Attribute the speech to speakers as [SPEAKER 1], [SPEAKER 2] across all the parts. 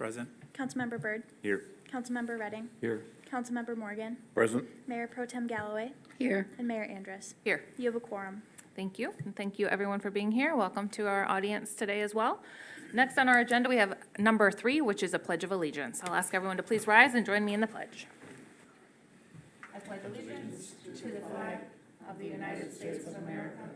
[SPEAKER 1] Present.
[SPEAKER 2] Councilmember Byrd,
[SPEAKER 1] Here.
[SPEAKER 2] Councilmember Redding,
[SPEAKER 1] Here.
[SPEAKER 2] Councilmember Morgan,
[SPEAKER 1] Present.
[SPEAKER 2] Mayor Pro Tem Galloway,
[SPEAKER 3] Here.
[SPEAKER 2] and Mayor Andrus.
[SPEAKER 4] Here.
[SPEAKER 2] You have a quorum.
[SPEAKER 4] Thank you. And thank you, everyone, for being here. Welcome to our audience today as well. Next on our agenda, we have number 3, which is a Pledge of Allegiance. I'll ask everyone to please rise and join me in the pledge. I pledge allegiance to the flag of the United States of America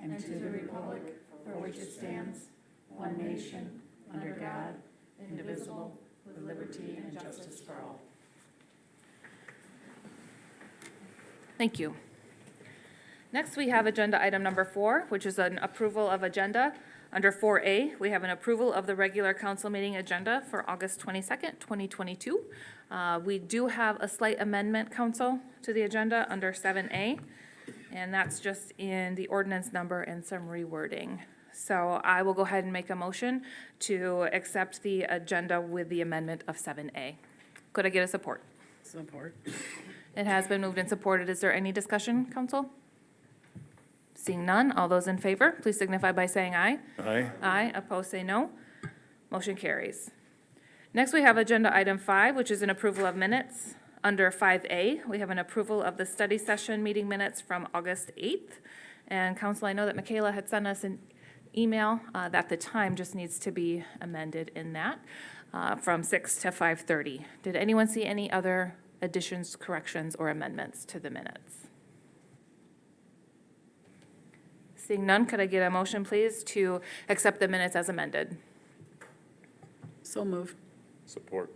[SPEAKER 4] and to the republic for which it stands, one nation, under God, indivisible, with liberty and justice for all. Thank you. Next, we have agenda item number 4, which is an approval of agenda. Under 4A, we have an approval of the regular council meeting agenda for August 22nd, 2022. We do have a slight amendment, council, to the agenda under 7A, and that's just in the ordinance number and some rewording. So I will go ahead and make a motion to accept the agenda with the amendment of 7A. Could I get a support?
[SPEAKER 3] Support.
[SPEAKER 4] It has been moved and supported. Is there any discussion, council? Seeing none, all those in favor, please signify by saying aye.
[SPEAKER 1] Aye.
[SPEAKER 4] Aye, opposed say no. Motion carries. Next, we have agenda item 5, which is an approval of minutes. Under 5A, we have an approval of the study session meeting minutes from August 8th. And council, I know that Michaela had sent us an email that the time just needs to be amended in that from 6 to 5:30. Did anyone see any other additions, corrections, or amendments to the minutes? Seeing none, could I get a motion, please, to accept the minutes as amended?
[SPEAKER 3] So moved.
[SPEAKER 1] Support.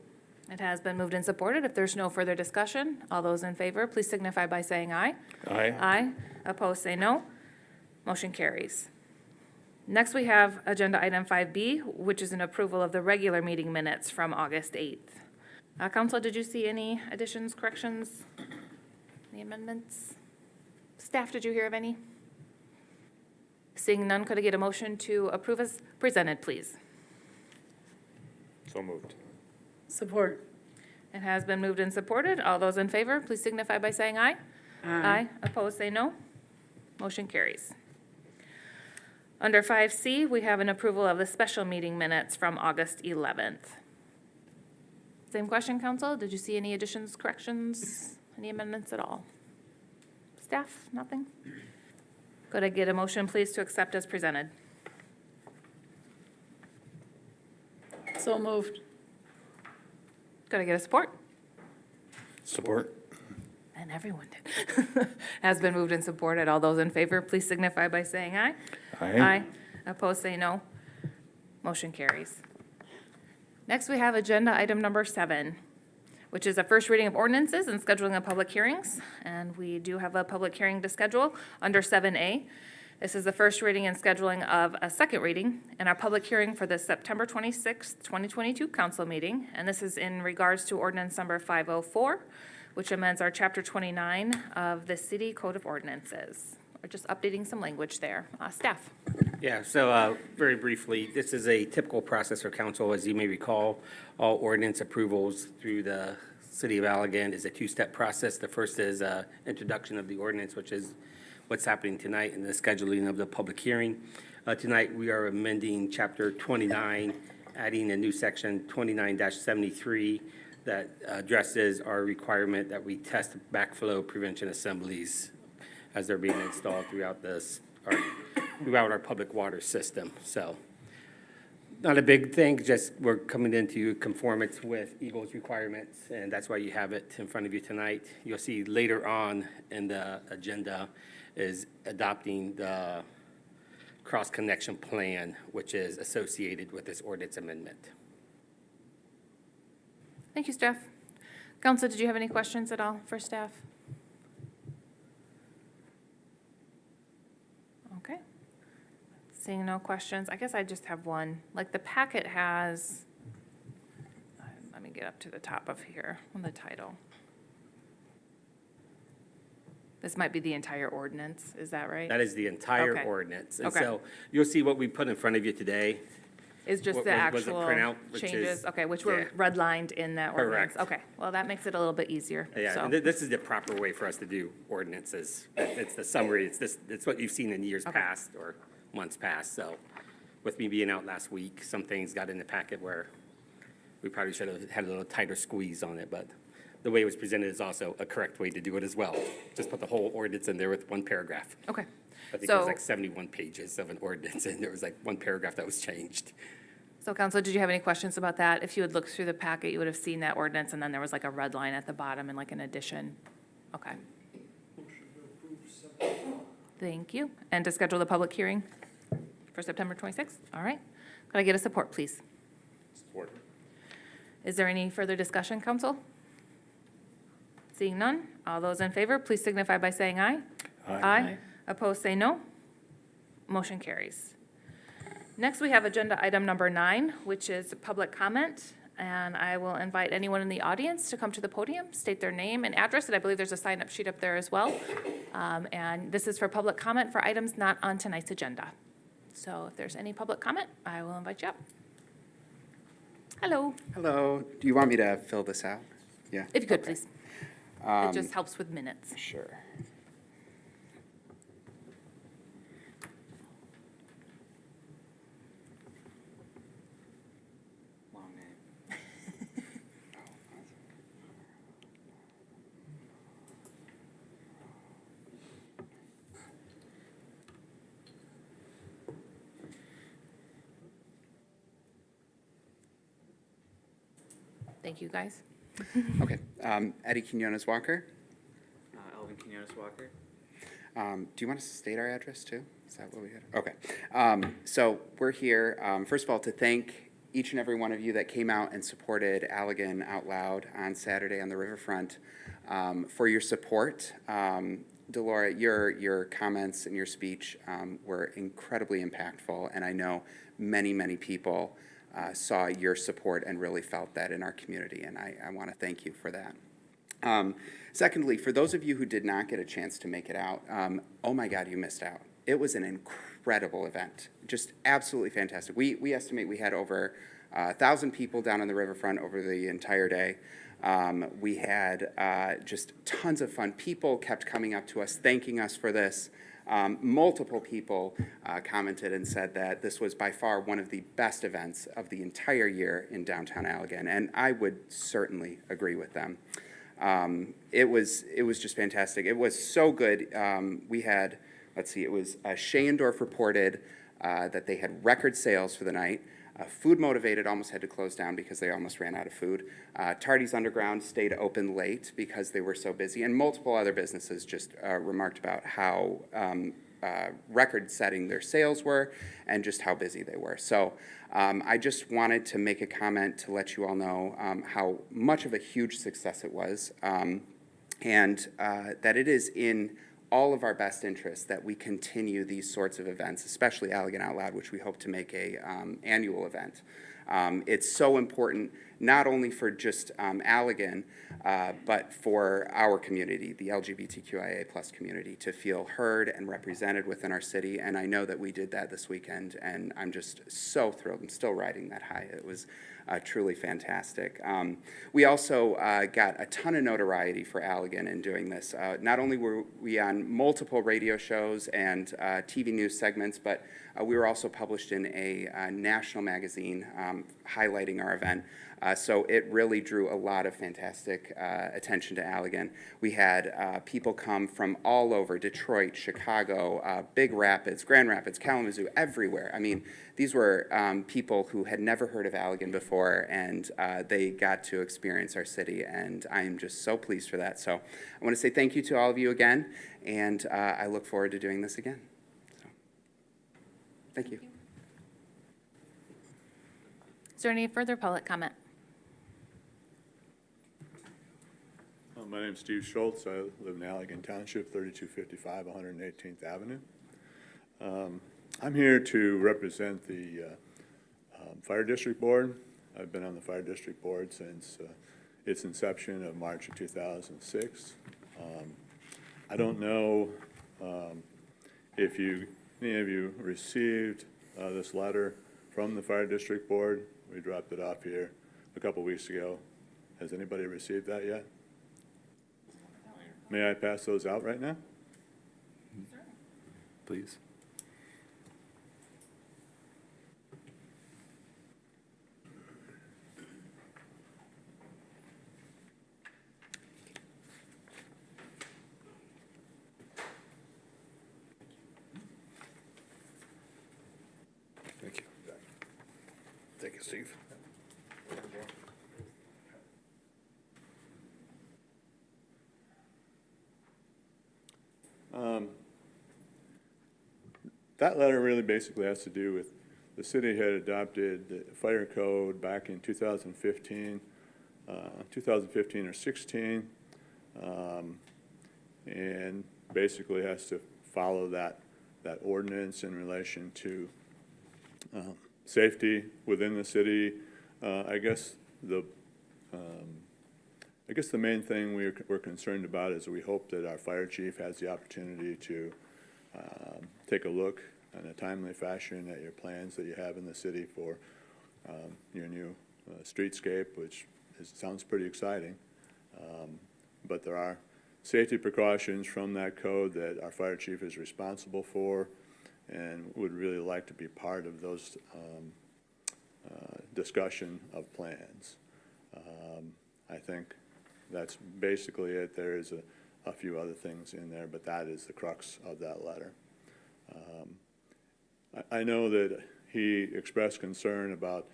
[SPEAKER 4] It has been moved and supported. If there's no further discussion, all those in favor, please signify by saying aye.
[SPEAKER 1] Aye.
[SPEAKER 4] Aye. Opposed, say no. Motion carries. Next, we have agenda item 5B, which is an approval of the regular meeting minutes from August 8th. Council, did you see any additions, corrections, any amendments? Staff, did you hear of any? Seeing none, could I get a motion to approve as presented, please?
[SPEAKER 1] So moved.
[SPEAKER 3] Support.
[SPEAKER 4] It has been moved and supported. All those in favor, please signify by saying aye. Aye. Opposed, say no. Motion carries. Under 5C, we have an approval of the special meeting minutes from August 11th. Same question, council. Did you see any additions, corrections, any amendments at all? Staff, nothing? Could I get a motion, please, to accept as presented?
[SPEAKER 3] So moved.
[SPEAKER 4] Could I get a support?
[SPEAKER 1] Support.
[SPEAKER 4] And everyone did. Has been moved and supported. All those in favor, please signify by saying aye.
[SPEAKER 1] Aye.
[SPEAKER 4] Opposed, say no. Motion carries. Next, we have agenda item number 7, which is a first reading of ordinances and scheduling of public hearings. And we do have a public hearing to schedule under 7A. This is the first reading and scheduling of a second reading and our public hearing for the September 26th, 2022 council meeting. And this is in regards to ordinance number 504, which amends our chapter 29 of the City Code of Ordinances. We're just updating some language there. Staff.
[SPEAKER 5] Yeah, so very briefly, this is a typical process for council. As you may recall, all ordinance approvals through the city of Allegan is a 2-step process. The first is introduction of the ordinance, which is what's happening tonight, and the scheduling of the public hearing. Tonight, we are amending chapter 29, adding a new section 29-73 that addresses our requirement that we test backflow prevention assemblies as they're being installed throughout our public water system. So not a big thing, just we're coming into conformance with Eagle's requirements, and that's why you have it in front of you tonight. You'll see later on in the agenda is adopting the cross-connection plan, which is associated with this ordinance amendment.
[SPEAKER 4] Thank you, staff. Council, did you have any questions at all for staff? Okay. Seeing no questions, I guess I just have one. Like the packet has, let me get up to the top of here on the title. This might be the entire ordinance, is that right?
[SPEAKER 5] That is the entire
[SPEAKER 4] Okay.
[SPEAKER 5] ordinance. And
[SPEAKER 4] Okay.
[SPEAKER 5] so you'll see what we put in front of you today.
[SPEAKER 4] Is just
[SPEAKER 5] What
[SPEAKER 4] the
[SPEAKER 5] was the
[SPEAKER 4] actual
[SPEAKER 5] printout, which
[SPEAKER 4] changes,
[SPEAKER 5] is-
[SPEAKER 4] okay, which were
[SPEAKER 5] yeah.
[SPEAKER 4] redlined in that ordinance?
[SPEAKER 5] Correct.
[SPEAKER 4] Okay, well, that makes it a little bit easier,
[SPEAKER 5] Yeah,
[SPEAKER 4] so.
[SPEAKER 5] and this is the proper way for us to do ordinances. It's the summary, it's what you've seen in years
[SPEAKER 4] Okay.
[SPEAKER 5] past or months past. So with me being out last week, some things got in the packet where We probably should have had a little tighter squeeze on it, but the way it was presented is also a correct way to do it as well. Just put the whole ordinance in there with one paragraph.
[SPEAKER 4] Okay.
[SPEAKER 5] I think it was
[SPEAKER 4] So,
[SPEAKER 5] like 71 pages of an ordinance, and there was like one paragraph that was changed.
[SPEAKER 4] so council, did you have any questions about that? If you had looked through the packet, you would have seen that ordinance, and then there was like a red line at the bottom and like an addition. Okay. Thank you. And to schedule the public hearing for September 26th? All right. Could I get a support, please?
[SPEAKER 1] Support.
[SPEAKER 4] Is there any further discussion, council? Seeing none, all those in favor, please signify by saying aye. Aye. Opposed, say no. Motion carries. Next, we have agenda item number 9, which is public comment. And I will invite anyone in the audience to come to the podium, state their name and address, and I believe there's a sign-up sheet up there as well. And this is for public comment for items not on tonight's agenda. So if there's any public comment, I will invite you up. Hello,
[SPEAKER 6] Hello, do you want me to fill this out? Yeah?
[SPEAKER 4] if you could,
[SPEAKER 6] Okay.
[SPEAKER 4] please. It just helps with minutes.
[SPEAKER 6] Sure. Long name.
[SPEAKER 4] Thank you, guys.
[SPEAKER 6] Okay, Eddie Quinones Walker.
[SPEAKER 7] Alvin Quinones Walker.
[SPEAKER 6] Do you want us to state our address too? Is that what we had? Okay. So we're here, first of all, to thank each and every one of you that came out and supported Allegan Out Loud on Saturday on the Riverfront, for your support. Delora, your comments and your speech were incredibly impactful, and I know many, many people saw your support and really felt that in our community, and I want to thank you for that. Secondly, for those of you who did not get a chance to make it out, oh my God, you missed out. It was an incredible event, just absolutely fantastic. We estimate we had over 1,000 people down on the riverfront over the entire day. We had just tons of fun. People kept coming up to us, thanking us for this. Multiple people commented and said that this was by far one of the best events of the entire year in downtown Allegan, and I would certainly agree with them. It was just fantastic. It was so good. We had, let's see, it was Shayendorf reported that they had record sales for the night. Food Motivated almost had to close down because they almost ran out of food. Tardy's Underground stayed open late because they were so busy, and multiple other businesses just remarked about how record-setting their sales were and just how busy they were. So I just wanted to make a comment to let you all know how much of a huge success it was, and that it is in all of our best interests that we continue these sorts of events, especially Allegan Out Loud, which we hope to make a annual event. It's so important, not only for just Allegan, but for our community, the LGBTQIA+ community, to feel heard and represented within our city. And I know that we did that this weekend, and I'm just so thrilled. I'm still riding that high. It was truly fantastic. We also got a ton of notoriety for Allegan in doing this. Not only were we on multiple radio shows and TV news segments, but we were also published in a national magazine highlighting our event. So it really drew a lot of fantastic attention to Allegan. We had people come from all over, Detroit, Chicago, Big Rapids, Grand Rapids, Kalamazoo, everywhere. I mean, these were people who had never heard of Allegan before, and they got to experience our city, and I am just so pleased for that. So I want to say thank you to all of you again, and I look forward to doing this again. So, thank you.
[SPEAKER 4] Is there any further public comment?
[SPEAKER 8] My name's Steve Schultz. I live in Allegan Township, 3255 118th Avenue. I'm here to represent the Fire District Board. I've been on the Fire District Board since its inception of March of 2006. I don't know if any of you received this letter from the Fire District Board. We dropped it off here a couple weeks ago. Has anybody received that yet? May I pass those out right now?
[SPEAKER 1] Please. Steve.
[SPEAKER 8] That letter really basically has to do with, the city had adopted the fire code back in 2015, 2015 or 16, and basically has to follow that ordinance in relation to safety within the city. I guess the main thing we're concerned about is we hope that our fire chief has the opportunity to take a look in a timely fashion at your plans that you have in the city for your new streetscape, which sounds pretty exciting. But there are safety precautions from that code that our fire chief is responsible for and would really like to be part of those discussion of plans. I think that's basically it. There is a few other things in there, but that is the crux of that letter. I know that he expressed concern about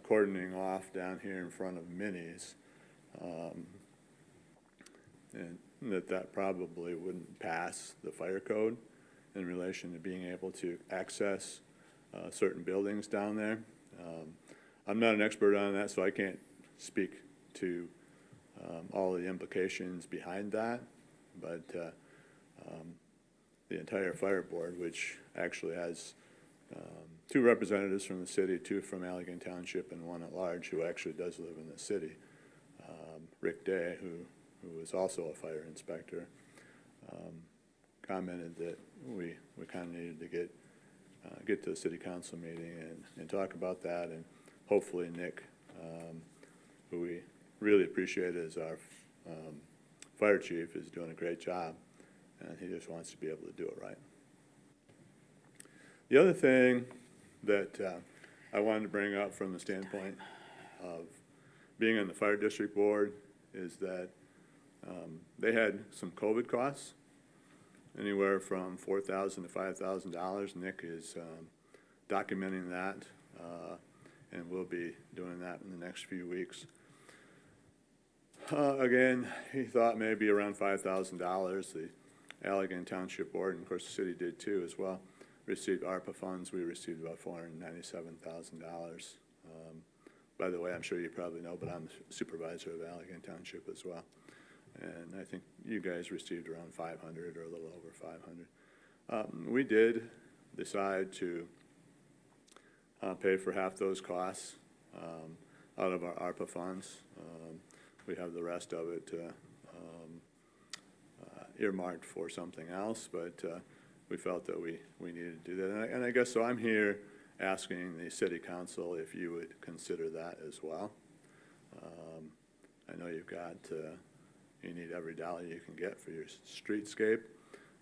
[SPEAKER 8] cordoning off down here in front of Minnie's, and that probably wouldn't pass the fire code in relation to being able to access certain buildings down there. I'm not an expert on that, so I can't speak to all the implications behind that, but the entire fire board, which actually has 2 representatives from the city, 2 from Allegan Township, and 1 at large who actually does live in the city, Rick Day, who is also a fire inspector, commented that we kind of needed to get to the city council meeting and talk about that, and hopefully Nick, who we really appreciate as our fire chief, is doing a great job, and he just wants to be able to do it right. The other thing that I wanted to bring up from the standpoint of being on the fire district board is that they had some COVID costs, anywhere from $4,000 to $5,000. Nick is documenting that, and we'll be doing that in the next few weeks. Again, he thought maybe around $5,000. The Allegan Township Board, and of course the city did too as well, received ARPA funds. We received about $497,000. By the way, I'm sure you probably know, but I'm the supervisor of Allegan Township as well. And I think you guys received around 500 or a little over 500. We did decide to pay for half those costs out of our ARPA funds. We have the rest of it earmarked for something else, but we felt that we needed to do that. And I guess so I'm here asking the city council if you would consider that as well. I know you've got, you need every dollar you can get for your streetscape.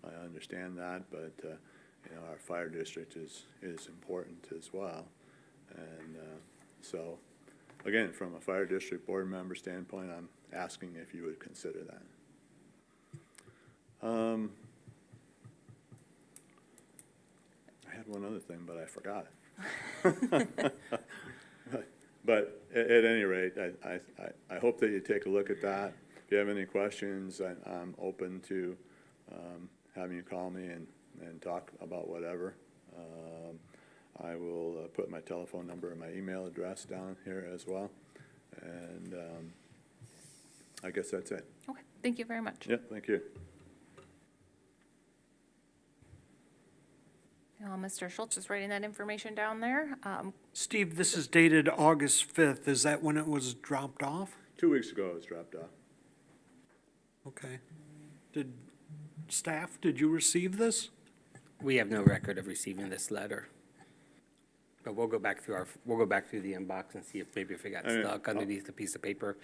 [SPEAKER 8] I understand that, but you know, our fire district is important as well. And so, again, from a fire district board member standpoint, I'm asking if you would consider that. I had one other thing, but I forgot it. But at any rate, I hope that you take a look at that. If you have any questions, I'm open to having you call me and talk about whatever. I will put my telephone number and my email address down here as well. And I guess that's it.
[SPEAKER 4] Okay, thank you very much.
[SPEAKER 8] Yep, thank you.
[SPEAKER 4] Mr. Schultz is writing that information down there.
[SPEAKER 9] Steve, this is dated August 5th. Is that when it was dropped off?
[SPEAKER 8] 2 weeks ago it was dropped off.
[SPEAKER 9] Okay. Did you receive this?
[SPEAKER 5] We have no record of receiving this letter. But we'll go back through the inbox and see if maybe it got stuck underneath the piece of paper.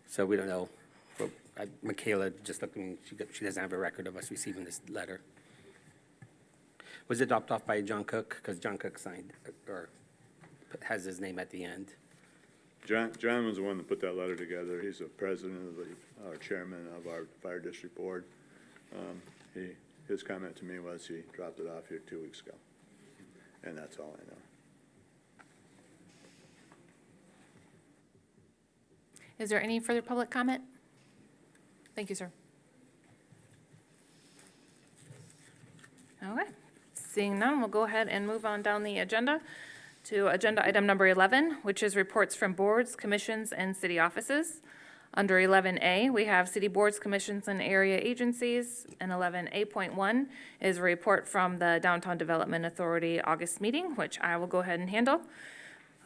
[SPEAKER 5] So we don't know. But Michaela just looked at me, she doesn't have a record of us receiving this letter. Was it dropped off by John Cook? Because John Cook signed, or has his name at the end.
[SPEAKER 8] John was the one that put that letter together. He's the president of our chairman of our fire district board. His comment to me was he dropped it off here 2 weeks ago. And that's all I know.
[SPEAKER 4] Is there any further public comment? Thank you, sir. Okay, seeing none, we'll go ahead and move on down the agenda to agenda item number 11, which is reports from boards, commissions, and city offices. Under 11A, we have city boards, commissions, and area agencies, and 11A.1 is a report from the Downtown Development Authority August meeting, which I will go ahead and handle.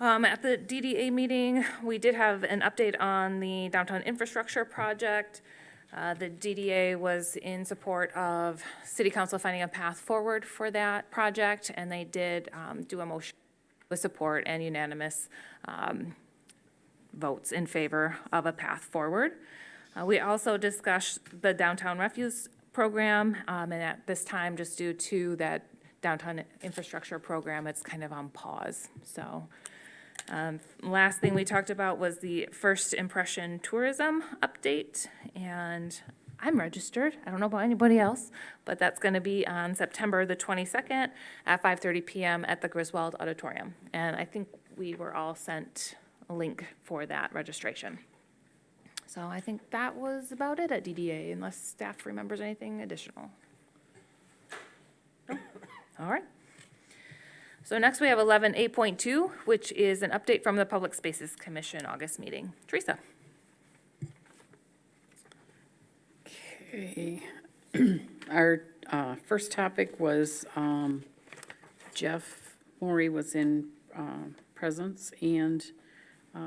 [SPEAKER 4] At the DDA meeting, we did have an update on the downtown infrastructure project. The DDA was in support of City Council finding a path forward for that project, and they did do a motion with support and unanimous votes in favor of a path forward. We also discussed the downtown refuse program, and at this time, just due to that downtown infrastructure program, it's kind of on pause. So last thing we talked about was the first impression tourism update, and I'm registered. I don't know about anybody else, but that's going to be on September the 22nd at 5:30 p.m. at the Griswold Auditorium. And I think we were all sent a link for that registration. So I think that was about it at DDA, unless staff remembers anything additional. No? All right. So next we have 11A.2, which is an update from the Public Spaces Commission August meeting. Teresa.
[SPEAKER 3] Okay. Our first topic was Jeff Morey was in presence, and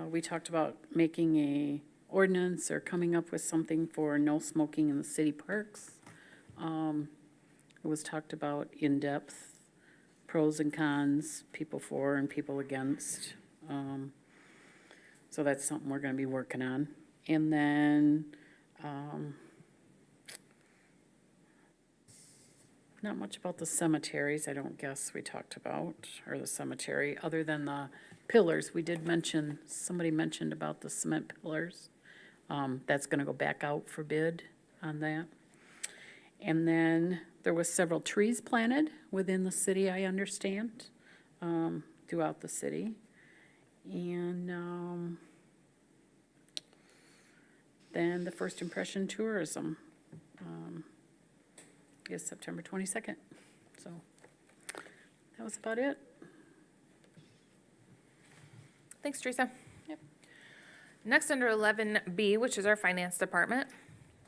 [SPEAKER 3] we talked about making a ordinance or coming up with something for no smoking in the city parks. It was talked about in depth, pros and cons, people for and people against. So that's something we're going to be working on. And then not much about the cemeteries, I don't guess we talked about, or the cemetery, other than the pillars. We did mention, somebody mentioned about the cement pillars. That's gonna go back out for bid on that. And then there was several trees planted within the city, I understand, throughout the city. And then the first impression tourism is September 22nd. So that was about it.
[SPEAKER 4] Thanks, Teresa. Yep. Next, under 11B, which is our finance department,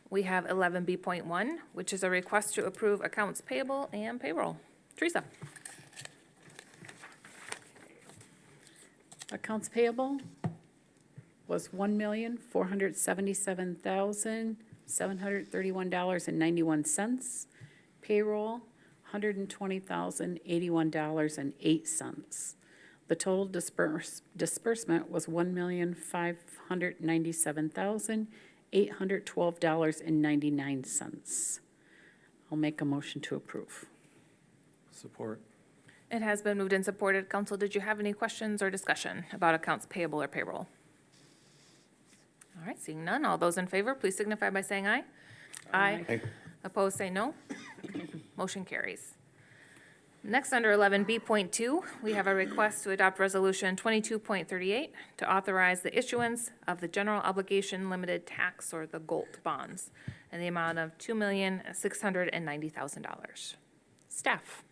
[SPEAKER 4] we have 11B.1, which is a request to approve accounts payable and payroll. Teresa.
[SPEAKER 3] Accounts payable was $1,477,731.91. Payroll, $120,081.08. The total disbursement was $1,597,812.99. I'll make a motion to approve.
[SPEAKER 1] Support.
[SPEAKER 4] It has been moved and supported. Council, did you have any questions or discussion about accounts payable or payroll? All right, seeing none, all those in favor, please signify by saying aye. Aye. Opposed, say no. Motion carries. Next, under 11B.2, we have a request to adopt Resolution 22.38 to authorize the issuance of the General Obligation Limited Tax, or the GOLT bonds, in the amount of $2,690,000. Staff.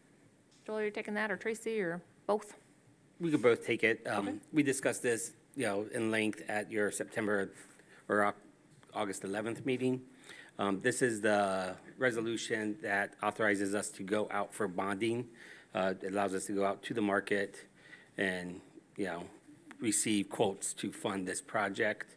[SPEAKER 4] Joel, are you taking that, or Tracy, or both?
[SPEAKER 5] We could both take it.
[SPEAKER 4] Okay.
[SPEAKER 5] We discussed this, in length at your September or August 11th meeting. This is the resolution that authorizes us to go out for bonding. It allows us to go out to the market and, receive quotes to fund this project.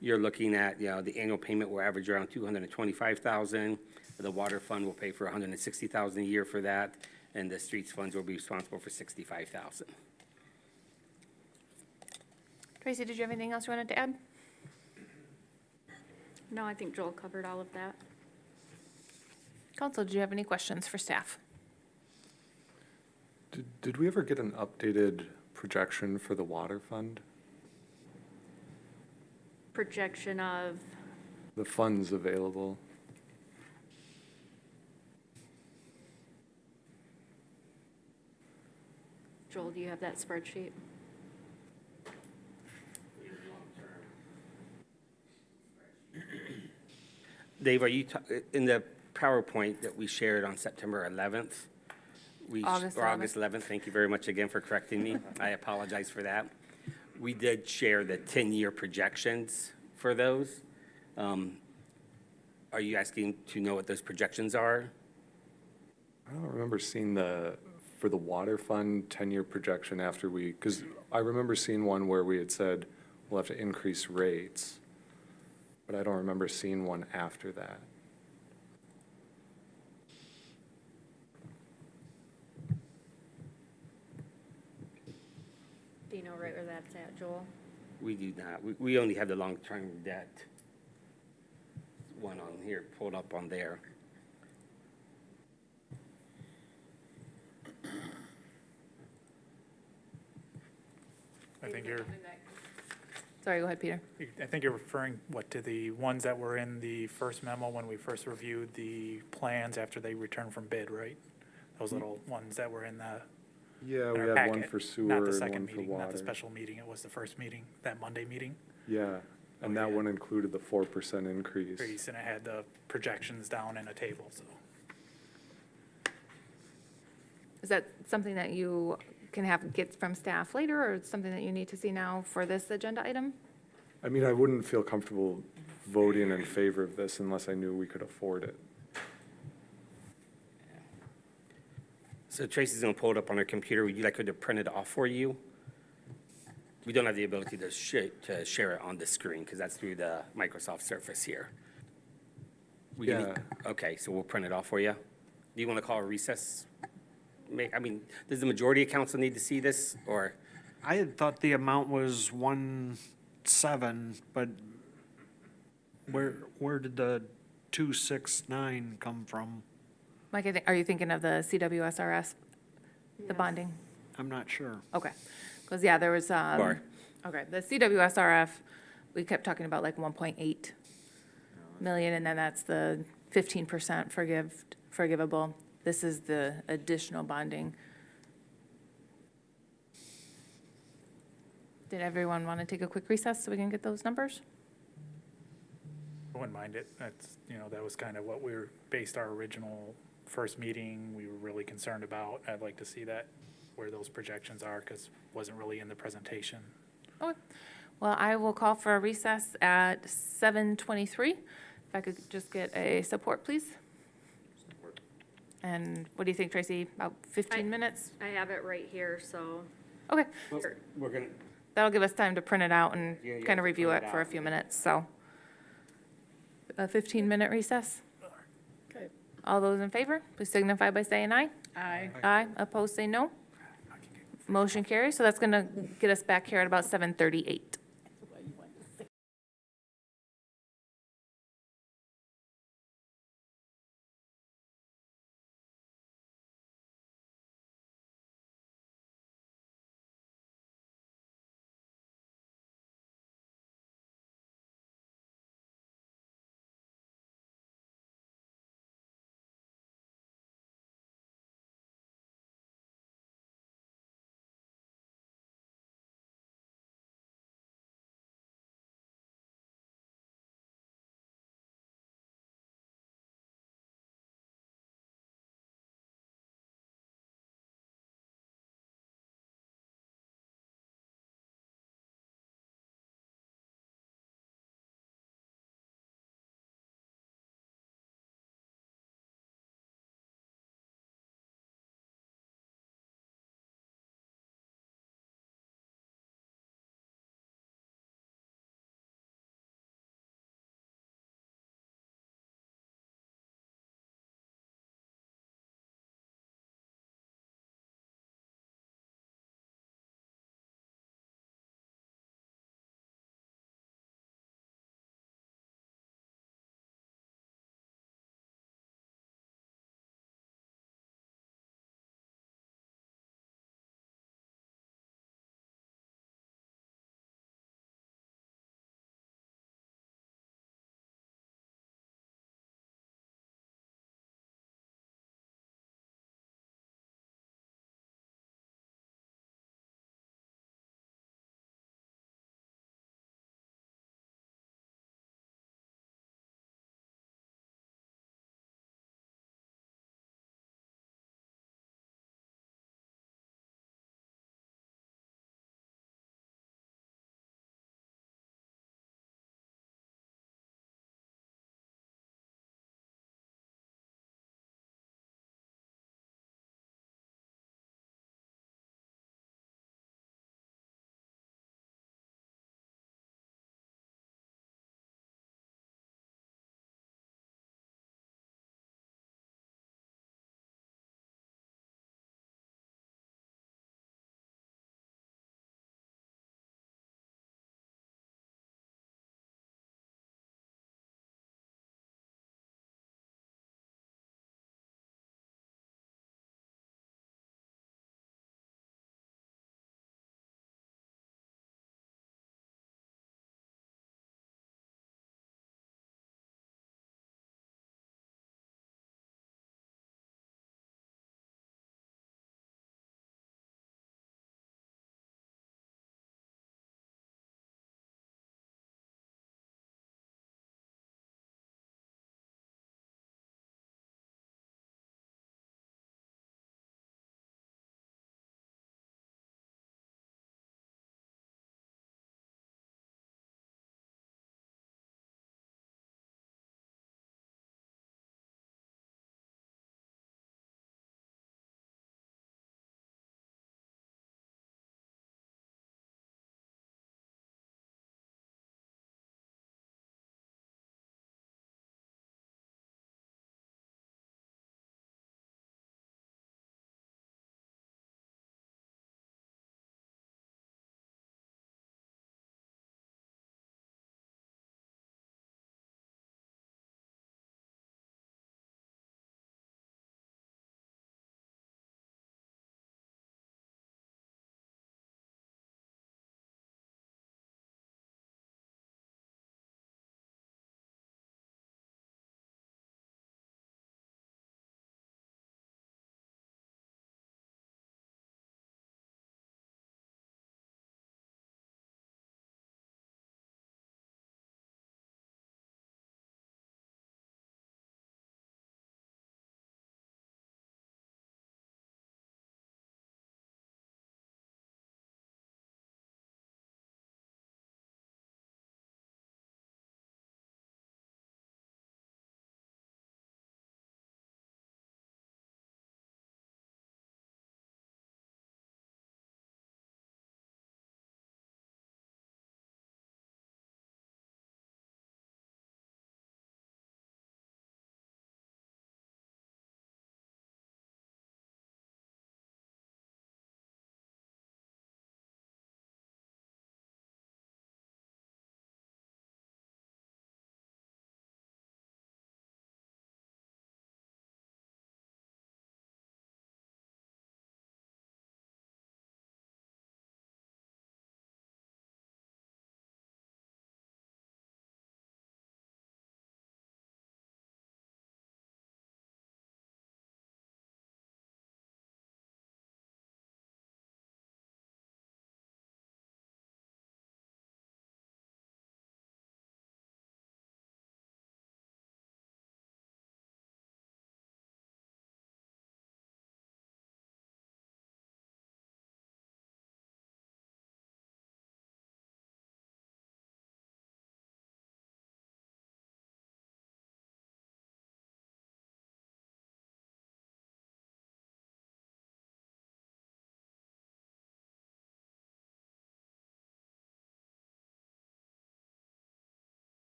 [SPEAKER 5] You're looking at, the annual payment will average around $225,000. The water fund will pay for $160,000 a year for that, and the streets funds will be responsible for $65,000.
[SPEAKER 4] Tracy, did you have anything else you wanted to add?
[SPEAKER 10] No, I think Joel covered all of that.
[SPEAKER 4] Council, did you have any questions for staff?
[SPEAKER 11] Did we ever get an updated projection for the water fund?
[SPEAKER 10] Projection of,
[SPEAKER 11] The funds available?
[SPEAKER 10] Joel, do you have that spreadsheet?
[SPEAKER 5] Dave, are you, in the PowerPoint that we shared on September 11th?
[SPEAKER 4] August
[SPEAKER 5] Or August 11th, thank you very much again for correcting me. I apologize for that. We did share the 10-year projections for those. Are you asking to know what those projections are?
[SPEAKER 11] I don't remember seeing for the water fund, 10-year projection after because I remember seeing one where we had said we'll have to increase rates, but I don't remember seeing one after that.
[SPEAKER 10] Do you know right where that's at, Joel?
[SPEAKER 5] We do not. We only have the long-term debt one on here, pulled up on there.
[SPEAKER 12] I think you're,
[SPEAKER 4] Sorry, go ahead, Peter.
[SPEAKER 12] I think you're referring, to the ones that were in the first memo when we first reviewed the plans after they returned from bid, right? Those little ones that were in the,
[SPEAKER 11] Yeah,
[SPEAKER 12] in
[SPEAKER 11] we
[SPEAKER 12] our
[SPEAKER 11] had
[SPEAKER 12] packet.
[SPEAKER 11] one for sewer
[SPEAKER 12] Not the
[SPEAKER 11] and
[SPEAKER 12] second
[SPEAKER 11] one for
[SPEAKER 12] meeting, not the
[SPEAKER 11] water.
[SPEAKER 12] special meeting, it was the first meeting, that Monday meeting.
[SPEAKER 11] Yeah, and
[SPEAKER 12] Oh,
[SPEAKER 11] that
[SPEAKER 12] yeah.
[SPEAKER 11] one included the 4% increase.
[SPEAKER 12] Increase, and it had the projections down in a table, so.
[SPEAKER 4] Is that something that you can get from staff later, or something that you need to see now for this agenda item?
[SPEAKER 11] I mean, I wouldn't feel comfortable voting in favor of this unless I knew we could afford it.
[SPEAKER 5] So Tracy's gonna pull it up on her computer. Would you like her to print it off for you? We don't have the ability to share it on the screen because that's through the Microsoft Surface here.
[SPEAKER 11] Yeah.
[SPEAKER 5] Okay, so we'll print it off for you. Do you want to call a recess? Does the majority of council need to see this, or?
[SPEAKER 9] I had thought the amount was 1.7, but where did the 269 come from?
[SPEAKER 4] Mike, are you thinking of the CWSRS, the bonding?
[SPEAKER 9] I'm not sure.
[SPEAKER 4] Okay, because, yeah, there was,
[SPEAKER 5] Bar.
[SPEAKER 4] okay, the CWSRF, we kept talking about like 1.8 million, and then that's the 15% forgivable. This is the additional bonding. Did everyone want to take a quick recess so we can get those numbers?
[SPEAKER 12] I wouldn't mind it. That's, that was kind of what we based our original first meeting. We were really concerned about. I'd like to see that, where those projections are, because it wasn't really in the presentation.
[SPEAKER 4] Okay. Well, I will call for a recess at 7:23. If I could just get a support, please. And what do you think, Tracy? About 15 minutes?
[SPEAKER 10] I have it right here, so.
[SPEAKER 4] Okay.
[SPEAKER 5] We're gonna,
[SPEAKER 4] That'll give us time to print it out and
[SPEAKER 5] Yeah,
[SPEAKER 4] kind of review
[SPEAKER 5] print
[SPEAKER 4] it
[SPEAKER 5] it
[SPEAKER 4] for a
[SPEAKER 5] out.
[SPEAKER 4] few minutes, so. A 15-minute recess?
[SPEAKER 3] Okay.
[SPEAKER 4] All those in favor, please signify by saying aye.
[SPEAKER 3] Aye.
[SPEAKER 4] Aye, opposed, say no. Motion carries, so that's going to get us back here at about 7:38.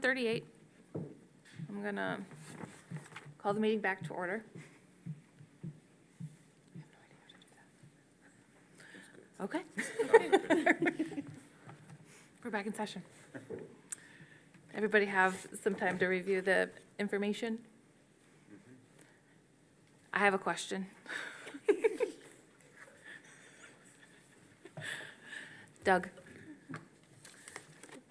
[SPEAKER 4] 7:38. I'm gonna call the meeting back to order. Okay. We're back in session. Everybody have some time to review the information? I have a question. Doug,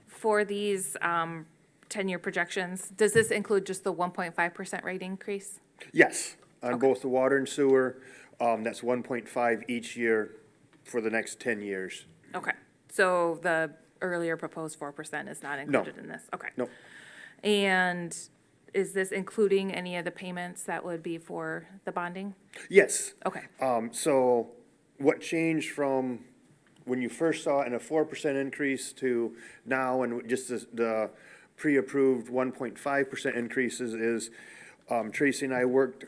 [SPEAKER 4] for these 10-year projections, does this include just the 1.5% rate increase?
[SPEAKER 13] Yes, on
[SPEAKER 4] Okay.
[SPEAKER 13] both the water and sewer, that's 1.5 each year for the next 10 years.
[SPEAKER 4] Okay, so the earlier proposed 4% is not included in this? Okay.
[SPEAKER 13] No,
[SPEAKER 4] And is this including any of the payments that would be for the bonding?
[SPEAKER 13] yes.
[SPEAKER 4] Okay,
[SPEAKER 13] So what changed from when you first saw it in a 4% increase to now and just the pre-approved 1.5% increases is, Tracy and I worked,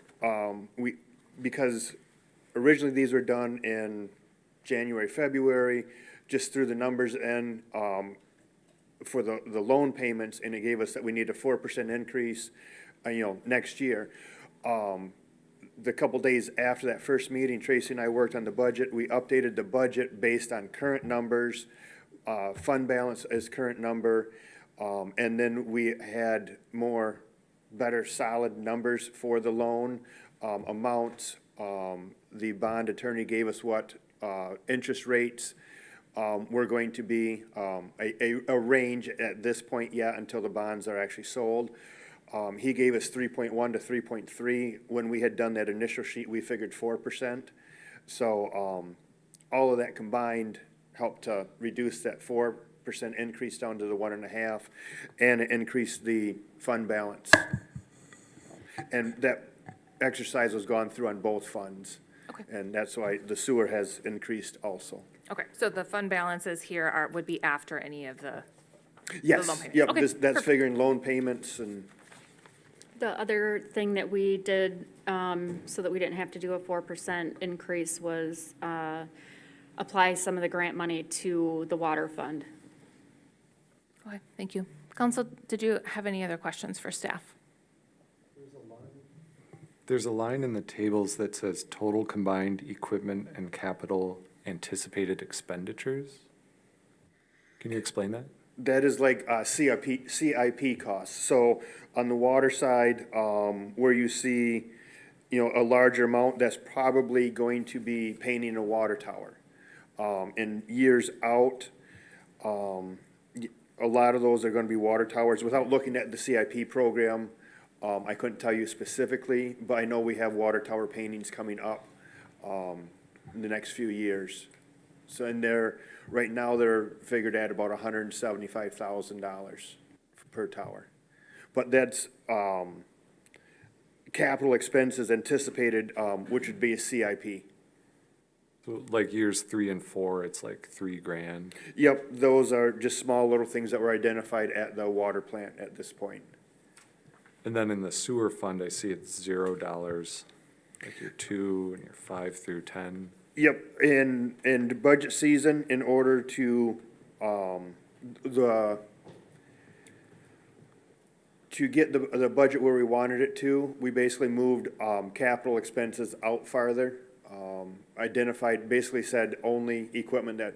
[SPEAKER 13] because originally these were done in January, February, just threw the numbers in, for the loan payments, and it gave us that we need a 4% increase, next year. The couple days after that first meeting, Tracy and I worked on the budget. We updated the budget based on current numbers, fund balance as current number, and then we had better solid numbers for the loan, amounts. The bond attorney gave us what, interest rates, were going to be, a range at this point yet until the bonds are actually sold. He gave us 3.1 to 3.3. When we had done that initial sheet, we figured 4%. So, all of that combined helped to reduce that 4% increase down to the 1.5, and it increased the fund balance. And that exercise was gone through on both funds.
[SPEAKER 4] Okay.
[SPEAKER 13] And that's why the sewer has increased also.
[SPEAKER 4] okay, so the fund balances here would be after any of the loan
[SPEAKER 13] Yes,
[SPEAKER 4] payments.
[SPEAKER 13] yep,
[SPEAKER 4] Okay,
[SPEAKER 13] that's
[SPEAKER 4] perfect.
[SPEAKER 13] figuring loan payments and,
[SPEAKER 10] The other thing that we did, so that we didn't have to do a 4% increase was, apply some of the grant money to the water fund.
[SPEAKER 4] Okay, thank you. Council, did you have any other questions for staff?
[SPEAKER 11] There's a line in the tables that says total combined equipment and capital anticipated expenditures. Can you explain that?
[SPEAKER 13] that is like CIP costs. So on the water side, where you see, a larger amount, that's probably going to be painting a water tower. In years out, a lot of those are gonna be water towers. Without looking at the CIP program, I couldn't tell you specifically, but I know we have water tower paintings coming up, in the next few years. So, and right now, they're figured at about $175,000 per tower. But that's, capital expenses anticipated, which would be a CIP.
[SPEAKER 11] So like years 3 and 4, it's like $3,000.
[SPEAKER 13] Yep, those are just small little things that were identified at the water plant at this point.
[SPEAKER 11] And then in the sewer fund, I see it's $0, like your 2 and your 5 through 10.
[SPEAKER 13] Yep, in the budget season, in order to, to get the budget where we wanted it to, we basically moved, capital expenses out farther. Identified, basically said only equipment that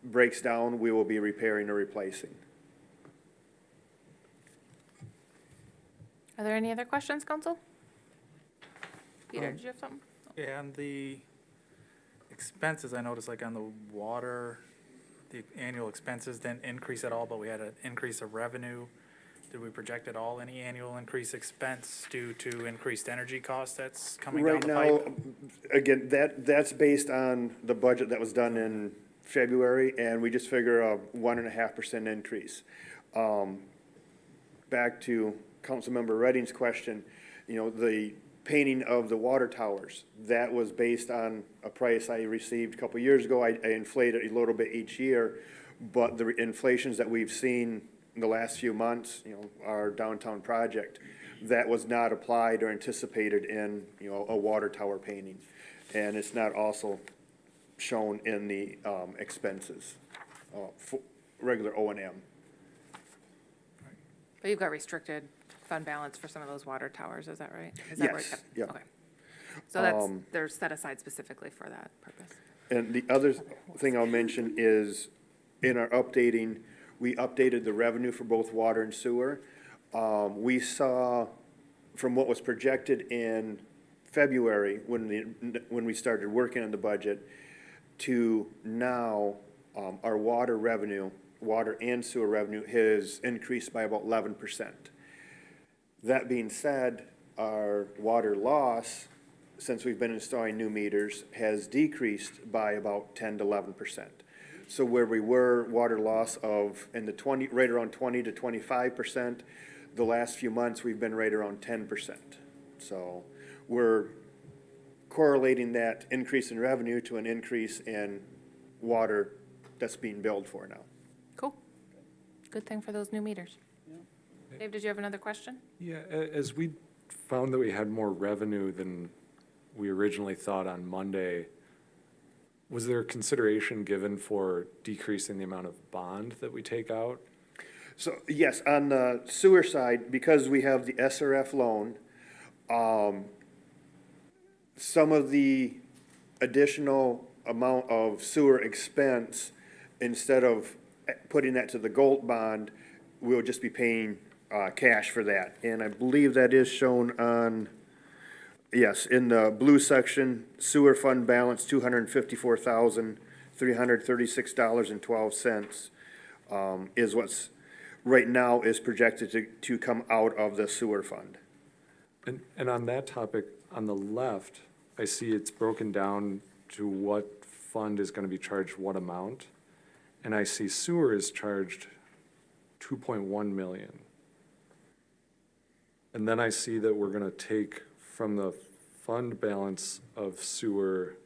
[SPEAKER 13] breaks down, we will be repairing or replacing.
[SPEAKER 4] Are there any other questions, council? Peter, did you have something?
[SPEAKER 12] Yeah, and the expenses, I noticed like on the water, the annual expenses didn't increase at all, but we had an increase of revenue. Did we project at all any annual increase expense due to increased energy costs that's coming down
[SPEAKER 13] Right
[SPEAKER 12] the
[SPEAKER 13] now,
[SPEAKER 12] pipe?
[SPEAKER 13] again, that's based on the budget that was done in February, and we just figure a 1.5% increase. Back to Councilmember Redding's question, the painting of the water towers, that was based on a price I received a couple years ago. I inflate it a little bit each year, but the inflations that we've seen in the last few months, our downtown project, that was not applied or anticipated in, a water tower painting. And it's not also shown in the, expenses, for regular O&M.
[SPEAKER 4] But you've got restricted fund balance for some of those water towers, is that right? Is that right?
[SPEAKER 13] Yes, yeah.
[SPEAKER 4] Okay. So that's, they're set aside specifically for that purpose.
[SPEAKER 13] And the other thing I'll mention is, in our updating, we updated the revenue for both water and sewer. We saw, from what was projected in February, when we started working on the budget, to now, our water revenue, water and sewer revenue has increased by about 11%. That being said, our water loss, since we've been installing new meters, has decreased by about 10 to 11%. So where we were water loss of in the 20, right around 20 to 25%, the last few months we've been right around 10%. So we're correlating that increase in revenue to an increase in water that's being billed for now.
[SPEAKER 4] Cool. Good thing for those new meters. Dave, did you have another question?
[SPEAKER 11] Yeah, as we found that we had more revenue than we originally thought on Monday, was there consideration given for decreasing the amount of bond that we take out?
[SPEAKER 13] So, yes, on the sewer side, because we have the SRF loan, some of the additional amount of sewer expense, instead of putting that to the GOLT bond, we'll just be paying cash for that. And I believe that is shown on, yes, in the blue section, sewer fund balance, $254,336.12, is what's, right now is projected to come out of the sewer fund.
[SPEAKER 11] And on that topic, on the left, I see it's broken down to what fund is gonna be charged what amount. And I see sewer is charged 2.1 million. And then I see that we're gonna take from the fund balance of sewer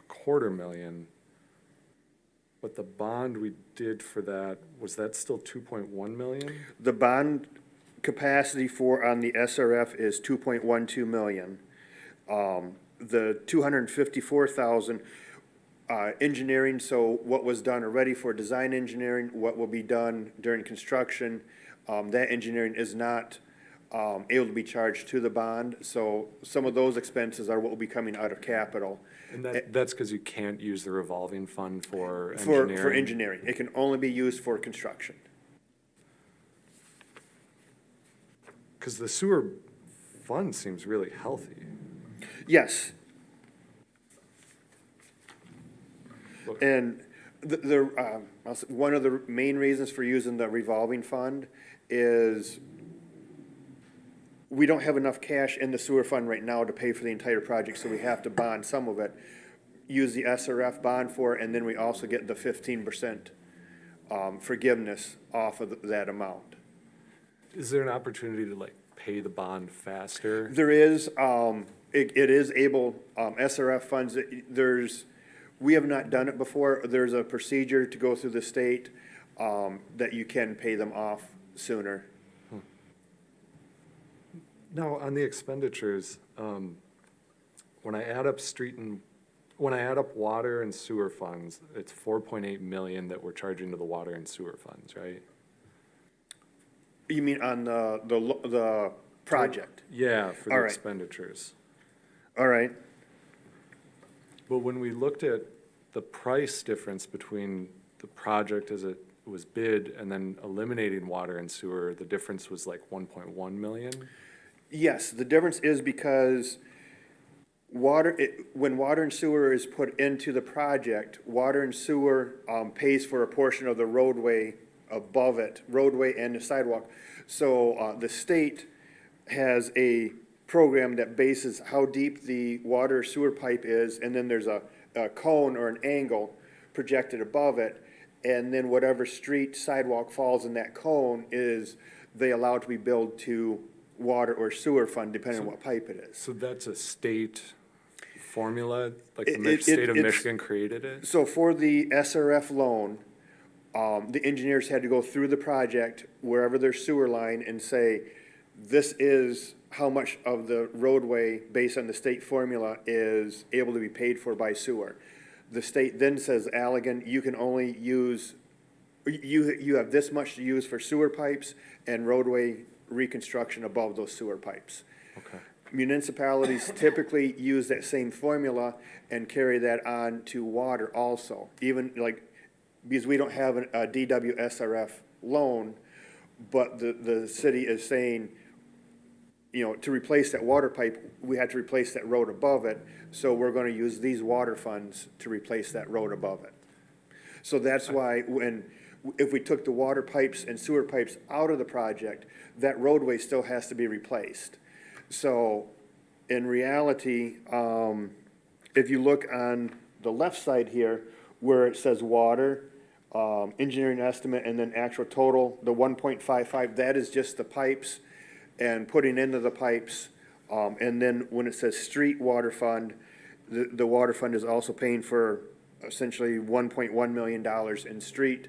[SPEAKER 11] $250,000. But the bond we did for that, was that still 2.1 million?
[SPEAKER 13] The bond capacity on the SRF is 2.12 million. The 254,000, engineering, so what was done already for design engineering, what will be done during construction, that engineering is not, able to be charged to the bond, so some of those expenses are what will be coming out of capital.
[SPEAKER 11] And that's because you can't use the revolving fund for
[SPEAKER 13] For
[SPEAKER 11] engineering?
[SPEAKER 13] engineering, it can only be used for construction.
[SPEAKER 11] Because the sewer fund seems really healthy.
[SPEAKER 13] Yes.
[SPEAKER 11] Well-
[SPEAKER 13] And one of the main reasons for using the revolving fund is we don't have enough cash in the sewer fund right now to pay for the entire project, so we have to bond some of it, use the SRF bond for it, and then we also get the 15% forgiveness off of that amount.
[SPEAKER 11] Is there an opportunity to like pay the bond faster?
[SPEAKER 13] There is, it is able, SRF funds, we have not done it before. There's a procedure to go through the state, that you can pay them off sooner.
[SPEAKER 11] Now, on the expenditures, when I add up when I add up water and sewer funds, it's 4.8 million that we're charging to the water and sewer funds, right?
[SPEAKER 13] You mean on the project?
[SPEAKER 11] Yeah, for
[SPEAKER 13] All
[SPEAKER 11] the
[SPEAKER 13] right.
[SPEAKER 11] expenditures.
[SPEAKER 13] All right,
[SPEAKER 11] But when we looked at the price difference between the project as it was bid and then eliminating water and sewer, the difference was like 1.1 million?
[SPEAKER 13] yes, the difference is because when water and sewer is put into the project, water and sewer, pays for a portion of the roadway above it, roadway and the sidewalk. So, the state has a program that bases how deep the water sewer pipe is, and then there's a cone or an angle projected above it, and then whatever street sidewalk falls in that cone is they allow to be billed to water or sewer fund, depending on what pipe it is.
[SPEAKER 11] So that's a state formula, like the
[SPEAKER 13] It-
[SPEAKER 11] state of
[SPEAKER 13] it's-
[SPEAKER 11] Michigan created it?
[SPEAKER 13] So for the SRF loan, the engineers had to go through the project, wherever there's sewer line, and say, this is how much of the roadway, based on the state formula, is able to be paid for by sewer. The state then says, Allegan, you can only use you have this much to use for sewer pipes and roadway reconstruction above those sewer pipes.
[SPEAKER 11] Okay.
[SPEAKER 13] Municipalities typically use that same formula and carry that on to water also, even like, because we don't have a DWSRF loan, but the city is saying, you know, to replace that water pipe, we had to replace that road above it, so we're gonna use these water funds to replace that road above it. So that's why if we took the water pipes and sewer pipes out of the project, that roadway still has to be replaced. So in reality, if you look on the left side here, where it says water, engineering estimate, and then actual total, the 1.55, that is just the pipes and putting into the pipes. And then when it says street water fund, the water fund is also paying for essentially $1.1 million in street,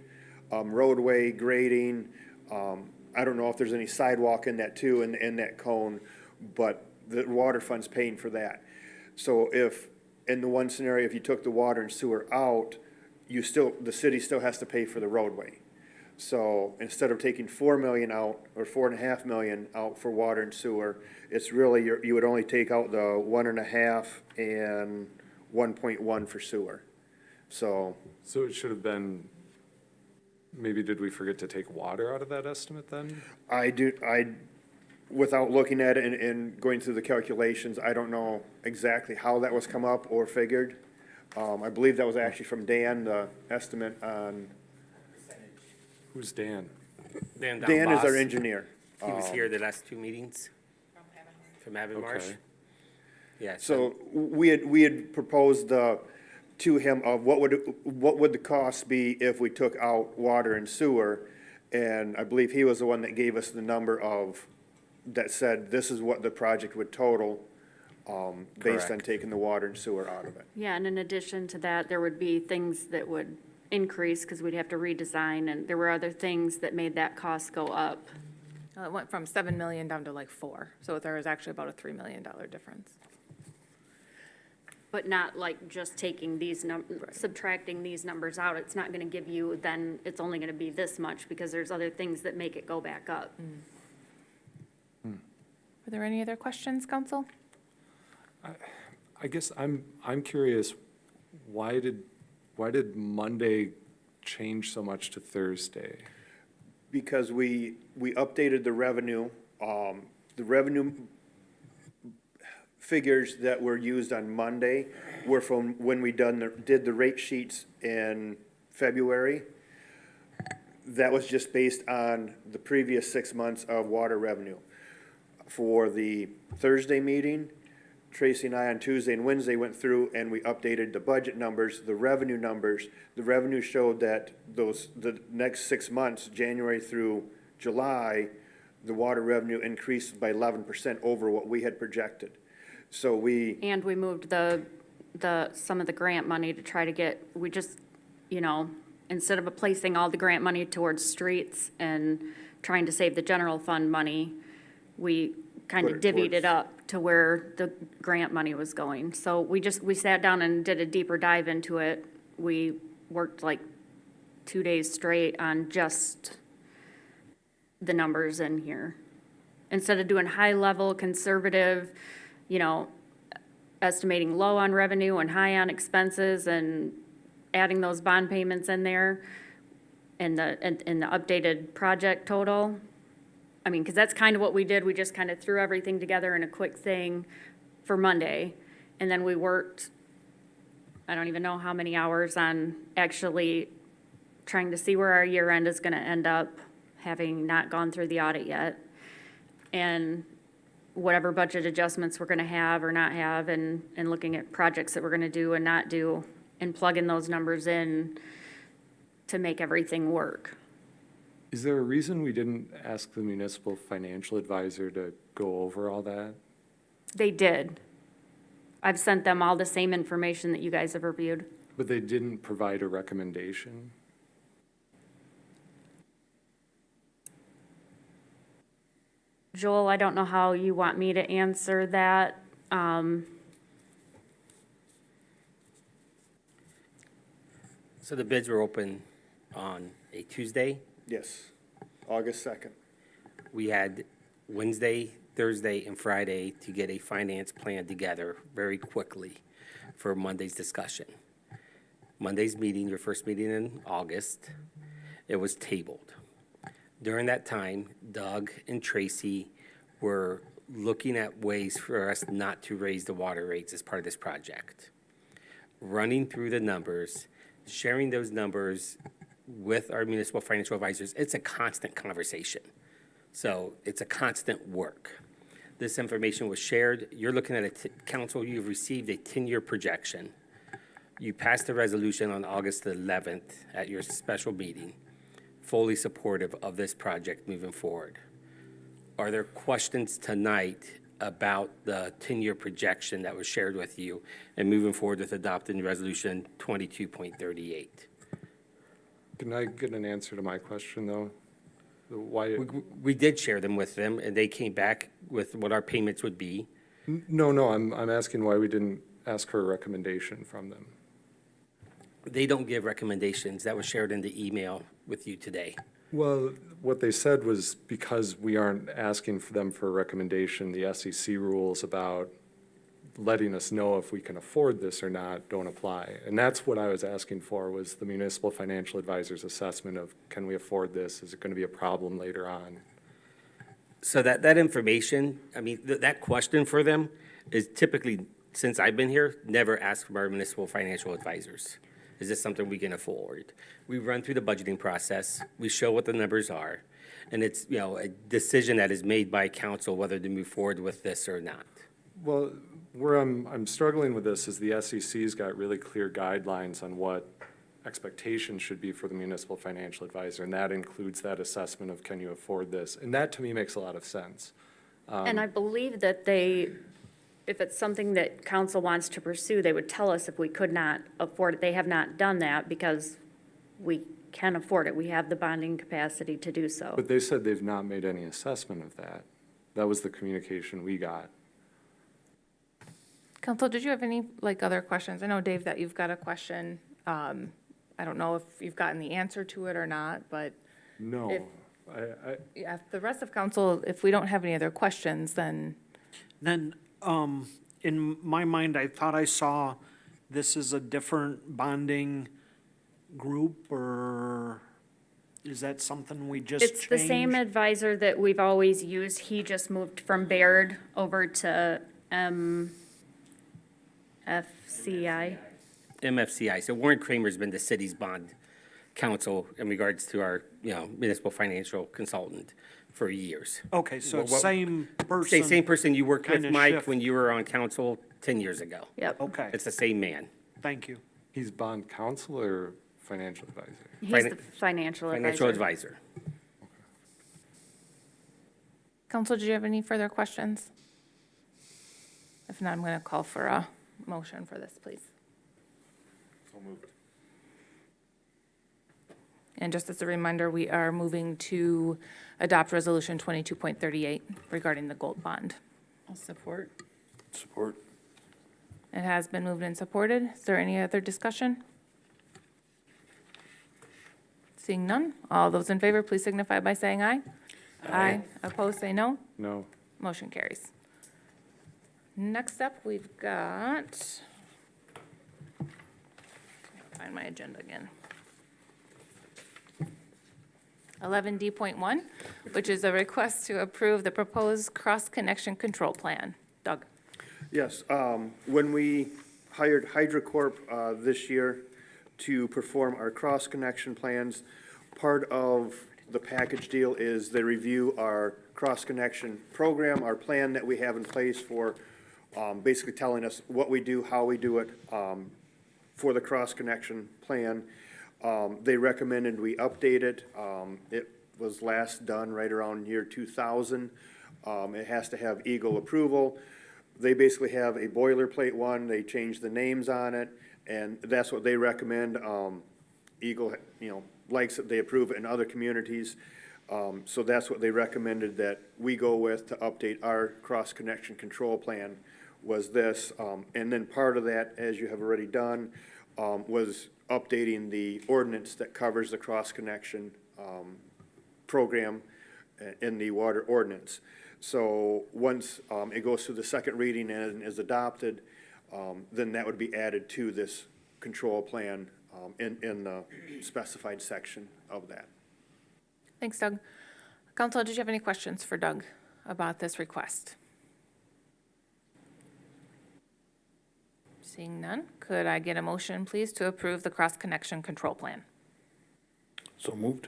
[SPEAKER 13] roadway grading. I don't know if there's any sidewalk in that too, in that cone, but the water fund's paying for that. So if, in the one scenario, if you took the water and sewer out, the city still has to pay for the roadway. So instead of taking 4 million out, or 4.5 million out for water and sewer, it's really, you would only take out the 1.5 and 1.1 for sewer. So,
[SPEAKER 11] So it should have been, maybe did we forget to take water out of that estimate then?
[SPEAKER 13] without looking at it and going through the calculations, I don't know exactly how that was come up or figured. I believe that was actually from Dan, the estimate on,
[SPEAKER 11] Who's Dan?
[SPEAKER 5] Dan
[SPEAKER 13] Dan is our
[SPEAKER 5] Boss.
[SPEAKER 13] engineer.
[SPEAKER 5] He was here the last 2 meetings. From Avonmarsh.
[SPEAKER 11] Okay.
[SPEAKER 5] Yeah,
[SPEAKER 13] So we had proposed to him of what would the cost be if we took out water and sewer? And I believe he was the one that gave us the number that said this is what the project would total, based on
[SPEAKER 5] Correct.
[SPEAKER 13] taking the water and sewer out of it.
[SPEAKER 10] Yeah, and in addition to that, there would be things that would increase because we'd have to redesign, and there were other things that made that cost go up.
[SPEAKER 4] It went from 7 million down to like 4, so there was actually about a $3 million difference.
[SPEAKER 10] But not like just taking these subtracting these numbers out. It's not gonna give you, then it's only gonna be this much because there's other things that make it go back up.
[SPEAKER 4] Are there any other questions, council?
[SPEAKER 11] I guess I'm curious, why did Monday change so much to Thursday?
[SPEAKER 13] Because we updated the revenue figures that were used on Monday were from when we did the rate sheets in February. That was just based on the previous 6 months of water revenue. For the Thursday meeting, Tracy and I on Tuesday and Wednesday went through and we updated the budget numbers, the revenue numbers. The revenue showed that the next 6 months, January through July, the water revenue increased by 11% over what we had projected. So
[SPEAKER 10] And we moved some of the grant money to try to get, we just, instead of placing all the grant money towards streets and trying to save the general fund money, we kind
[SPEAKER 13] Put
[SPEAKER 10] of
[SPEAKER 13] it
[SPEAKER 10] divvied it
[SPEAKER 13] towards-
[SPEAKER 10] up to where the grant money was going. So we sat down and did a deeper dive into it. We worked like 2 days straight on just the numbers in here. Instead of doing high-level conservative, estimating low on revenue and high on expenses and adding those bond payments in there and the updated project total. I mean, because that's kind of what we did. We just kind of threw everything together in a quick thing for Monday. And then we worked, I don't even know how many hours on actually trying to see where our year end is going to end up, having not gone through the audit yet. And whatever budget adjustments we're going to have or not have, and looking at projects that we're going to do and not do, and plugging those numbers in to make everything work.
[SPEAKER 11] Is there a reason we didn't ask the municipal financial advisor to go over all that?
[SPEAKER 10] They did. I've sent them all the same information that you guys have reviewed.
[SPEAKER 11] But they didn't provide a recommendation?
[SPEAKER 10] Joel, I don't know how you want me to answer that.
[SPEAKER 5] So the bids were open on a Tuesday.
[SPEAKER 13] Yes, August 2nd.
[SPEAKER 5] We had Wednesday, Thursday, and Friday to get a finance plan together very quickly for Monday's discussion. Monday's meeting, your first meeting in August, it was tabled. During that time, Doug and Tracy were looking at ways for us not to raise the water rates as part of this project. Running through the numbers, sharing those numbers with our municipal financial advisors, it's a constant conversation. So it's a constant work. This information was shared. You're looking at council, you've received a 10-year projection. You passed a resolution on August 11th at your special meeting, fully supportive of this project moving forward. Are there questions tonight about the 10-year projection that was shared with you and moving forward with adopting Resolution 22.38?
[SPEAKER 11] Can I get an answer to my question, though? Why?
[SPEAKER 5] We did share them with them, and they came back with what our payments would be.
[SPEAKER 11] No, I'm asking why we didn't ask for a recommendation from them.
[SPEAKER 5] They don't give recommendations. That was shared in the email with you today.
[SPEAKER 11] Well, what they said was because we aren't asking for them for a recommendation, the SEC rules about letting us know if we can afford this or not don't apply. And that's what I was asking for, was the municipal financial advisor's assessment of, can we afford this? Is it going to be a problem later on?
[SPEAKER 5] So that information, I mean, that question for them is typically, since I've been here, never asked from our municipal financial advisors. Is this something we can afford? We run through the budgeting process, we show what the numbers are, and it's, you know, a decision that is made by council whether to move forward with this or not.
[SPEAKER 11] Well, where I'm struggling with this is the SEC's got really clear guidelines on what expectations should be for the municipal financial advisor, and that includes that assessment of, can you afford this? And that, to me, makes a lot of sense.
[SPEAKER 10] And I believe that they, if it's something that council wants to pursue, they would tell us if we could not afford it. They have not done that because we can afford it. We have the bonding capacity to do so.
[SPEAKER 11] But they said they've not made any assessment of that. That was the communication we got.
[SPEAKER 4] Council, did you have any, other questions? I know, Dave, that you've got a question. I don't know if you've gotten the answer to it or not, but
[SPEAKER 11] No,
[SPEAKER 4] If-
[SPEAKER 11] I,
[SPEAKER 4] if the rest of council, if we don't have any other questions, then
[SPEAKER 9] Then, in my mind, I thought I saw this is a different bonding group, or is that something we just changed?
[SPEAKER 10] It's the same advisor that we've always used. He just moved from Baird over to MFCI.
[SPEAKER 5] MFCI, so Warren Kramer's been the city's bond counsel in regards to our, municipal financial consultant for years.
[SPEAKER 9] Okay, so
[SPEAKER 5] What-
[SPEAKER 9] same person?
[SPEAKER 5] Same person you worked with,
[SPEAKER 9] Kinda
[SPEAKER 5] Mike,
[SPEAKER 9] shift.
[SPEAKER 5] when you were on council 10 years ago.
[SPEAKER 10] Yep.
[SPEAKER 9] Okay,
[SPEAKER 5] It's the same man.
[SPEAKER 9] thank you.
[SPEAKER 11] he's bond counsel or financial advisor?
[SPEAKER 10] He's
[SPEAKER 5] Finan-
[SPEAKER 10] the financial advisor.
[SPEAKER 5] Financial advisor.
[SPEAKER 4] council, do you have any further questions? If not, I'm going to call for a motion for this, please.
[SPEAKER 8] So moved.
[SPEAKER 4] And just as a reminder, we are moving to adopt Resolution 22.38 regarding the GOLT bond.
[SPEAKER 3] I'll support.
[SPEAKER 8] Support.
[SPEAKER 4] It has been moved and supported. Is there any other discussion? Seeing none, all those in favor, please signify by saying aye. Aye. Opposed, say no.
[SPEAKER 11] No.
[SPEAKER 4] Motion carries. Next up, we've got, find my agenda again. 11D.1, which is a request to approve the proposed cross-connection control plan. Doug?
[SPEAKER 13] Yes, when we hired HydroCorp this year to perform our cross-connection plans, part of the package deal is they review our cross-connection program, our plan that we have in place for basically telling us what we do, how we do it for the cross-connection plan. They recommended we update it. It was last done right around year 2000. It has to have Eagle approval. They basically have a boilerplate one. They change the names on it, and that's what they recommend. Eagle, likes it. They approve it in other communities. So that's what they recommended that we go with to update our cross-connection control plan was this. And then part of that, as you have already done, was updating the ordinance that covers the cross-connection program in the water ordinance. So once it goes through the second reading and is adopted, then that would be added to this control plan in the specified section of that.
[SPEAKER 4] Thanks, Doug. Council, did you have any questions for Doug about this request? Seeing none, could I get a motion, please, to approve the cross-connection control plan?
[SPEAKER 1] So moved.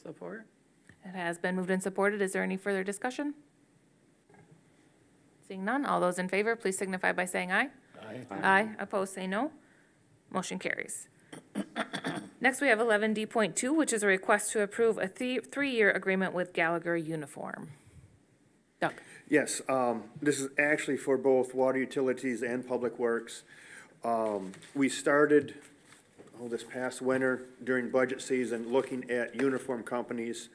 [SPEAKER 3] Support?
[SPEAKER 4] It has been moved and supported. Is there any further discussion? Seeing none, all those in favor, please signify by saying aye.
[SPEAKER 1] Aye.
[SPEAKER 4] Aye. Opposed, say no. Motion carries. Next, we have 11D.2, which is a request to approve a three-year agreement with Gallagher Uniform. Doug?
[SPEAKER 13] Yes, this is actually for both water utilities and public works. We started, this past winter during budget season, looking at uniform companies.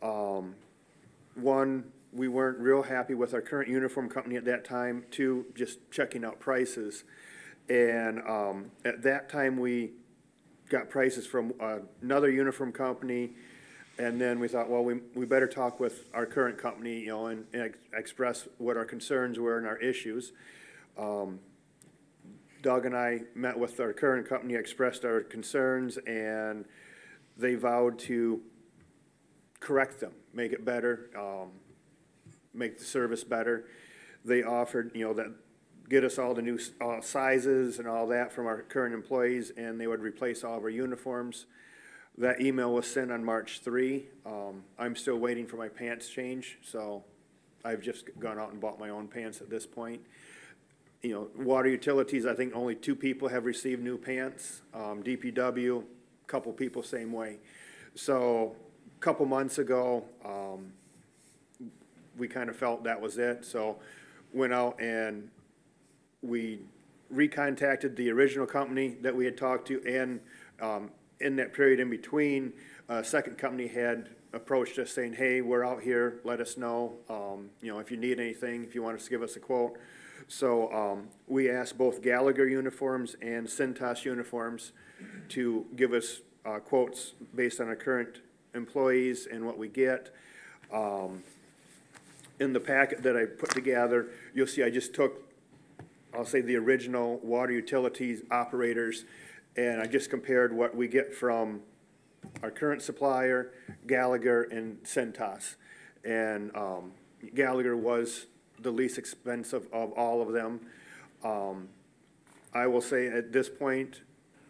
[SPEAKER 13] One, we weren't real happy with our current uniform company at that time. Two, just checking out prices. And at that time, we got prices from another uniform company. And then we thought, well, we better talk with our current company, you know, and express what our concerns were and our issues. Doug and I met with our current company, expressed our concerns, and they vowed to correct them, make it better, make the service better. They offered, you know, that get us all the new sizes and all that from our current employees, and they would replace all of our uniforms. That email was sent on March 3. I'm still waiting for my pants change, so I've just gone out and bought my own pants at this point. You know, water utilities, I think only 2 people have received new pants. DPW, a couple people same way. So a couple months ago, we kind of felt that was it. So went out and we recontacted the original company that we had talked to, and in that period in between, a second company had approached us saying, hey, we're out here, let us know, you know, if you need anything, if you want us to give us a quote. So we asked both Gallagher Uniforms and Cintas Uniforms to give us quotes based on our current employees and what we get. In the packet that I put together, you'll see I just took, I'll say, the original water utilities operators, and I just compared what we get from our current supplier, Gallagher, and Cintas. And Gallagher was the least expensive of all of them. I will say at this point,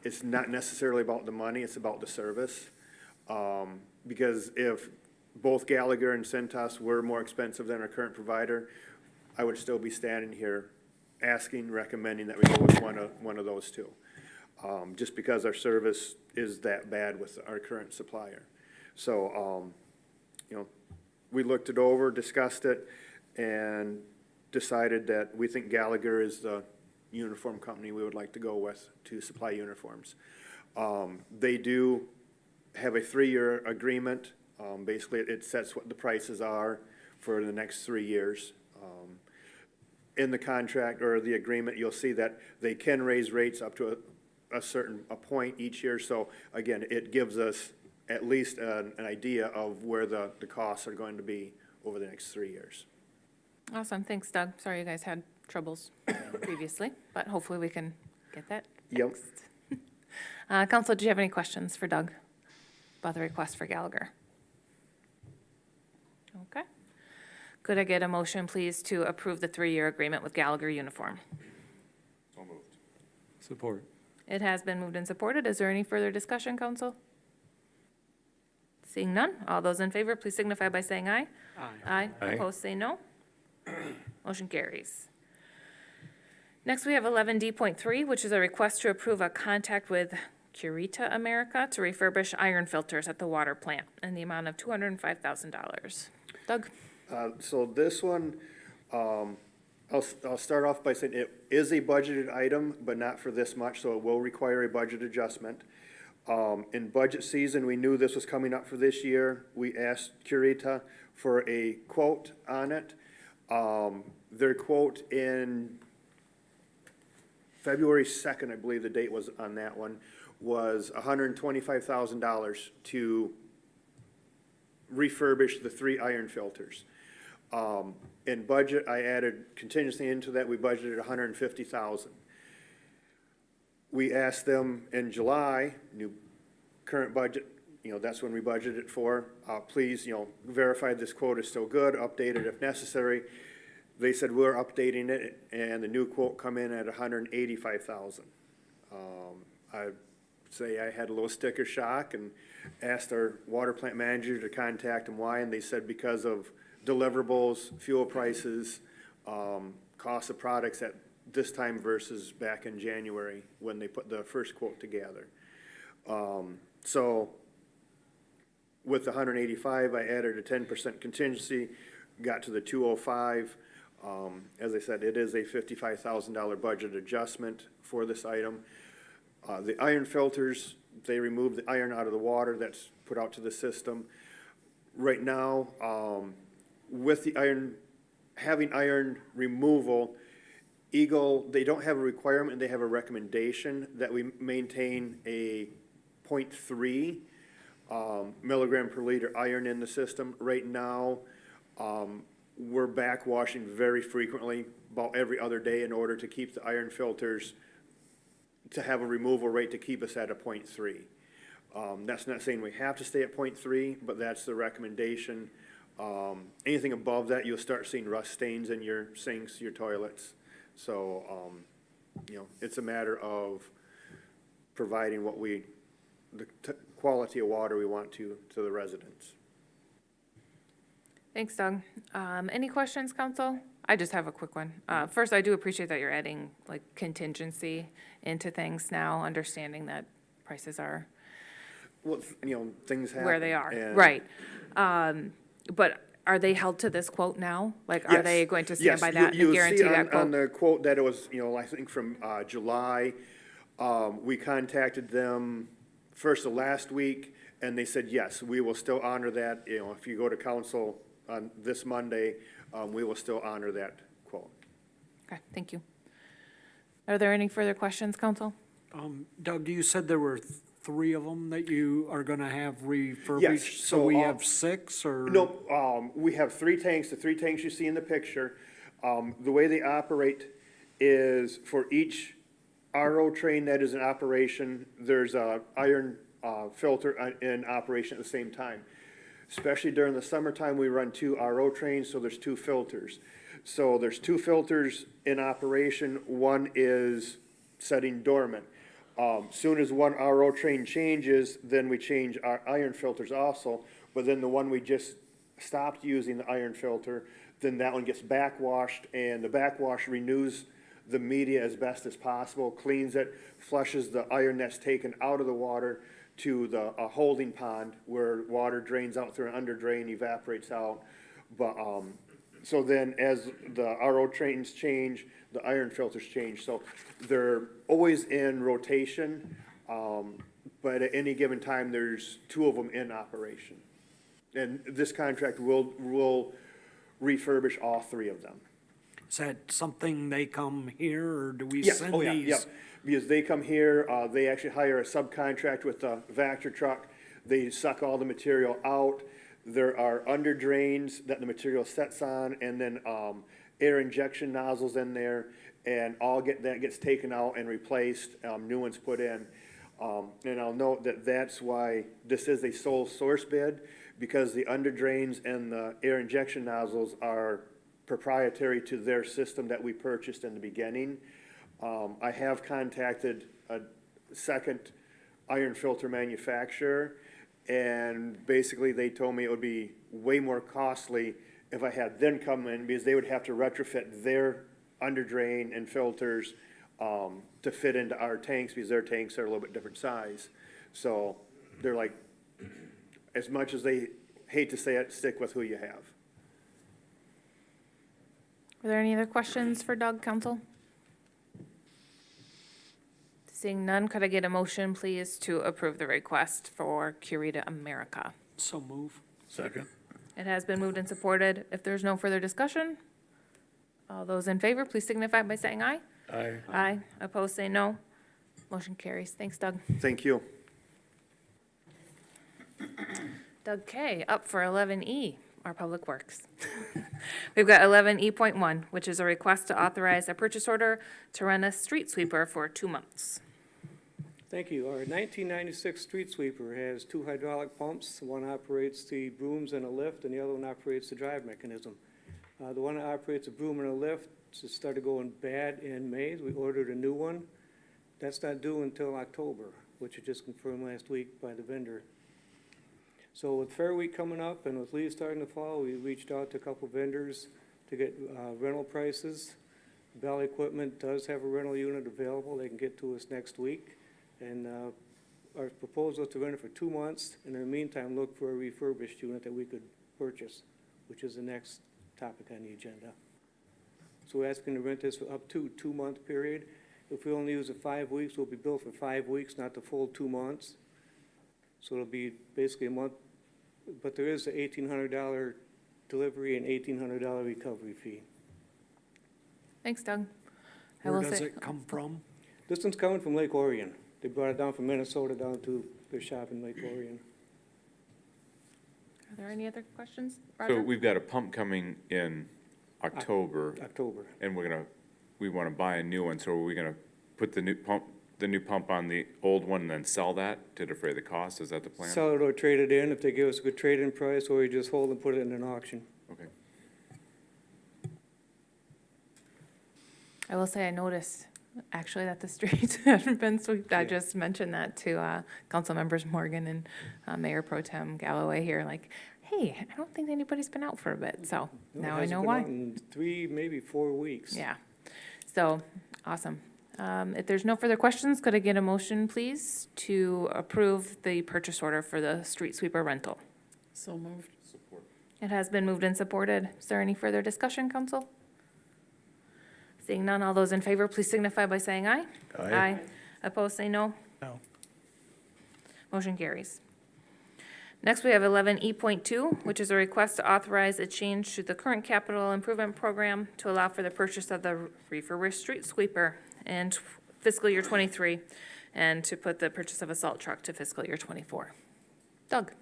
[SPEAKER 13] it's not necessarily about the money, it's about the service. Because if both Gallagher and Cintas were more expensive than our current provider, I would still be standing here asking, recommending that we go with one of those two. Just because our service is that bad with our current supplier. So, you know, we looked it over, discussed it, and decided that we think Gallagher is the uniform company we would like to go with to supply uniforms. They do have a 3-year agreement. Basically, it sets what the prices are for the next 3 years. In the contract or the agreement, you'll see that they can raise rates up to a certain point each year. So again, it gives us at least an idea of where the costs are going to be over the next 3 years.
[SPEAKER 4] Awesome, thanks, Doug. Sorry you guys had troubles previously, but hopefully we can get that
[SPEAKER 13] Yep.
[SPEAKER 4] fixed. Council, do you have any questions for Doug about the request for Gallagher? Okay. Could I get a motion, please, to approve the 3-year agreement with Gallagher Uniform?
[SPEAKER 1] Support.
[SPEAKER 4] It has been moved and supported. Is there any further discussion, council? Seeing none, all those in favor, please signify by saying aye. Aye.
[SPEAKER 1] Aye.
[SPEAKER 4] Opposed, say no. Motion carries. Next, we have 11D.3, which is a request to approve a contract with Curita America to refurbish iron filters at the water plant in the amount of $205,000. Doug?
[SPEAKER 13] So this one, I'll start off by saying it is a budgeted item, but not for this much, so it will require a budget adjustment. In budget season, we knew this was coming up for this year. We asked Curita for a quote on it. Their quote in February 2nd, I believe the date was on that one, was $125,000 to refurbish the 3 iron filters. In budget, I added contingency into that, we budgeted $150,000. We asked them in July, new current budget, that's when we budgeted it for, please, verify this quote is still good, update it if necessary. They said we're updating it, and the new quote come in at $185,000. I'd say I had a little sticker shock and asked our water plant manager to contact them why, and they said because of deliverables, fuel prices, cost of products at this time versus back in January when they put the first quote together. So with the 185, I added a 10% contingency, got to the 205. As I said, it is a $55,000 budget adjustment for this item. The iron filters, they remove the iron out of the water that's put out to the system. Right now, with the iron, having iron removal, Eagle, they don't have a requirement, they have a recommendation that we maintain a 0.3 milligram per liter iron in the system. Right now, we're backwashing very frequently, about every other day, in order to keep the iron filters, to have a removal rate to keep us at a 0.3. That's not saying we have to stay at 0.3, but that's the recommendation. Anything above that, you'll start seeing rust stains in your sinks, your toilets. So, it's a matter of providing what the quality of water we want to the residents.
[SPEAKER 4] Thanks, Doug. Any questions, council? I just have a quick one. First, I do appreciate that you're adding like contingency into things now, understanding that prices are
[SPEAKER 13] Well, things happen.
[SPEAKER 4] where they are.
[SPEAKER 13] and-
[SPEAKER 4] Right. But are they held to this quote now? Like, are
[SPEAKER 13] Yes.
[SPEAKER 4] they going to stand
[SPEAKER 13] Yes,
[SPEAKER 4] by that and
[SPEAKER 13] you'll
[SPEAKER 4] guarantee
[SPEAKER 13] see
[SPEAKER 4] that quote?
[SPEAKER 13] on the quote that it was, I think from July, we contacted them first of last week, and they said, yes, we will still honor that. If you go to council on this Monday, we will still honor that quote.
[SPEAKER 4] Okay, thank you. Are there any further questions, council?
[SPEAKER 9] Doug, you said there were 3 of them that you are gonna have refurbished? So
[SPEAKER 13] so,
[SPEAKER 9] we have 6, or?
[SPEAKER 13] No, we have 3 tanks, the 3 tanks you see in the picture. The way they operate is for each RO train that is in operation, there's a iron filter in operation at the same time. Especially during the summertime, we run 2 RO trains, so there's 2 filters. So there's 2 filters in operation, one is setting dormant. Soon as one RO train changes, then we change our iron filters also, but then the one we just stopped using, the iron filter, then that one gets backwashed, and the backwash renews the media as best as possible, cleans it, flushes the iron that's taken out of the water to the holding pond where water drains out through an under drain, evaporates out. But, so then as the RO trains change, the iron filters change. So they're always in rotation, but at any given time, there's 2 of them in operation. And this contract will refurbish all 3 of them.
[SPEAKER 9] Is that something they come here, or do we
[SPEAKER 13] Yes,
[SPEAKER 9] send
[SPEAKER 13] oh yeah,
[SPEAKER 9] these?
[SPEAKER 13] yep. Because they come here, they actually hire a subcontract with a Vector truck. They suck all the material out. There are under drains that the material sets on, and then, air injection nozzles in there, and that gets taken out and replaced, new ones put in. And I'll note that that's why this is a sole source bid, because the under drains and the air injection nozzles are proprietary to their system that we purchased in the beginning. I have contacted a second iron filter manufacturer, and basically they told me it would be way more costly if I had them come in, because they would have to retrofit their under drain and filters to fit into our tanks, because their tanks are a little bit different size. So they're like, as much as they hate to say it, stick with who you have.
[SPEAKER 4] Are there any other questions for Doug, council? Seeing none, could I get a motion, please, to approve the request for Curita America?
[SPEAKER 9] So move.
[SPEAKER 1] Second.
[SPEAKER 4] It has been moved and supported. If there's no further discussion, all those in favor, please signify by saying aye.
[SPEAKER 1] Aye.
[SPEAKER 4] Aye. Opposed, say no. Motion carries. Thanks, Doug.
[SPEAKER 13] Thank you.
[SPEAKER 4] Doug K., up for 11E, our Public Works. We've got 11E.1, which is a request to authorize a purchase order to rent a street sweeper for 2 months.
[SPEAKER 14] Thank you. Our 1996 street sweeper has 2 hydraulic pumps. One operates the brooms and a lift, and the other one operates the drive mechanism. The one that operates the broom and a lift just started going bad in May. We ordered a new one. That's not due until October, which was just confirmed last week by the vendor. So with Fair Week coming up and with leaves starting to fall, we reached out to a couple vendors to get rental prices. Valley Equipment does have a rental unit available. They can get to us next week. And our proposal is to rent it for 2 months, and in the meantime, look for a refurbished unit that we could purchase, which is the next topic on the agenda. So we're asking to rent this for up to 2-month period. If we only use it 5 weeks, we'll be billed for 5 weeks, not the full 2 months. So it'll be basically a month, but there is an $1,800 delivery and $1,800 recovery fee.
[SPEAKER 4] Thanks, Doug. I
[SPEAKER 9] Where
[SPEAKER 4] will
[SPEAKER 9] does
[SPEAKER 4] say-
[SPEAKER 9] it come from?
[SPEAKER 14] This one's coming from Lake Orion. They brought it down from Minnesota down to their shop in Lake Orion.
[SPEAKER 4] Are there any other questions?
[SPEAKER 15] So
[SPEAKER 4] Roger?
[SPEAKER 15] we've got a pump coming in October,
[SPEAKER 14] October.
[SPEAKER 15] and we want to buy a new one, so are we gonna put the new pump on the old one and then sell that to defray the cost? Is that the plan?
[SPEAKER 14] Sell it or trade it in if they give us a good trade-in price, or we just hold and put it in an auction.
[SPEAKER 15] Okay.
[SPEAKER 4] I will say I noticed, actually, that the streets hadn't been swept. I just mentioned that to council members Morgan and Mayor Pro Tem Galloway here, like, hey, I don't think anybody's been out for a bit, so
[SPEAKER 14] No, it
[SPEAKER 4] now I
[SPEAKER 14] hasn't
[SPEAKER 4] know
[SPEAKER 14] been
[SPEAKER 4] why.
[SPEAKER 14] out in 3, maybe 4 weeks.
[SPEAKER 4] Yeah, so, awesome. If there's no further questions, could I get a motion, please, to approve the purchase order for the street sweeper rental?
[SPEAKER 3] So moved.
[SPEAKER 4] It has been moved and supported. Is there any further discussion, council? Seeing none, all those in favor, please signify by saying aye.
[SPEAKER 1] Aye.
[SPEAKER 4] Opposed, say no.
[SPEAKER 12] No.
[SPEAKER 4] Motion carries. Next, we have 11E.2, which is a request to authorize a change to the current capital improvement program to allow for the purchase of the refurbished street sweeper in fiscal year '23, and to put the purchase of a salt truck to fiscal year '24. Doug?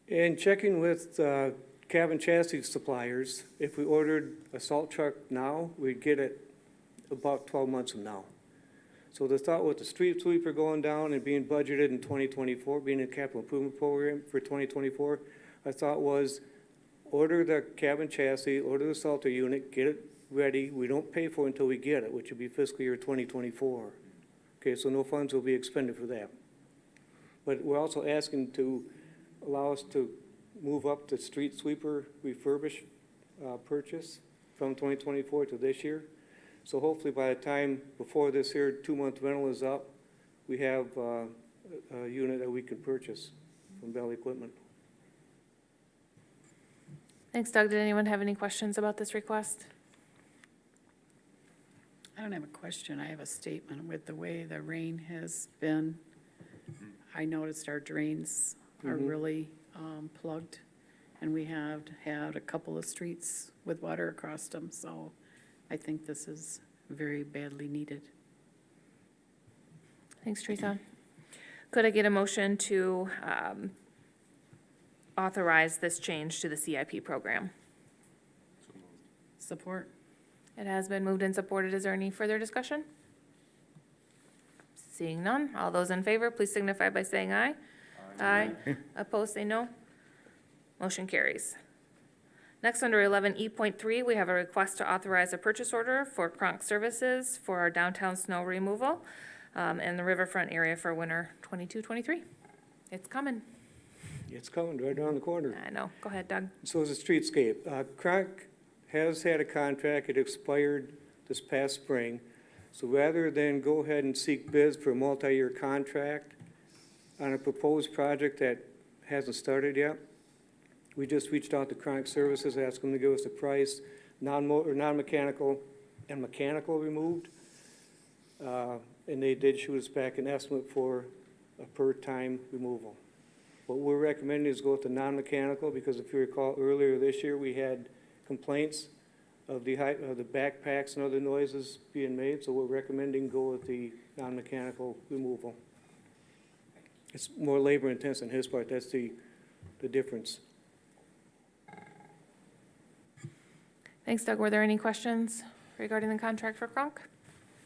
[SPEAKER 14] In checking with cabin chassis suppliers, if we ordered a salt truck now, we'd get it about 12 months from now. So the thought with the street sweeper going down and being budgeted in 2024, being in the capital improvement program for 2024, I thought was order the cabin chassis, order the salter unit, get it ready. We don't pay for it until we get it, which would be fiscal year 2024. Okay, so no funds will be expended for that. But we're also asking to allow us to move up the street sweeper refurbish purchase from 2024 to this year. So hopefully by the time before this here 2-month rental is up, we have a unit that we can purchase from Valley Equipment.
[SPEAKER 4] Thanks, Doug. Did anyone have any questions about this request?
[SPEAKER 3] I don't have a question. I have a statement. With the way the rain has been, I noticed our drains are really plugged, and we have had a couple of streets with water across them, so I think this is very badly needed.
[SPEAKER 4] Thanks, Teresa. Could I get a motion to authorize this change to the CIP program?
[SPEAKER 3] Support?
[SPEAKER 4] It has been moved and supported. Is there any further discussion? Seeing none, all those in favor, please signify by saying aye. Aye. Opposed, say no. Motion carries. Next, under 11E.3, we have a request to authorize a purchase order for Cronk Services for our downtown snow removal and the Riverfront area for winter 22-23. It's coming.
[SPEAKER 14] It's coming right around the corner.
[SPEAKER 4] I know. Go ahead, Doug.
[SPEAKER 14] So is the streetscape. Cronk has had a contract. It expired this past spring. So rather than go ahead and seek bids for a multi-year contract on a proposed project that hasn't started yet, we just reached out to Cronk Services, asked them to give us a price, non-mechanical and mechanical removed. And they did shoot us back an estimate for a per-time removal. What we're recommending is go with the non-mechanical, because if you recall earlier this year, we had complaints of the height, of the backpacks and other noises being made, so we're recommending go with the non-mechanical removal. It's more labor intense on his part, that's the difference.
[SPEAKER 4] Thanks, Doug. Were there any questions regarding the contract for Cronk?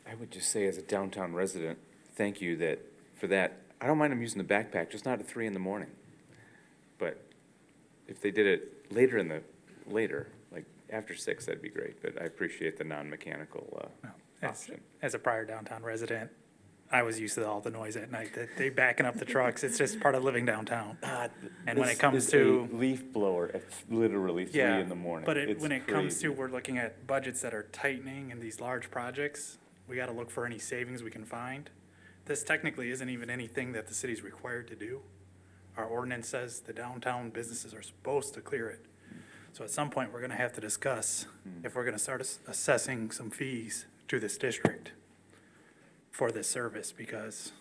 [SPEAKER 15] I would just say as a downtown resident, thank you for that. I don't mind them using the backpack, just not at 3 a.m. But if they did it later, like after 6, that'd be great. But I appreciate the non-mechanical option.
[SPEAKER 12] As a prior downtown resident, I was used to all the noise at night, that they backing up the trucks. It's just part of living downtown. And when it comes to,
[SPEAKER 15] leaf blower at literally 3
[SPEAKER 12] yeah,
[SPEAKER 15] in the morning.
[SPEAKER 12] but
[SPEAKER 15] It's
[SPEAKER 12] when it comes
[SPEAKER 15] crazy.
[SPEAKER 12] to, we're looking at budgets that are tightening in these large projects, we gotta look for any savings we can find. This technically isn't even anything that the city's required to do. Our ordinance says the downtown businesses are supposed to clear it. So at some point, we're gonna have to discuss if we're gonna start assessing some fees to this district for this service, because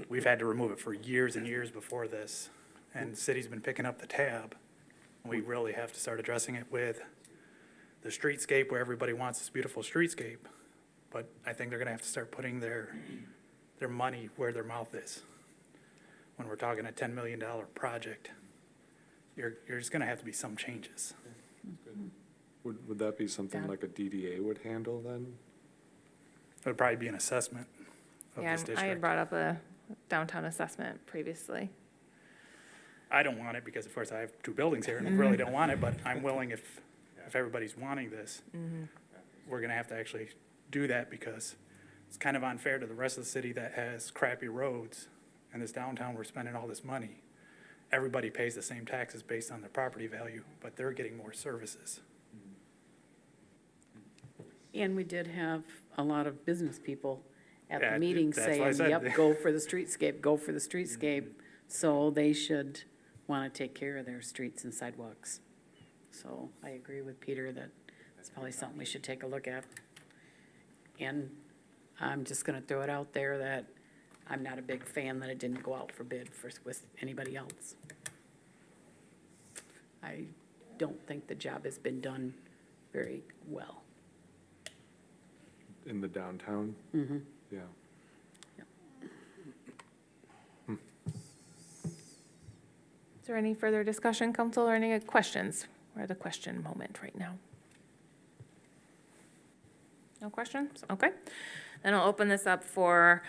[SPEAKER 12] we've had to remove it for years and years before this, and the city's been picking up the tab. We really have to start addressing it with the streetscape, where everybody wants this beautiful streetscape. But I think they're gonna have to start putting their money where their mouth is. When we're talking a $10 million project, you're just gonna have to be some changes.
[SPEAKER 11] Would that be something
[SPEAKER 4] Dan?
[SPEAKER 11] like a DDA would handle then?
[SPEAKER 12] It would probably be an assessment of
[SPEAKER 4] Yeah,
[SPEAKER 12] this
[SPEAKER 4] I had
[SPEAKER 12] district.
[SPEAKER 4] brought up a downtown assessment previously.
[SPEAKER 12] I don't want it because, of course, I have 2 buildings here and I really don't want it, but I'm willing, if everybody's wanting this, we're gonna have to actually do that, because it's kind of unfair to the rest of the city that has crappy roads, and this downtown, we're spending all this money. Everybody pays the same taxes based on their property value, but they're getting more services.
[SPEAKER 3] And we did have a lot of business people at
[SPEAKER 12] Yeah,
[SPEAKER 3] the meeting
[SPEAKER 12] that's why I
[SPEAKER 3] saying,
[SPEAKER 12] said-
[SPEAKER 3] yep, go for the streetscape, go for the streetscape. So they should want to take care of their streets and sidewalks. So I agree with Peter that it's probably something we should take a look at. And I'm just gonna throw it out there that I'm not a big fan that it didn't go out for bid with anybody else. I don't think the job has been done very well.
[SPEAKER 11] In the downtown?
[SPEAKER 3] Mm-hmm.
[SPEAKER 11] Yeah.
[SPEAKER 4] Is there any further discussion, council, or any questions? We're at the question moment right now. No questions? Okay. Then I'll open this up for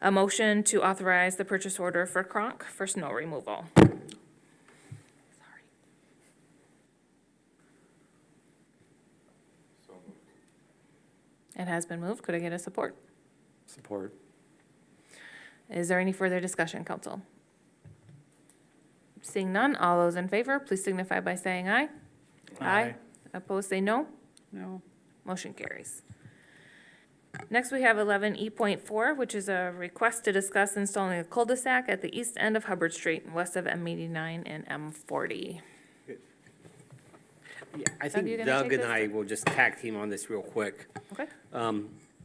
[SPEAKER 4] a motion to authorize the purchase order for Cronk for snow removal. It has been moved. Could I get a support?
[SPEAKER 11] Support.
[SPEAKER 4] Is there any further discussion, council? Seeing none, all those in favor, please signify by saying aye.
[SPEAKER 12] Aye.
[SPEAKER 4] Opposed, say no.
[SPEAKER 3] No.
[SPEAKER 4] Motion carries. Next, we have 11E.4, which is a request to discuss installing a cul-de-sac at the east end of Hubbard Street, west of M89 and M40.
[SPEAKER 5] Yeah, I
[SPEAKER 4] Doug, you
[SPEAKER 5] think
[SPEAKER 4] gonna
[SPEAKER 5] Doug
[SPEAKER 4] take
[SPEAKER 5] and
[SPEAKER 4] this?
[SPEAKER 5] I will just tag team on this real quick.
[SPEAKER 4] Okay?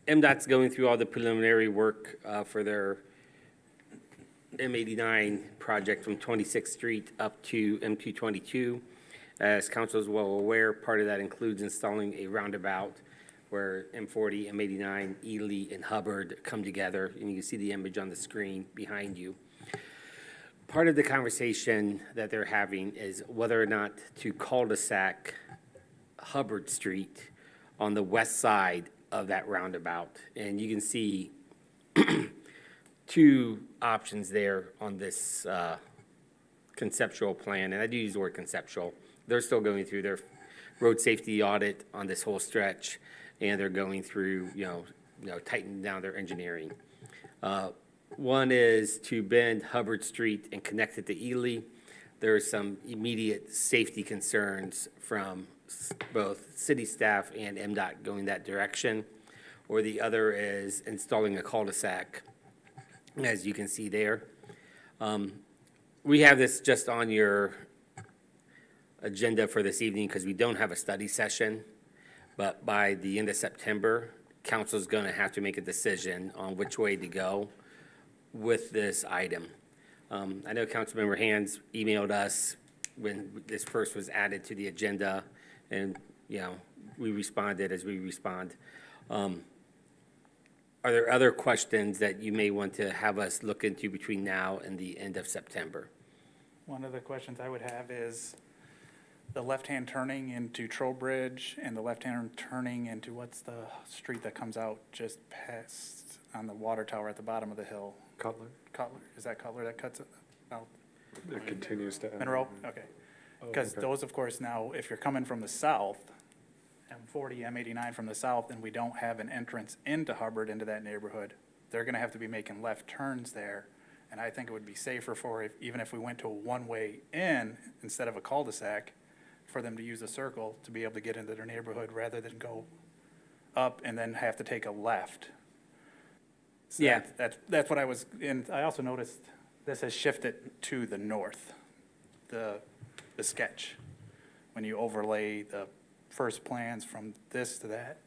[SPEAKER 5] MDOT's going through all the preliminary work for their M89 project from 26th Street up to M222. As council is well aware, part of that includes installing a roundabout where M40, M89, Ely, and Hubbard come together, and you can see the image on the screen behind you. Part of the conversation that they're having is whether or not to cul-de-sac Hubbard Street on the west side of that roundabout. And you can see 2 options there on this conceptual plan, and I do use the word conceptual. They're still going through their road safety audit on this whole stretch, and they're going through, tightening down their engineering. One is to bend Hubbard Street and connect it to Ely. There are some immediate safety concerns from both city staff and MDOT going that direction. Or the other is installing a cul-de-sac, as you can see there. We have this just on your agenda for this evening because we don't have a study session. But by the end of September, council's going to have to make a decision on which way to go with this item. I know Councilmember Hands emailed us when this first was added to the agenda, and we responded as we respond. Are there other questions that you may want to have us look into between now and the end of September?
[SPEAKER 12] One of the questions I would have is the left-hand turning into Trowbridge and the left-hand turning into what's the street that comes out just past on the water tower at the bottom of the hill?
[SPEAKER 11] Cutler?
[SPEAKER 12] Cutler, is that Cutler that cuts it out?
[SPEAKER 11] It continues to.
[SPEAKER 12] Monroe, okay. Because
[SPEAKER 11] okay.
[SPEAKER 12] those, of course, now, if you're coming from the south, M40, M89 from the south, and we don't have an entrance into Hubbard, into that neighborhood, they're gonna have to be making left turns there. And I think it would be safer for, even if we went to a one-way in instead of a cul-de-sac, for them to use a circle to be able to get into their neighborhood rather than go up and then have to take a left. So
[SPEAKER 5] Yeah.
[SPEAKER 12] That's what I was, and I also noticed this has shifted to the north, the sketch. When you overlay the first plans from this to that,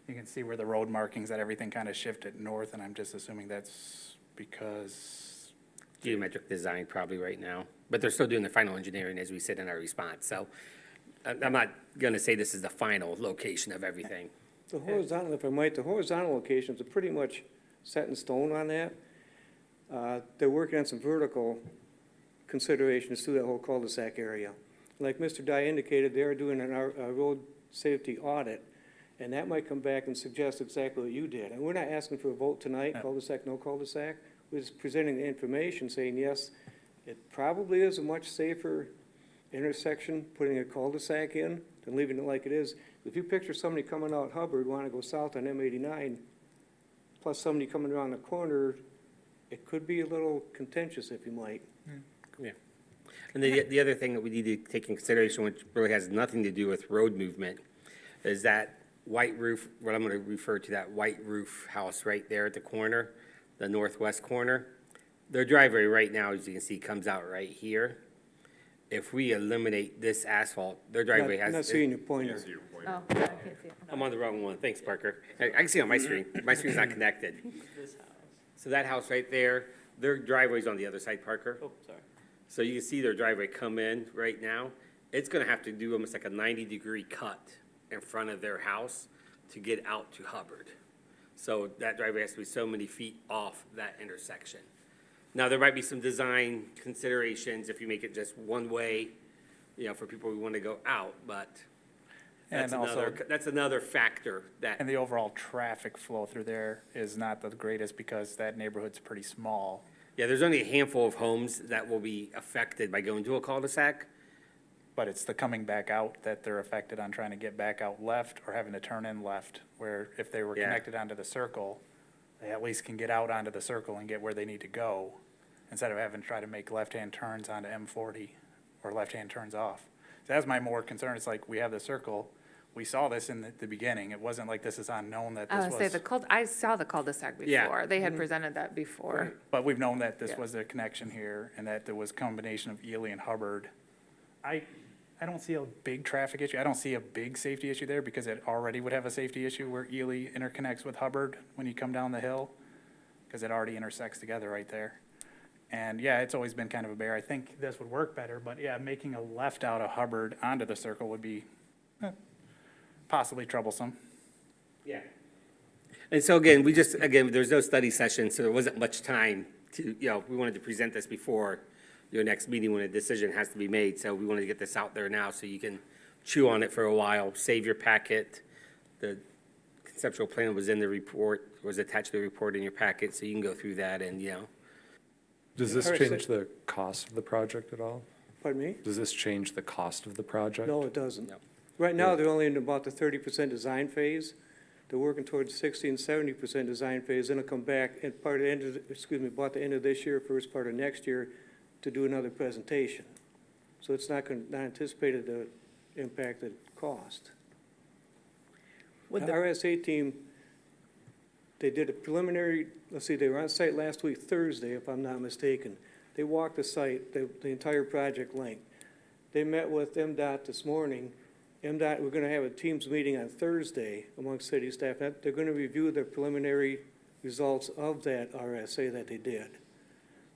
[SPEAKER 12] you can see where the road markings, that everything kind of shifted north, and I'm just assuming that's because,
[SPEAKER 5] Geometric design probably right now, but they're still doing the final engineering as we said in our response. So I'm not going to say this is the final location of everything.
[SPEAKER 14] The horizontal, if I might, the horizontal locations are pretty much set in stone on that. They're working on some vertical considerations through that whole cul-de-sac area. Like Mr. Dye indicated, they are doing a road safety audit, and that might come back and suggest exactly what you did. And we're not asking for a vote tonight,
[SPEAKER 12] No.
[SPEAKER 14] cul-de-sac, no cul-de-sac. We're just presenting the information, saying, yes, it probably is a much safer intersection, putting a cul-de-sac in than leaving it like it is. If you picture somebody coming out Hubbard, wanting to go south on M89, plus somebody coming around the corner, it could be a little contentious, if you might.
[SPEAKER 5] Yeah. And the other thing that we need to take in consideration, which really has nothing to do with road movement, is that white roof, what I'm going to refer to that white roof house right there at the corner, the northwest corner. Their driveway right now, as you can see, comes out right here. If we eliminate this asphalt, their driveway has.
[SPEAKER 14] Not seeing your pointer.
[SPEAKER 10] Oh, I can't see it.
[SPEAKER 5] I'm on the wrong one. Thanks, Parker. I can see it on my screen. My screen's not connected. So that house right there, their driveway's on the other side, Parker.
[SPEAKER 7] Oh, sorry.
[SPEAKER 5] So you can see their driveway come in right now. It's gonna have to do almost like a 90-degree cut in front of their house to get out to Hubbard. So that driveway has to be so many feet off that intersection. Now, there might be some design considerations if you make it just one way, for people who want to go out, but that's
[SPEAKER 12] and also,
[SPEAKER 5] another factor that.
[SPEAKER 12] and the overall traffic flow through there is not the greatest because that neighborhood's pretty small.
[SPEAKER 5] Yeah, there's only a handful of homes that will be affected by going to a cul-de-sac.
[SPEAKER 12] But it's the coming back out that they're affected on trying to get back out left or having to turn in left, where if they were
[SPEAKER 5] Yeah.
[SPEAKER 12] connected onto the circle, they at least can get out onto the circle and get where they need to go, instead of having to try to make left-hand turns onto M40 or left-hand turns off. So that's my more concern. It's like, we have the circle. We saw this in the beginning. It wasn't like this is unknown that
[SPEAKER 4] I
[SPEAKER 12] this
[SPEAKER 4] would say was, I saw the cul-de-sac
[SPEAKER 5] Yeah.
[SPEAKER 4] before. They had presented that before.
[SPEAKER 12] but we've known that this
[SPEAKER 4] Yeah.
[SPEAKER 12] was a connection here and that there was combination of Ely and Hubbard. I don't see a big traffic issue. I don't see a big safety issue there because it already would have a safety issue where Ely interconnects with Hubbard when you come down the hill, because it already intersects together right there. And yeah, it's always been kind of a bear. I think this would work better, but yeah, making a left out of Hubbard onto the circle would be possibly troublesome.
[SPEAKER 5] Yeah. And so again, there's no study session, so there wasn't much time to, we wanted to present this before your next meeting when a decision has to be made. So we wanted to get this out there now so you can chew on it for a while, save your packet. The conceptual plan was in the report, was attached to the report in your packet, so you can go through that and,
[SPEAKER 11] Does this
[SPEAKER 14] All right, so-
[SPEAKER 11] change the cost of the project at all?
[SPEAKER 14] Pardon me?
[SPEAKER 11] Does this change the cost of the project?
[SPEAKER 14] No, it doesn't.
[SPEAKER 5] No.
[SPEAKER 14] Right now, they're only in about the 30% design phase. They're working towards 60 and 70% design phase, then it'll come back at about the end of this year, first part of next year, to do another presentation. So it's not anticipated to impact the cost. The RSA team, they did a preliminary, they were on site last week, Thursday, if I'm not mistaken. They walked the site, the entire project length. They met with MDOT this morning. MDOT, we're gonna have a Teams meeting on Thursday amongst city staff. They're gonna review the preliminary results of that RSA that they did.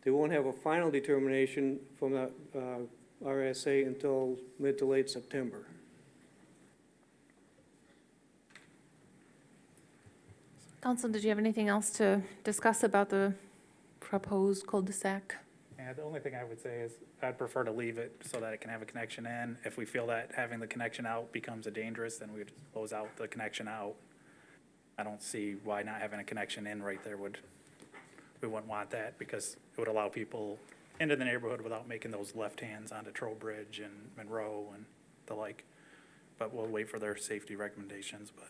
[SPEAKER 14] They won't have a final determination from the RSA until mid to late September.
[SPEAKER 4] Council, did you have anything else to discuss about the proposed cul-de-sac?
[SPEAKER 12] And the only thing I would say is I'd prefer to leave it so that it can have a connection in. If we feel that having the connection out becomes a dangerous, then we'd close out the connection out. I don't see why not having a connection in right there we wouldn't want that because it would allow people into the neighborhood without making those left hands onto Trowbridge and Monroe and the like. But we'll wait for their safety recommendations, but.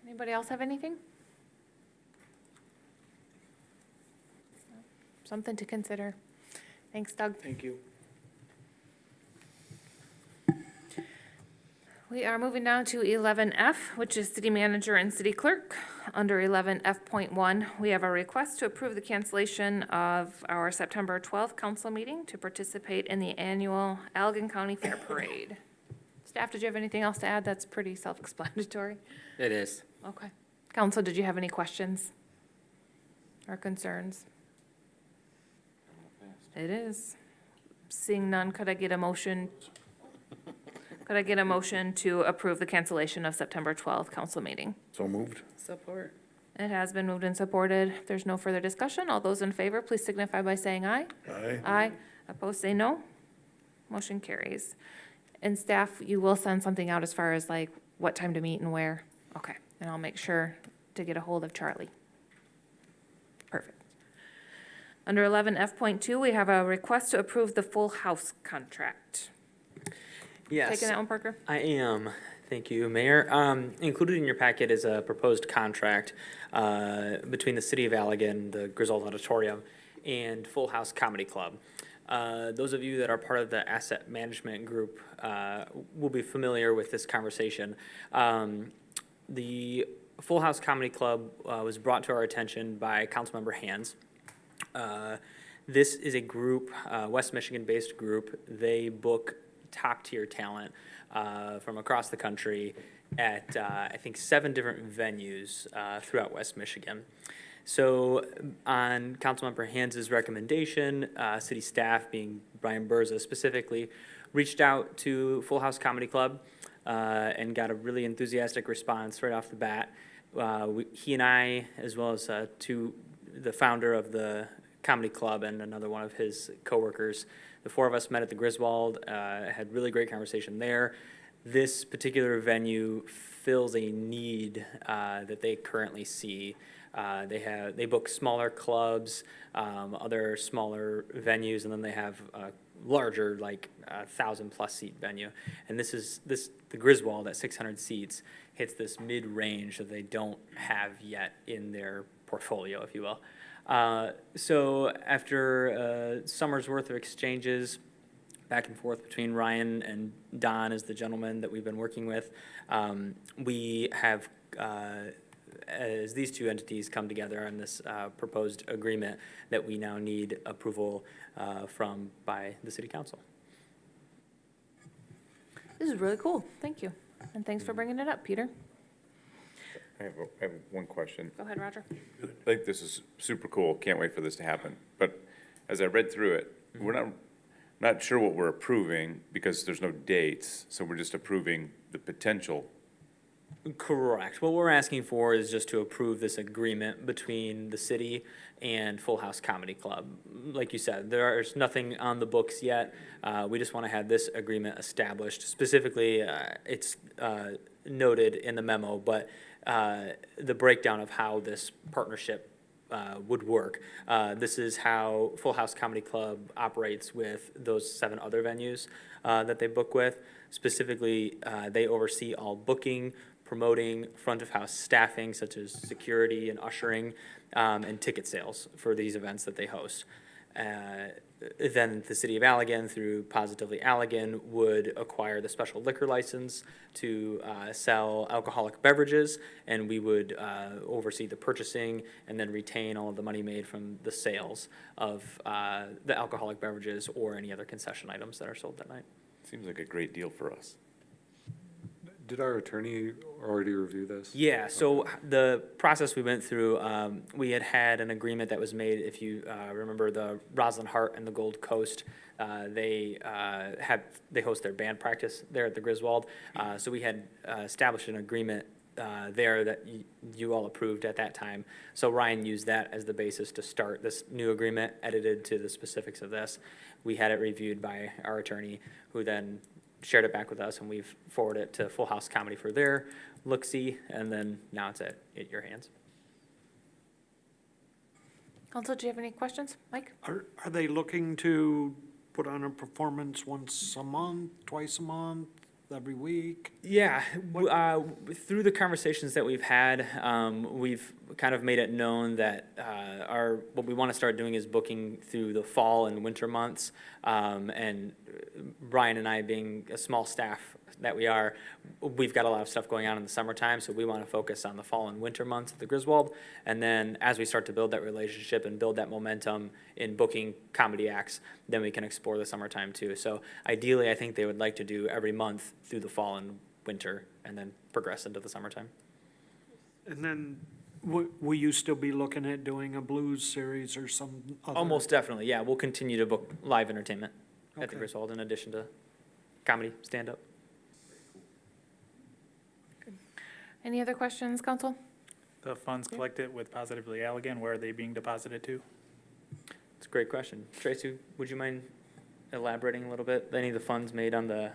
[SPEAKER 4] Anybody else have anything? Something to consider. Thanks, Doug.
[SPEAKER 14] Thank you.
[SPEAKER 4] We are moving down to 11F, which is city manager and city clerk. Under 11F.1, we have a request to approve the cancellation of our September 12th council meeting to participate in the annual Allegan County Fair Parade. Staff, did you have anything else to add? That's pretty self-explanatory.
[SPEAKER 5] It is.
[SPEAKER 4] Okay. Council, did you have any questions or concerns? It is. Seeing none, could I get a motion? Could I get a motion to approve the cancellation of September 12th council meeting?
[SPEAKER 1] So moved.
[SPEAKER 3] Support.
[SPEAKER 4] It has been moved and supported. If there's no further discussion, all those in favor, please signify by saying aye.
[SPEAKER 8] Aye.
[SPEAKER 4] Aye. Opposed, say no. Motion carries. And staff, you will send something out as far as like what time to meet and where? Okay, and I'll make sure to get a hold of Charlie. Perfect. Under 11F.2, we have a request to approve the full house contract.
[SPEAKER 16] Yes,
[SPEAKER 4] Taking that one, Parker?
[SPEAKER 16] I am. Thank you, Mayor. Included in your packet is a proposed contract between the City of Allegan, the Griswold Auditorium, and Full House Comedy Club. Those of you that are part of the asset management group will be familiar with this conversation. The Full House Comedy Club was brought to our attention by Councilmember Hands. This is a group, West Michigan-based group. They book top-tier talent from across the country at, I think, 7 different venues throughout West Michigan. So on Councilmember Hans's recommendation, city staff, being Brian Berza specifically, reached out to Full House Comedy Club and got a really enthusiastic response right off the bat. He and I, as well as the founder of the comedy club and another one of his coworkers, the 4 of us met at the Griswold, had really great conversation there. This particular venue fills a need that they currently see. They book smaller clubs, other smaller venues, and then they have a larger, like 1,000+ seat venue. And the Griswold at 600 seats hits this mid-range that they don't have yet in their portfolio, if you will. So after a summer's worth of exchanges back and forth between Ryan and Don as the gentleman that we've been working with, we have, as these 2 entities come together on this proposed agreement that we now need approval by the city council.
[SPEAKER 4] This is really cool. Thank you. And thanks for bringing it up, Peter.
[SPEAKER 15] I have one question.
[SPEAKER 4] Go ahead, Roger.
[SPEAKER 15] I think this is super cool. Can't wait for this to happen. But as I read through it, we're not sure what we're approving because there's no dates. So we're just approving the potential.
[SPEAKER 16] Correct. What we're asking for is just to approve this agreement between the city and Full House Comedy Club. Like you said, there's nothing on the books yet. We just want to have this agreement established. Specifically, it's noted in the memo, but the breakdown of how this partnership would work. This is how Full House Comedy Club operates with those 7 other venues that they book with. Specifically, they oversee all booking, promoting, front of house staffing such as security and ushering, and ticket sales for these events that they host. Then the City of Allegan, through Positively Allegan, would acquire the special liquor license to sell alcoholic beverages, and we would oversee the purchasing and then retain all of the money made from the sales of the alcoholic beverages or any other concession items that are sold that night.
[SPEAKER 15] Seems like a great deal for us.
[SPEAKER 11] Did our attorney already review this?
[SPEAKER 16] Yeah, so the process we went through, we had an agreement that was made, if you remember the Roslyn Hart and the Gold Coast, they host their band practice there at the Griswold. So we had established an agreement there that you all approved at that time. So Ryan used that as the basis to start this new agreement, edited to the specifics of this. We had it reviewed by our attorney, who then shared it back with us, and we've forwarded it to Full House Comedy for their look-see, and then now it's at your hands.
[SPEAKER 4] Council, do you have any questions? Mike?
[SPEAKER 9] Are they looking to put on a performance once a month, twice a month, every week?
[SPEAKER 16] Yeah, through the conversations that we've had, we've kind of made it known that what we want to start doing is booking through the fall and winter months. And Brian and I, being a small staff that we are, we've got a lot of stuff going on in the summertime, so we want to focus on the fall and winter months at the Griswold. And then as we start to build that relationship and build that momentum in booking comedy acts, then we can explore the summertime too. So ideally, I think they would like to do every month through the fall and winter, and then progress into the summertime.
[SPEAKER 9] And then will you still be looking at doing a blues series or some other?
[SPEAKER 16] Almost definitely, yeah. We'll continue to book live entertainment at the
[SPEAKER 9] Okay.
[SPEAKER 16] Griswold in addition to comedy, stand-up.
[SPEAKER 4] Any other questions, council?
[SPEAKER 12] The funds collected with Positively Allegan, where are they being deposited to?
[SPEAKER 16] It's a great question. Tracy, would you mind elaborating a little bit? Any of the funds made on the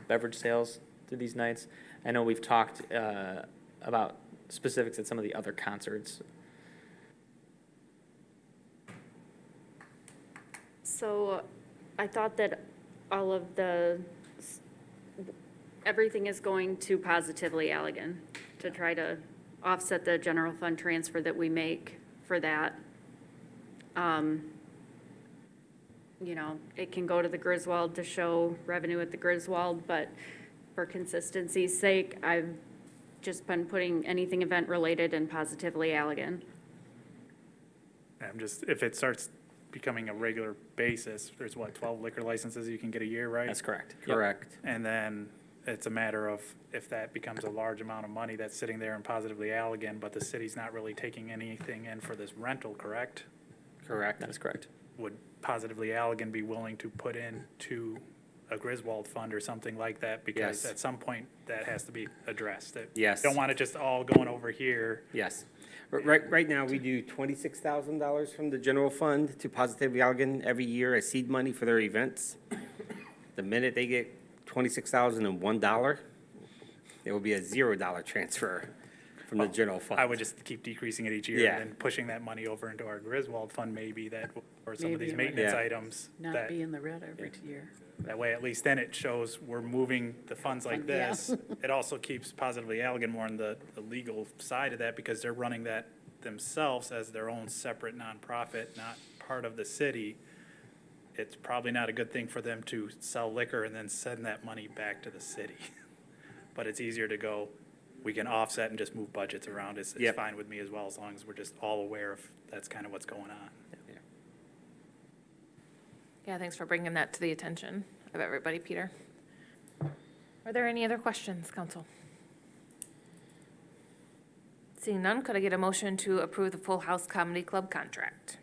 [SPEAKER 16] beverage sales through these nights? I know we've talked about specifics at some of the other concerts.
[SPEAKER 10] So I thought that all of everything is going to Positively Allegan to try to offset the general fund transfer that we make for that. You know, it can go to the Griswold to show revenue at the Griswold, but for consistency's sake, I've just been putting anything event-related in Positively Allegan.
[SPEAKER 12] If it starts becoming a regular basis, there's 12 liquor licenses you can get a year, right?
[SPEAKER 16] That's correct. Yep.
[SPEAKER 5] Correct.
[SPEAKER 12] And then it's a matter of if that becomes a large amount of money that's sitting there in Positively Allegan, but the city's not really taking anything in for this rental, correct?
[SPEAKER 5] Correct.
[SPEAKER 16] That is correct.
[SPEAKER 12] Would Positively Allegan be willing to put into a Griswold fund or something like that? Because
[SPEAKER 5] Yes.
[SPEAKER 12] at some point, that has to be addressed.
[SPEAKER 5] Yes.
[SPEAKER 12] Don't want it just all going over here.
[SPEAKER 5] Yes. Right now, we do $26,000 from the general fund to Positively Allegan every year as seed money for their events. The minute they get $26,001, it will be a $0 transfer from the general fund.
[SPEAKER 12] I would just keep decreasing it each year
[SPEAKER 5] Yeah.
[SPEAKER 12] and then pushing that money over into our Griswold fund maybe that, or some of
[SPEAKER 3] Maybe
[SPEAKER 12] these
[SPEAKER 3] it would
[SPEAKER 12] maintenance
[SPEAKER 5] Yeah.
[SPEAKER 12] items.
[SPEAKER 3] Not
[SPEAKER 12] That
[SPEAKER 3] be in the red every year.
[SPEAKER 12] That way, at least then it shows we're moving the funds like
[SPEAKER 3] Yeah.
[SPEAKER 12] this. It also keeps Positively Allegan more on the legal side of that because they're running that themselves as their own separate nonprofit, not part of the city. It's probably not a good thing for them to sell liquor and then send that money back to the city. But it's easier to go, we can offset and just move budgets around. It's
[SPEAKER 5] Yep.
[SPEAKER 12] fine with me as well, as long as we're just all aware of that's kind of what's going on.
[SPEAKER 4] Yeah, thanks for bringing that to the attention of everybody, Peter. Are there any other questions, council? Seeing none, could I get a motion to approve the Full House Comedy Club contract?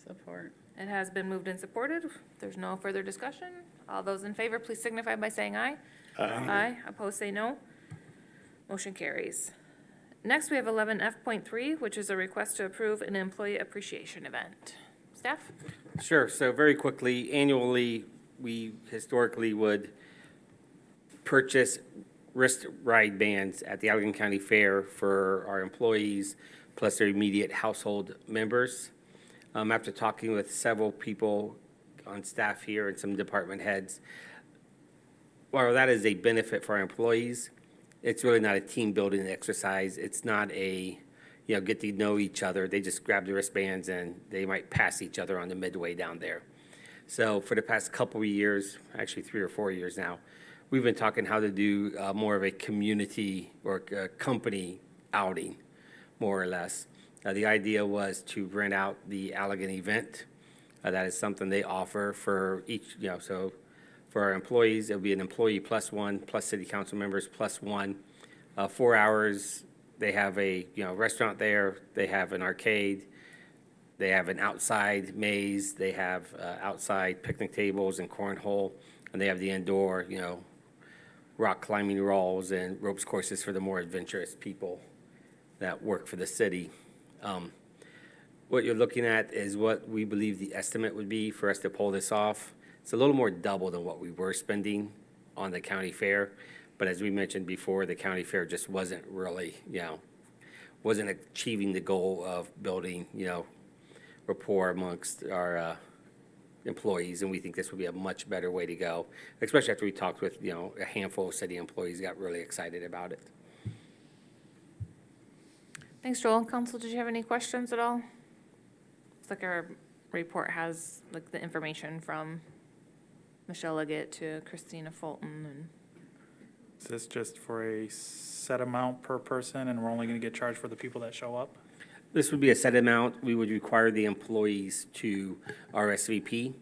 [SPEAKER 3] Support.
[SPEAKER 4] It has been moved and supported. If there's no further discussion, all those in favor, please signify by saying aye. Aye. Opposed, say no. Motion carries. Next, we have 11F.3, which is a request to approve an employee appreciation event. Staff?
[SPEAKER 5] Sure. So very quickly, annually, we historically would purchase wrist ride bands at the Allegan County Fair for our employees, plus their immediate household members. After talking with several people on staff here and some department heads, while that is a benefit for our employees, it's really not a team-building exercise. It's not a, get to know each other. They just grab the wristbands and they might pass each other on the midway down there. So for the past couple of years, actually 3 or 4 years now, we've been talking how to do more of a community or company outing, more or less. The idea was to rent out the Allegan event. That is something they offer for each, so for our employees, it'll be an employee plus one, plus city council members plus one. 4 hours, they have a, restaurant there, they have an arcade, they have an outside maze, they have outside picnic tables and cornhole, and they have the indoor, rock climbing walls and ropes courses for the more adventurous people that work for the city. What you're looking at is what we believe the estimate would be for us to pull this off. It's a little more double than what we were spending on the county fair. But as we mentioned before, the county fair just wasn't really, wasn't achieving the goal of building, rapport amongst our employees. And we think this would be a much better way to go, especially after we talked with, a handful of city employees got really excited about it.
[SPEAKER 4] Thanks, Joel. Council, did you have any questions at all? Looks like our report has like the information from Michelle Leggett to Christina Fulton and.
[SPEAKER 12] Is this just for a set amount per person, and we're only gonna get charged for the people that show up?
[SPEAKER 5] This would be a set amount. We would require the employees to RSVP,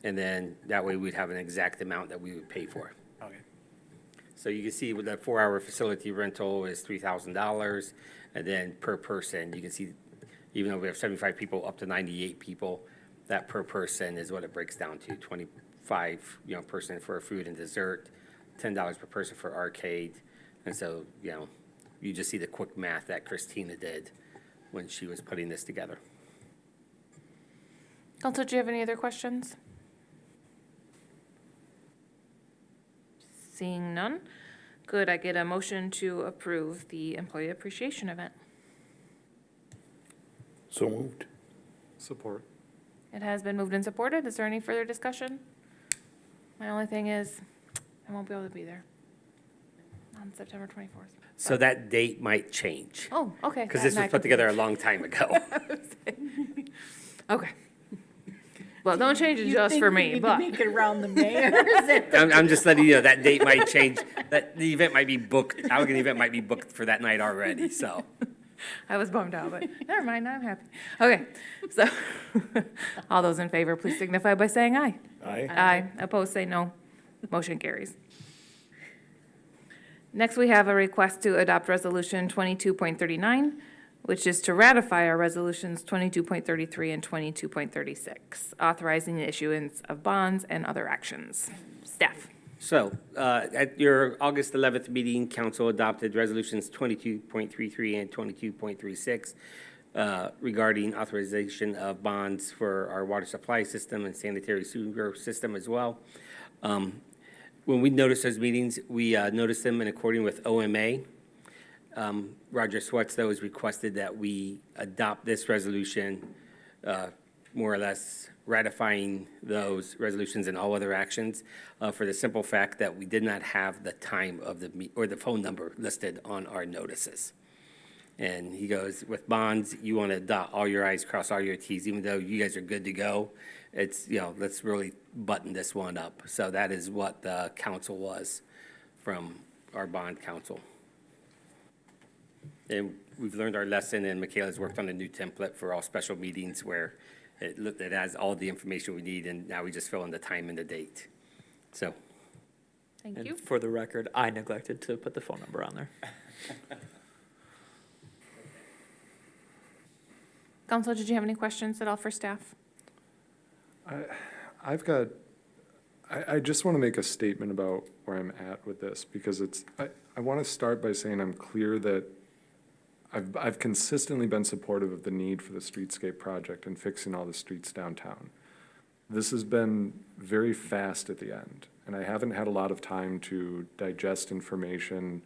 [SPEAKER 5] and then that way we'd have an exact amount that we would pay for.
[SPEAKER 12] Okay.
[SPEAKER 5] So you can see with the 4-hour facility rental is $3,000, and then per person, you can see, even though we have 75 people, up to 98 people, that per person is what it breaks down to, 25, person for food and dessert, $10 per person for arcade. And so, you just see the quick math that Christina did when she was putting this together.
[SPEAKER 4] Council, do you have any other questions? Seeing none, could I get a motion to approve the employee appreciation event?
[SPEAKER 1] So moved.
[SPEAKER 11] Support.
[SPEAKER 4] It has been moved and supported. Is there any further discussion? My only thing is, I won't be able to be there on September 24th.
[SPEAKER 5] So that date might change,
[SPEAKER 4] Oh, okay.
[SPEAKER 5] because this was put together a long time ago.
[SPEAKER 4] Okay. Well, don't change it just for me, but.
[SPEAKER 3] Make it around the mayor.
[SPEAKER 5] I'm just letting you know, that date might change, that the event might be booked, Allegan event might be booked for that night already, so.
[SPEAKER 4] I was bummed out, but never mind, I'm happy. Okay, so, all those in favor, please signify by saying aye.
[SPEAKER 1] Aye.
[SPEAKER 4] Aye. Opposed, say no. Motion carries. Next, we have a request to adopt Resolution 22.39, which is to ratify our Resolutions 22.33 and 22.36, authorizing the issuance of bonds and other actions. Staff.
[SPEAKER 5] So, at your August 11th meeting, council adopted resolutions 22.33 and 22.36 regarding authorization of bonds for our water supply system and sanitary sewer system as well. When we noticed those meetings, we noticed them in accordance with OMA. Roger Sweats, though, has requested that we adopt this resolution, more or less ratifying those resolutions and all other actions, for the simple fact that we did not have the time of or the phone number listed on our notices. And he goes, with bonds, you want to dot all your i's, cross all your t's, even though you guys are good to go. It's, let's really button this one up. So that is what the council was from our bond council. And we've learned our lesson, and Michaela's worked on a new template for all special meetings where it has all the information we need, and now we just fill in the time and the date. So.
[SPEAKER 4] Thank
[SPEAKER 16] And
[SPEAKER 4] you.
[SPEAKER 16] for the record, I neglected to put the phone number on there.
[SPEAKER 4] Council, did you have any questions at all for staff?
[SPEAKER 11] I just want to make a statement about where I'm at with this, because I want to start by saying I'm clear that I've consistently been supportive of the need for the streetscape project and fixing all the streets downtown. This has been very fast at the end, and I haven't had a lot of time to digest information.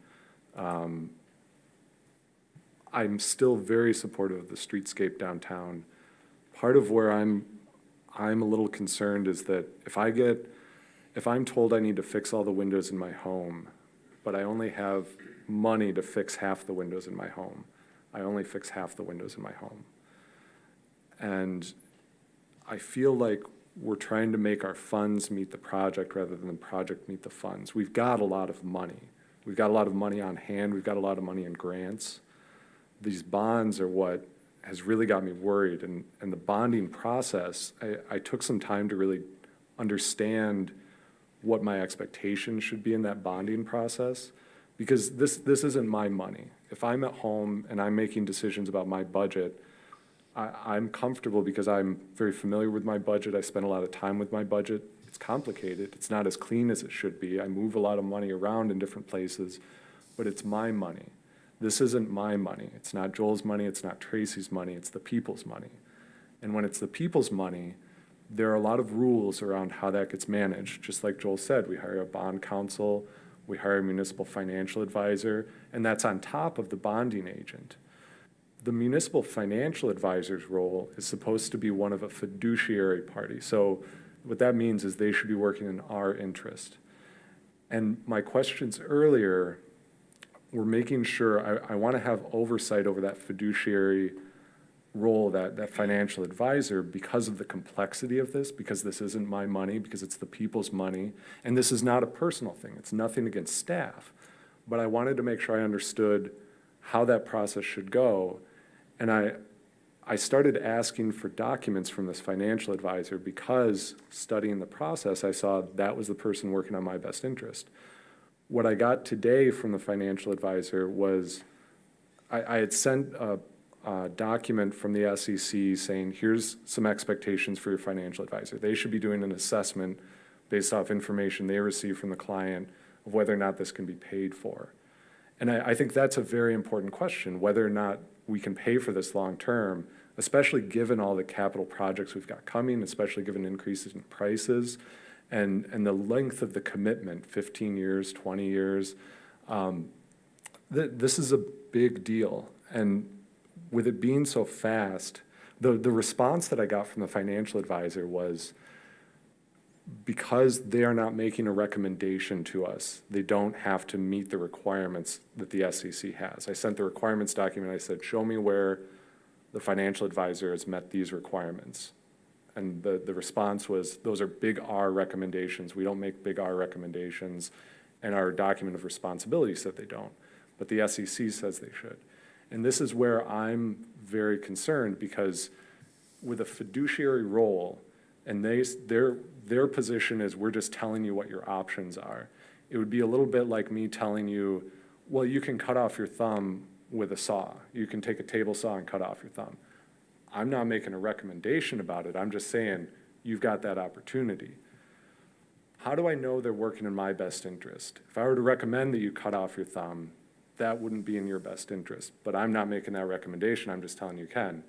[SPEAKER 11] I'm still very supportive of the streetscape downtown. Part of where I'm a little concerned is that if I'm told I need to fix all the windows in my home, but I only have money to fix half the windows in my home, I only fix half the windows in my home. And I feel like we're trying to make our funds meet the project rather than the project meet the funds. We've got a lot of money. We've got a lot of money on hand. We've got a lot of money in grants. These bonds are what has really got me worried. And the bonding process, I took some time to really understand what my expectations should be in that bonding process, because this isn't my money. If I'm at home and I'm making decisions about my budget, I'm comfortable because I'm very familiar with my budget. I spend a lot of time with my budget. It's complicated. It's not as clean as it should be. I move a lot of money around in different places, but it's my money. This isn't my money. It's not Joel's money. It's not Tracy's money. It's the people's money. And when it's the people's money, there are a lot of rules around how that gets managed. Just like Joel said, we hire a bond counsel, we hire a municipal financial advisor, and that's on top of the bonding agent. The municipal financial advisor's role is supposed to be one of a fiduciary party. So what that means is they should be working in our interest. And my questions earlier were making sure I want to have oversight over that fiduciary role, that financial advisor, because of the complexity of this, because this isn't my money, because it's the people's money. And this is not a personal thing. It's nothing against staff. But I wanted to make sure I understood how that process should go. And I started asking for documents from this financial advisor because studying the process, I saw that was the person working on my best interest. What I got today from the financial advisor was I had sent a document from the SEC saying, here's some expectations for your financial advisor. They should be doing an assessment based off information they receive from the client of whether or not this can be paid for. And I think that's a very important question, whether or not we can pay for this long-term, especially given all the capital projects we've got coming, especially given increases in prices and the length of the commitment, 15 years, 20 years. This is a big deal. And with it being so fast, the response that I got from the financial advisor was, because they are not making a recommendation to us, they don't have to meet the requirements that the SEC has. I sent the requirements document. I said, show me where the financial advisor has met these requirements. And the response was, those are big R recommendations. We don't make big R recommendations. And our document of responsibility said they don't. But the SEC says they should. And this is where I'm very concerned, because with a fiduciary role, and their position is, we're just telling you what your options are. It would be a little bit like me telling you, well, you can cut off your thumb with a saw. You can take a table saw and cut off your thumb. I'm not making a recommendation about it. I'm just saying, you've got that opportunity. How do I know they're working in my best interest? If I were to recommend that you cut off your thumb, that wouldn't be in your best interest. But I'm not making that recommendation. I'm just telling you can.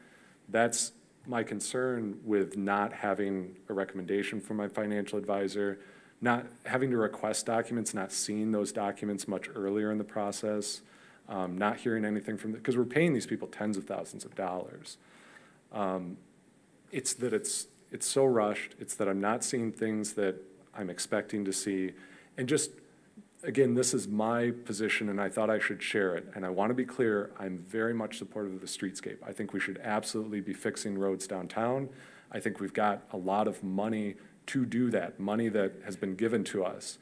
[SPEAKER 11] That's my concern with not having a recommendation from my financial advisor, not having to request documents, not seeing those documents much earlier in the process, not hearing anything from them, because we're paying these people tens of thousands of dollars. It's that it's so rushed. It's that I'm not seeing things that I'm expecting to see. And just, again, this is my position, and I thought I should share it. And I want to be clear, I'm very much supportive of the streetscape. I think we should absolutely be fixing roads downtown. I think we've got a lot of money to do that, money that has been given to us.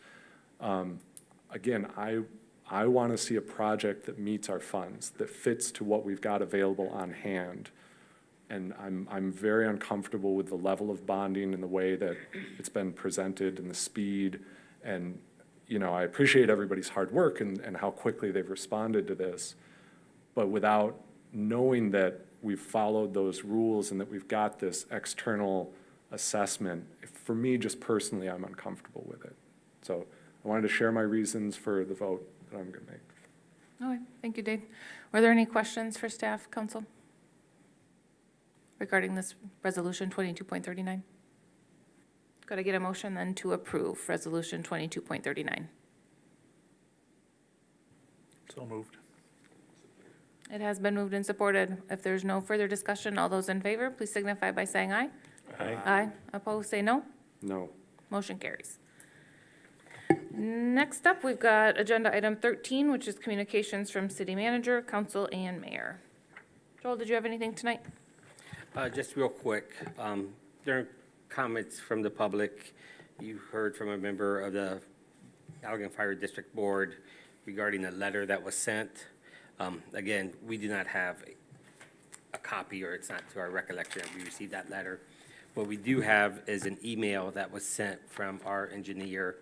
[SPEAKER 11] Again, I want to see a project that meets our funds, that fits to what we've got available on hand. And I'm very uncomfortable with the level of bonding and the way that it's been presented and the speed. And, you know, I appreciate everybody's hard work and how quickly they've responded to this. But without knowing that we've followed those rules and that we've got this external assessment, for me, just personally, I'm uncomfortable with it. So I wanted to share my reasons for the vote that I'm going to make.
[SPEAKER 4] All right, thank you, Dave. Were there any questions for staff, council, regarding this resolution 22.39? Could I get a motion then to approve resolution 22.39?
[SPEAKER 12] So moved.
[SPEAKER 4] It has been moved and supported. If there's no further discussion, all those in favor, please signify by saying aye.
[SPEAKER 1] Aye.
[SPEAKER 4] Aye. Opposed, say no.
[SPEAKER 11] No.
[SPEAKER 4] Motion carries. Next up, we've got agenda item 13, which is communications from city manager, council, and mayor. Joel, did you have anything tonight?
[SPEAKER 5] Just real quick, during comments from the public, you heard from a member of the Allegan Fire District Board regarding a letter that was sent. Again, we do not have a copy, or it's not to our recollection that we received that letter. What we do have is an email that was sent from our engineer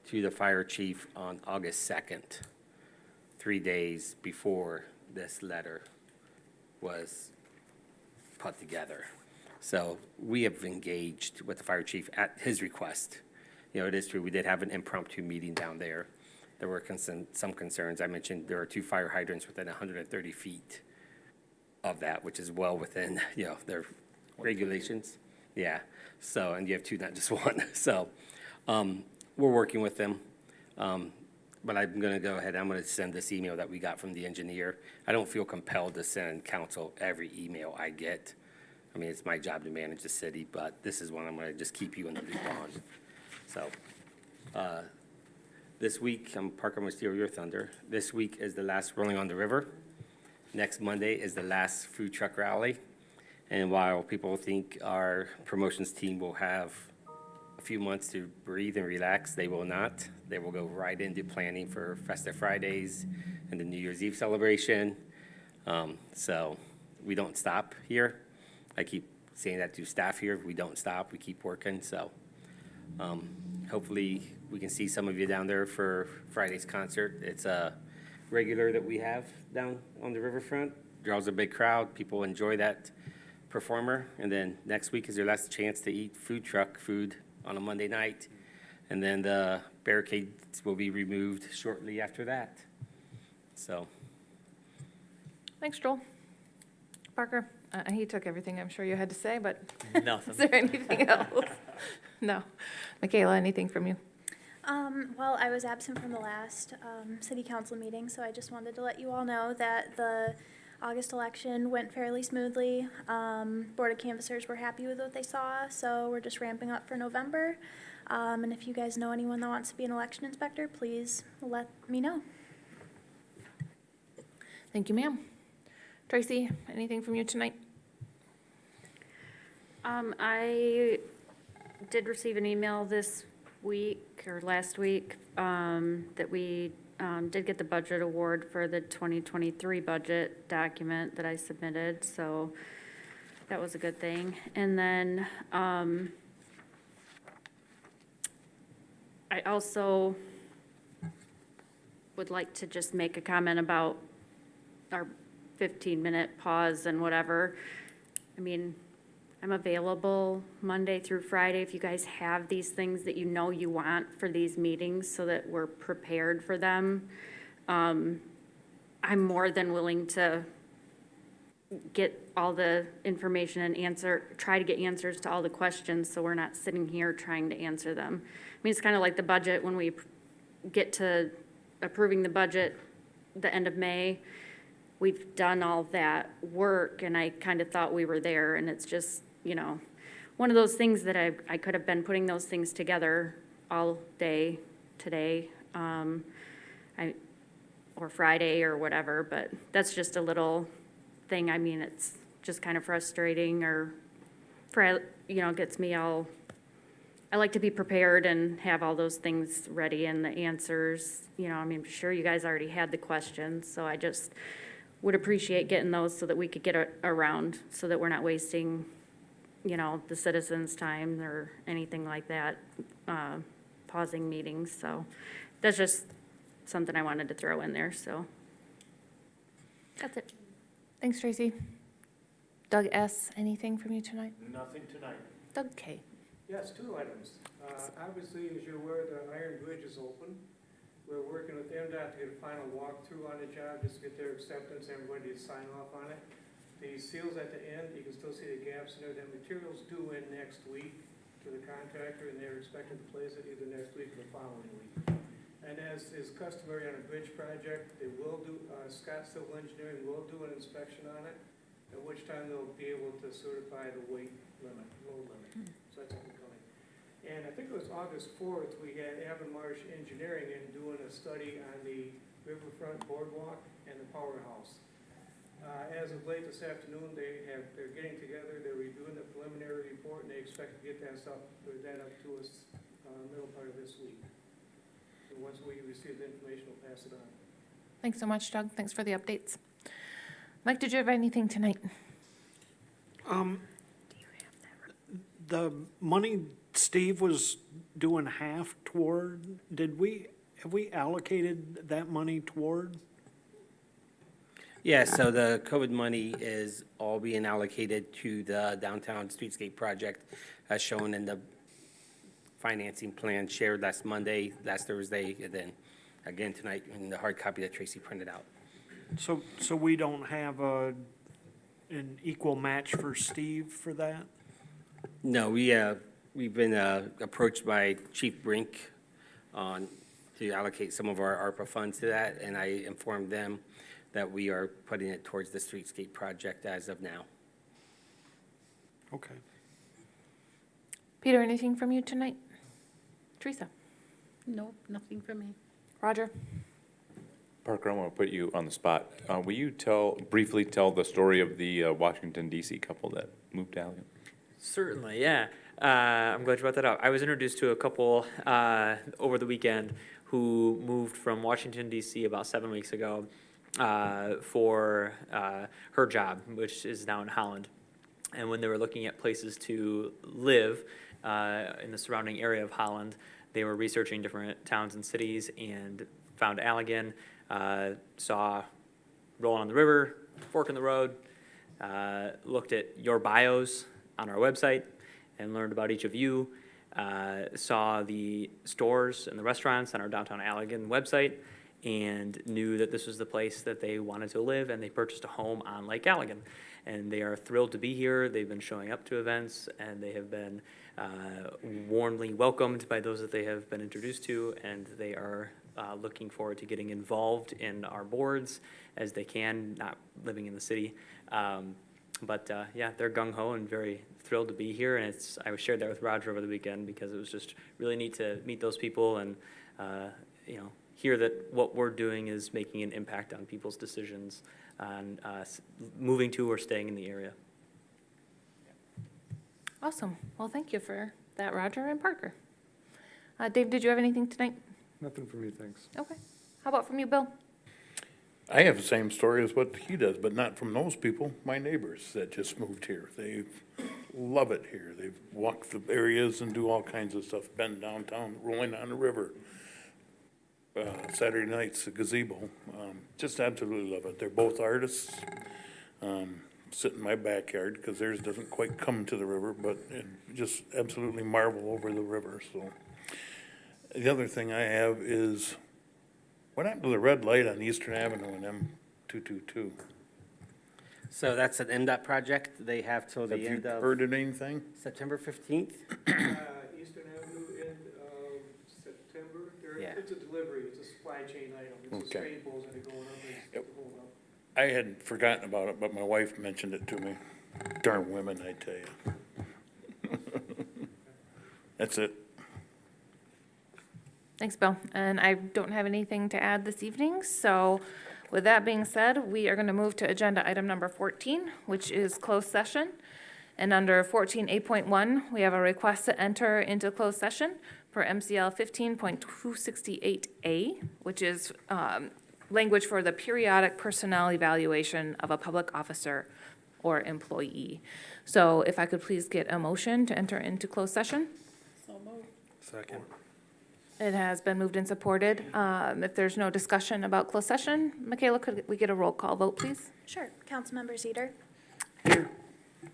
[SPEAKER 5] to the fire chief on August 2nd, 3 days before this letter was put together. So we have engaged with the fire chief at his request you know, it is true, we did have an impromptu meeting down there. There were some concerns. I mentioned there are 2 fire hydrants within 130 feet of that, which is well within, you know, their regulations. Yeah, so, and you have 2, not just 1. So, we're working with them. But I'm gonna go ahead, I'm gonna send this email that we got from the engineer. I don't feel compelled to send council every email I get. I mean, it's my job to manage the city, but this is one I'm gonna just keep you in the loop on. So, this week, Parker, I'm gonna steal your thunder. This week is the last Rolling on the River. Next Monday is the last food truck rally. And while people think our promotions team will have a few months to breathe and relax, they will not. They will go right into planning for Festive Fridays and the New Year's Eve celebration. So we don't stop here. I keep saying that to staff here. We don't stop. We keep working. So hopefully we can see some of you down there for Friday's concert. It's a regular that we have down on the Riverfront. Draws a big crowd. People enjoy that performer. And then next week is their last chance to eat food truck food on a Monday night. And then the barricades will be removed shortly after that. So.
[SPEAKER 4] Thanks, Joel. Parker, he took everything I'm sure you had to say, but
[SPEAKER 16] Nothing.
[SPEAKER 4] is there anything else? No. Michaela, anything from you?
[SPEAKER 2] Well, I was absent from the last city council meeting, so I just wanted to let you all know that the August election went fairly smoothly. Board of Canvassers were happy with what they saw, so we're just ramping up for November. And if you guys know anyone that wants to be an election inspector, please let me know.
[SPEAKER 4] Thank you, ma'am. Tracy, anything from you tonight?
[SPEAKER 10] I did receive an email this week or last week that we did get the budget award for the 2023 budget document that I submitted, so that was a good thing. And then I also would like to just make a comment about our 15-minute pause and whatever. I mean, I'm available Monday through Friday if you guys have these things that you know you want for these meetings so that we're prepared for them. I'm more than willing to get all the information and try to get answers to all the questions so we're not sitting here trying to answer them. I mean, it's kind of like the budget when we get to approving the budget the end of May. We've done all that work, and I kind of thought we were there, and it's just, you know, one of those things that I could have been putting those things together all day today, or Friday or whatever, but that's just a little thing. I mean, it's just kind of frustrating gets me all, I like to be prepared and have all those things ready and the answers, I mean, I'm sure you guys already had the questions, so I just would appreciate getting those so that we could get around, so that we're not wasting, the citizens' time or anything like that, pausing meetings. So that's just something I wanted to throw in there, so that's it.
[SPEAKER 4] Thanks, Tracy. Doug S., anything from you tonight?
[SPEAKER 14] Nothing tonight.
[SPEAKER 4] Doug K.
[SPEAKER 14] Yes, 2 items. Obviously, as you're aware, the Iron Bridge is open. We're working with MDOT to get a final walkthrough on the job, just to get their acceptance, everybody to sign off on it. The seals at the end, you can still see the gaps in there. That material's due in next week to the contractor, and they're expected to place it either next week or the following week. And as is customary on a bridge project, they will do, Scott Civil Engineering will do an inspection on it, at which time they'll be able to certify the weight limit, load limit. So that's up and coming. And I think it was August 4th, we had Avonmarsh Engineering in doing a study on the Riverfront Boardwalk and the powerhouse. As of late this afternoon, they're getting together, they're reviewing the preliminary report, and they expect to get that up to us middle part of this week. So once we receive the information, we'll pass it on.
[SPEAKER 4] Thanks so much, Doug. Thanks for the updates. Mike, did you have anything tonight?
[SPEAKER 9] The money Steve was doing half toward, have we allocated that money toward?
[SPEAKER 5] Yeah, so the COVID money is all being allocated to the downtown streetscape project as shown in the financing plan shared last Monday, last Thursday, and then again tonight in the hard copy that Tracy printed out.
[SPEAKER 9] So we don't have an equal match for Steve for that?
[SPEAKER 5] No, we've been approached by Chief Brink to allocate some of our ARPA funds to that, and I informed them that we are putting it towards the streetscape project as of now.
[SPEAKER 9] Okay.
[SPEAKER 4] Peter, anything from you tonight? Teresa?
[SPEAKER 3] Nope, nothing for me.
[SPEAKER 4] Roger?
[SPEAKER 15] Parker, I want to put you on the spot. Will you briefly tell the story of the Washington DC couple that moved to Allegan?
[SPEAKER 16] Certainly, yeah. I'm glad you brought that up. I was introduced to a couple over the weekend who moved from Washington, D.C. about 7 weeks ago for her job, which is now in Holland. And when they were looking at places to live in the surrounding area of Holland, they were researching different towns and cities and found Allegan, saw Rolling on the River, Fork in the Road, looked at your bios on our website and learned about each of you, saw the stores and the restaurants on our downtown Allegan website, and knew that this was the place that they wanted to live, and they purchased a home on Lake Allegan. And they are thrilled to be here. They've been showing up to events, and they have been warmly welcomed by those that they have been introduced to, and they are looking forward to getting involved in our boards as they can, not living in the city. But yeah, they're gung-ho and very thrilled to be here, and I shared that with Roger over the weekend because it was just really neat to meet those people and hear that what we're doing is making an impact on people's decisions on moving to or staying in the area.
[SPEAKER 4] Awesome. Well, thank you for that, Roger and Parker. Dave, did you have anything tonight?
[SPEAKER 11] Nothing for me, thanks.
[SPEAKER 4] Okay. How about from you, Bill?
[SPEAKER 1] I have the same story as what he does, but not from those people, my neighbors that just moved here. They love it here. They walk the areas and do all kinds of stuff, been downtown, rolling on the river. Saturday nights, a gazebo, just absolutely love it. They're both artists, sit in my backyard, because theirs doesn't quite come to the river, but just absolutely marvel over the river, so. The other thing I have is, what happened to the red light on Eastern Avenue in M222?
[SPEAKER 5] So that's an MDOT project. They have till the
[SPEAKER 1] Have you
[SPEAKER 5] end of
[SPEAKER 1] heard of anything?
[SPEAKER 5] September 15th.
[SPEAKER 14] Eastern Avenue, end of September.
[SPEAKER 5] Yeah.
[SPEAKER 14] It's a delivery, it's a supply chain item. It's the
[SPEAKER 1] Okay.
[SPEAKER 14] straight poles that are going up and hold up.
[SPEAKER 1] I had forgotten about it, but my wife mentioned it to me. Darn women, I tell you. That's it.
[SPEAKER 4] Thanks, Bill. And I don't have anything to add this evening, so with that being said, we are going to move to agenda item number 14, which is closed session. And under 14A.1, we have a request to enter into closed session per MCL 15.268A, which is language for the periodic personnel evaluation of a public officer or employee. So if I could please get a motion to enter into closed session?
[SPEAKER 12] Second.
[SPEAKER 4] It has been moved and supported. If there's no discussion about closed session, Michaela, could we get a roll call vote, please?
[SPEAKER 2] Sure. Councilmember Zeter?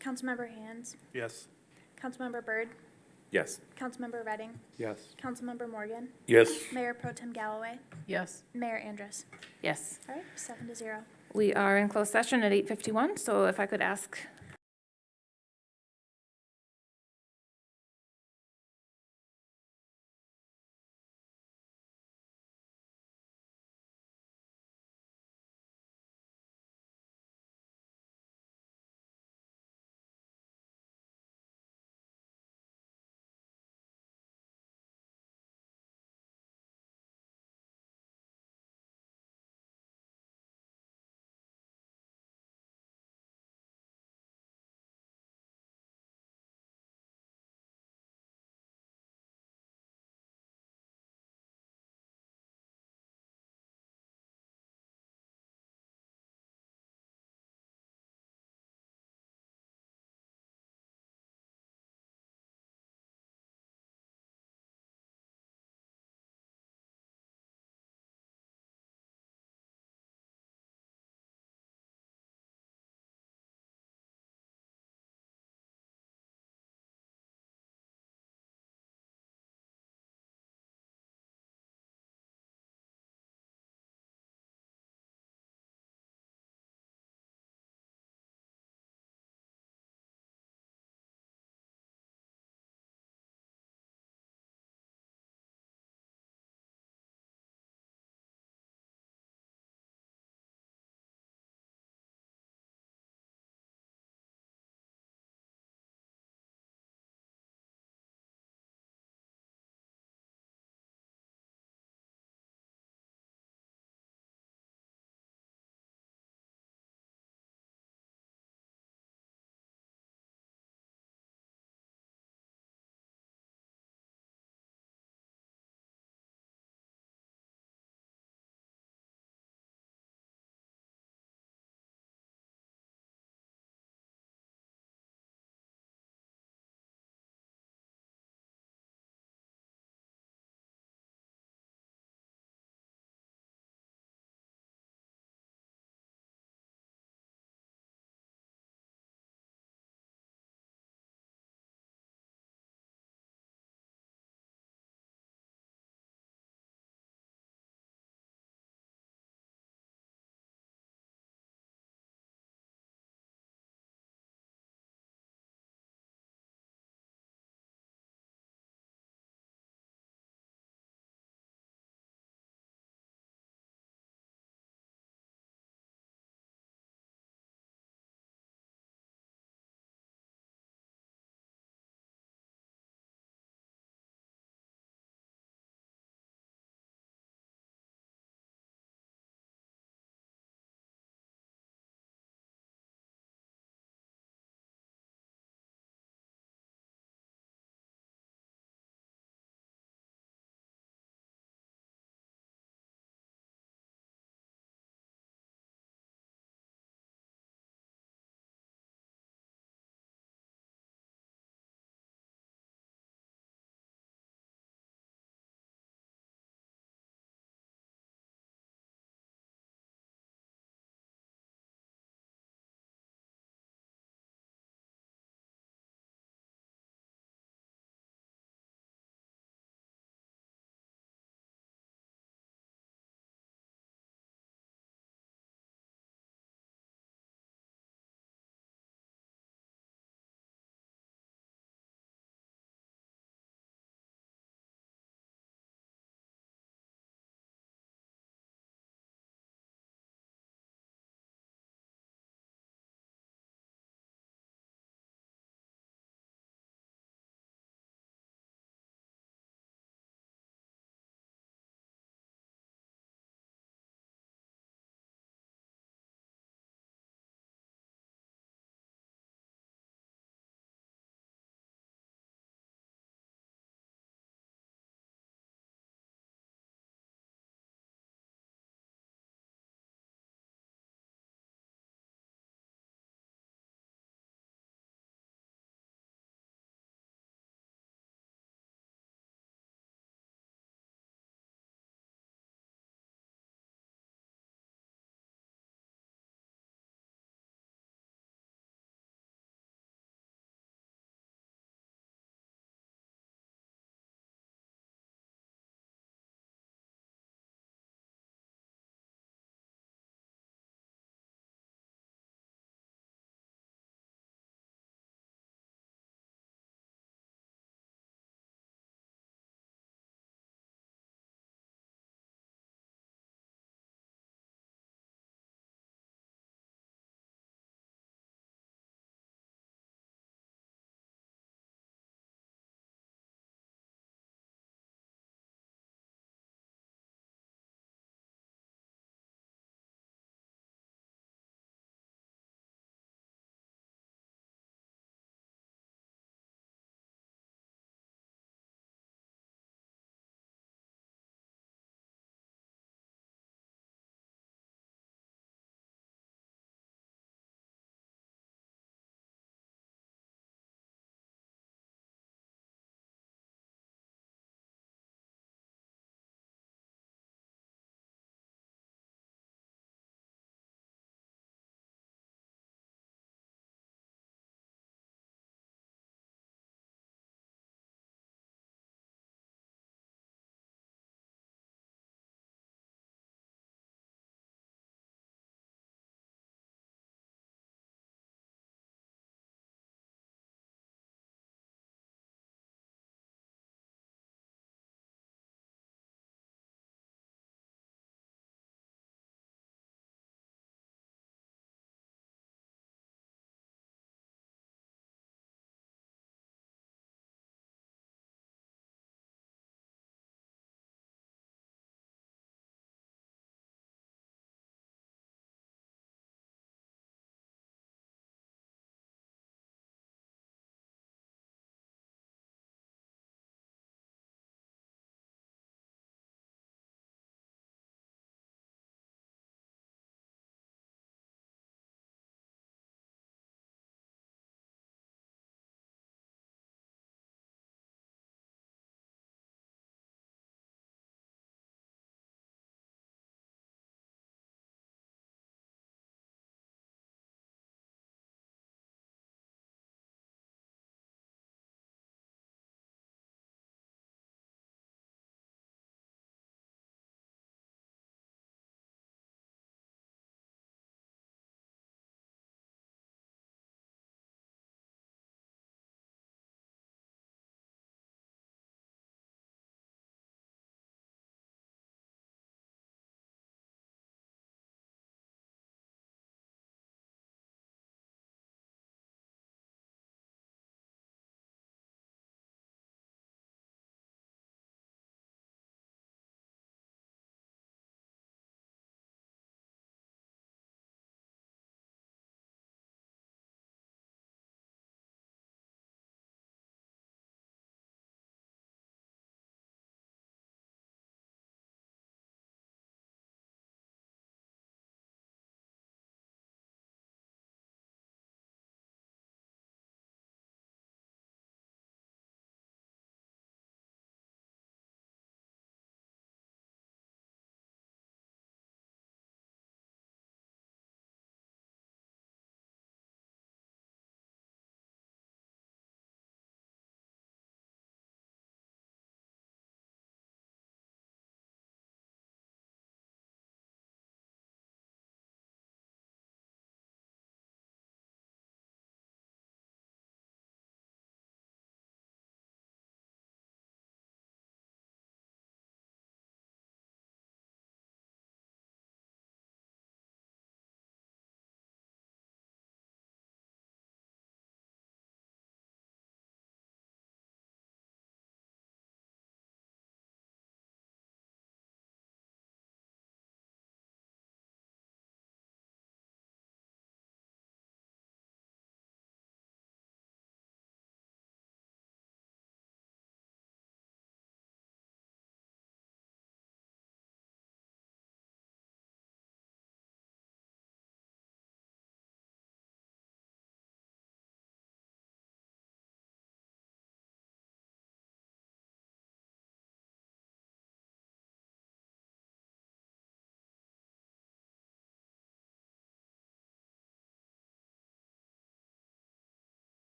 [SPEAKER 2] Councilmember Hands?
[SPEAKER 12] Yes.
[SPEAKER 2] Councilmember Byrd?
[SPEAKER 15] Yes.
[SPEAKER 2] Councilmember Redding?
[SPEAKER 11] Yes.
[SPEAKER 2] Councilmember Morgan?
[SPEAKER 1] Yes.
[SPEAKER 2] Mayor Pro Tem Galloway?
[SPEAKER 3] Yes.
[SPEAKER 2] Mayor Andrus?
[SPEAKER 4] Yes.
[SPEAKER 2] All right, 7-0.
[SPEAKER 4] We are in closed session at 8:51, so if I could ask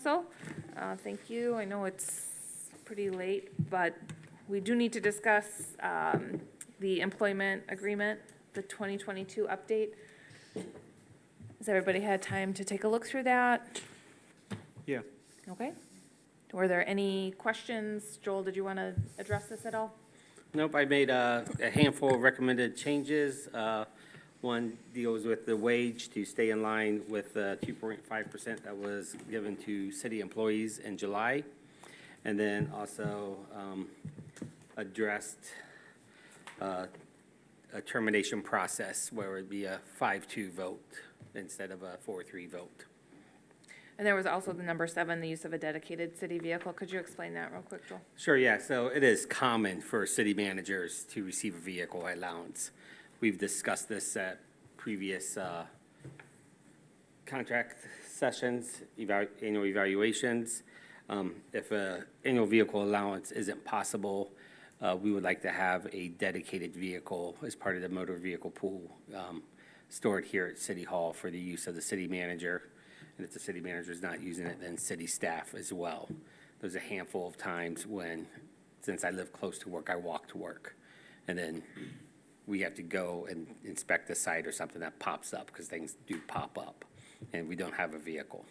[SPEAKER 4] So, thank you. I know it's pretty late, but we do need to discuss the employment agreement, the 2022 update. Has everybody had time to take a look through that?
[SPEAKER 9] Yeah.
[SPEAKER 4] Okay. Were there any questions? Joel, did you want to address this at all?
[SPEAKER 5] Nope, I made a handful of recommended changes. One deals with the wage to stay in line with the 2.5% that was given to city employees in July. And then also addressed a termination process where it would be a 5-2 vote instead of a 4-3 vote.
[SPEAKER 4] And there was also the number 7, the use of a dedicated city vehicle. Could you explain that real quick, Joel?
[SPEAKER 5] Sure, yeah. So it is common for city managers to receive a vehicle allowance. We've discussed this at previous contract sessions, annual evaluations. If an annual vehicle allowance isn't possible, we would like to have a dedicated vehicle as part of the motor vehicle pool stored here at City Hall for the use of the city manager. And if the city manager is not using it, then city staff as well. There's a handful of times when, since I live close to work, I walk to work. And then we have to go and inspect the site or something that pops up, because things do pop up, and we don't have a vehicle.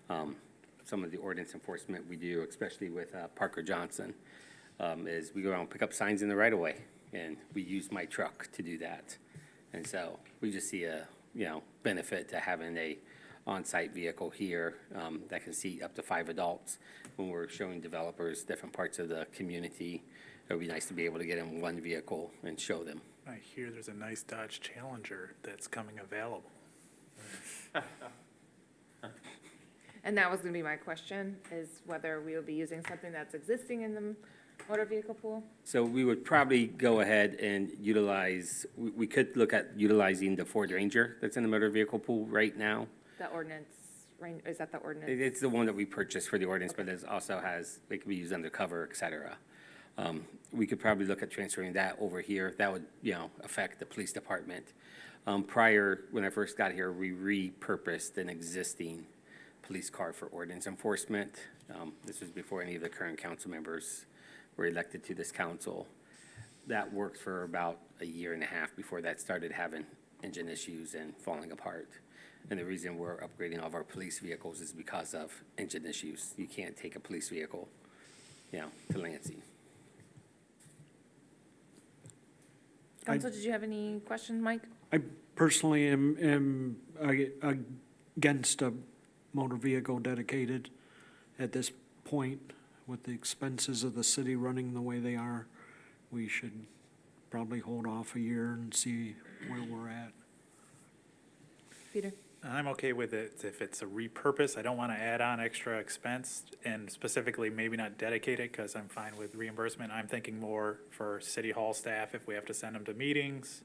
[SPEAKER 5] Some of the ordinance enforcement we do, especially with Parker Johnson, is we go around and pick up signs in the right-of-way, and we use my truck to do that. And so we just see a, benefit to having a on-site vehicle here that can seat up to 5 adults. When we're showing developers different parts of the community, it would be nice to be able to get in one vehicle and show them.
[SPEAKER 12] I hear there's a nice Dodge Challenger that's coming available.
[SPEAKER 4] And that was going to be my question, is whether we will be using something that's existing in the motor vehicle pool?
[SPEAKER 5] So we would probably go ahead and utilize, we could look at utilizing the Ford Ranger that's in the motor vehicle pool right now.
[SPEAKER 4] The ordinance, is that the ordinance?
[SPEAKER 5] It's the one that we purchased for the ordinance, but it also has, it can be used undercover, et cetera. We could probably look at transferring that over here. That would, affect the police department. Prior, when I first got here, we repurposed an existing police car for ordinance enforcement. This was before any of the current council members were elected to this council. That worked for about a year and a half before that started having engine issues and falling apart. And the reason we're upgrading all of our police vehicles is because of engine issues. You can't take a police vehicle, to Lansing.
[SPEAKER 4] Council, did you have any questions, Mike?
[SPEAKER 9] I personally am against a motor vehicle dedicated at this point. With the expenses of the city running the way they are, we should probably hold off a year and see where we're at.
[SPEAKER 4] Peter?
[SPEAKER 12] I'm okay with it if it's a repurpose. I don't want to add on extra expense, and specifically maybe not dedicated, because I'm fine with reimbursement. I'm thinking more for city hall staff if we have to send them to meetings,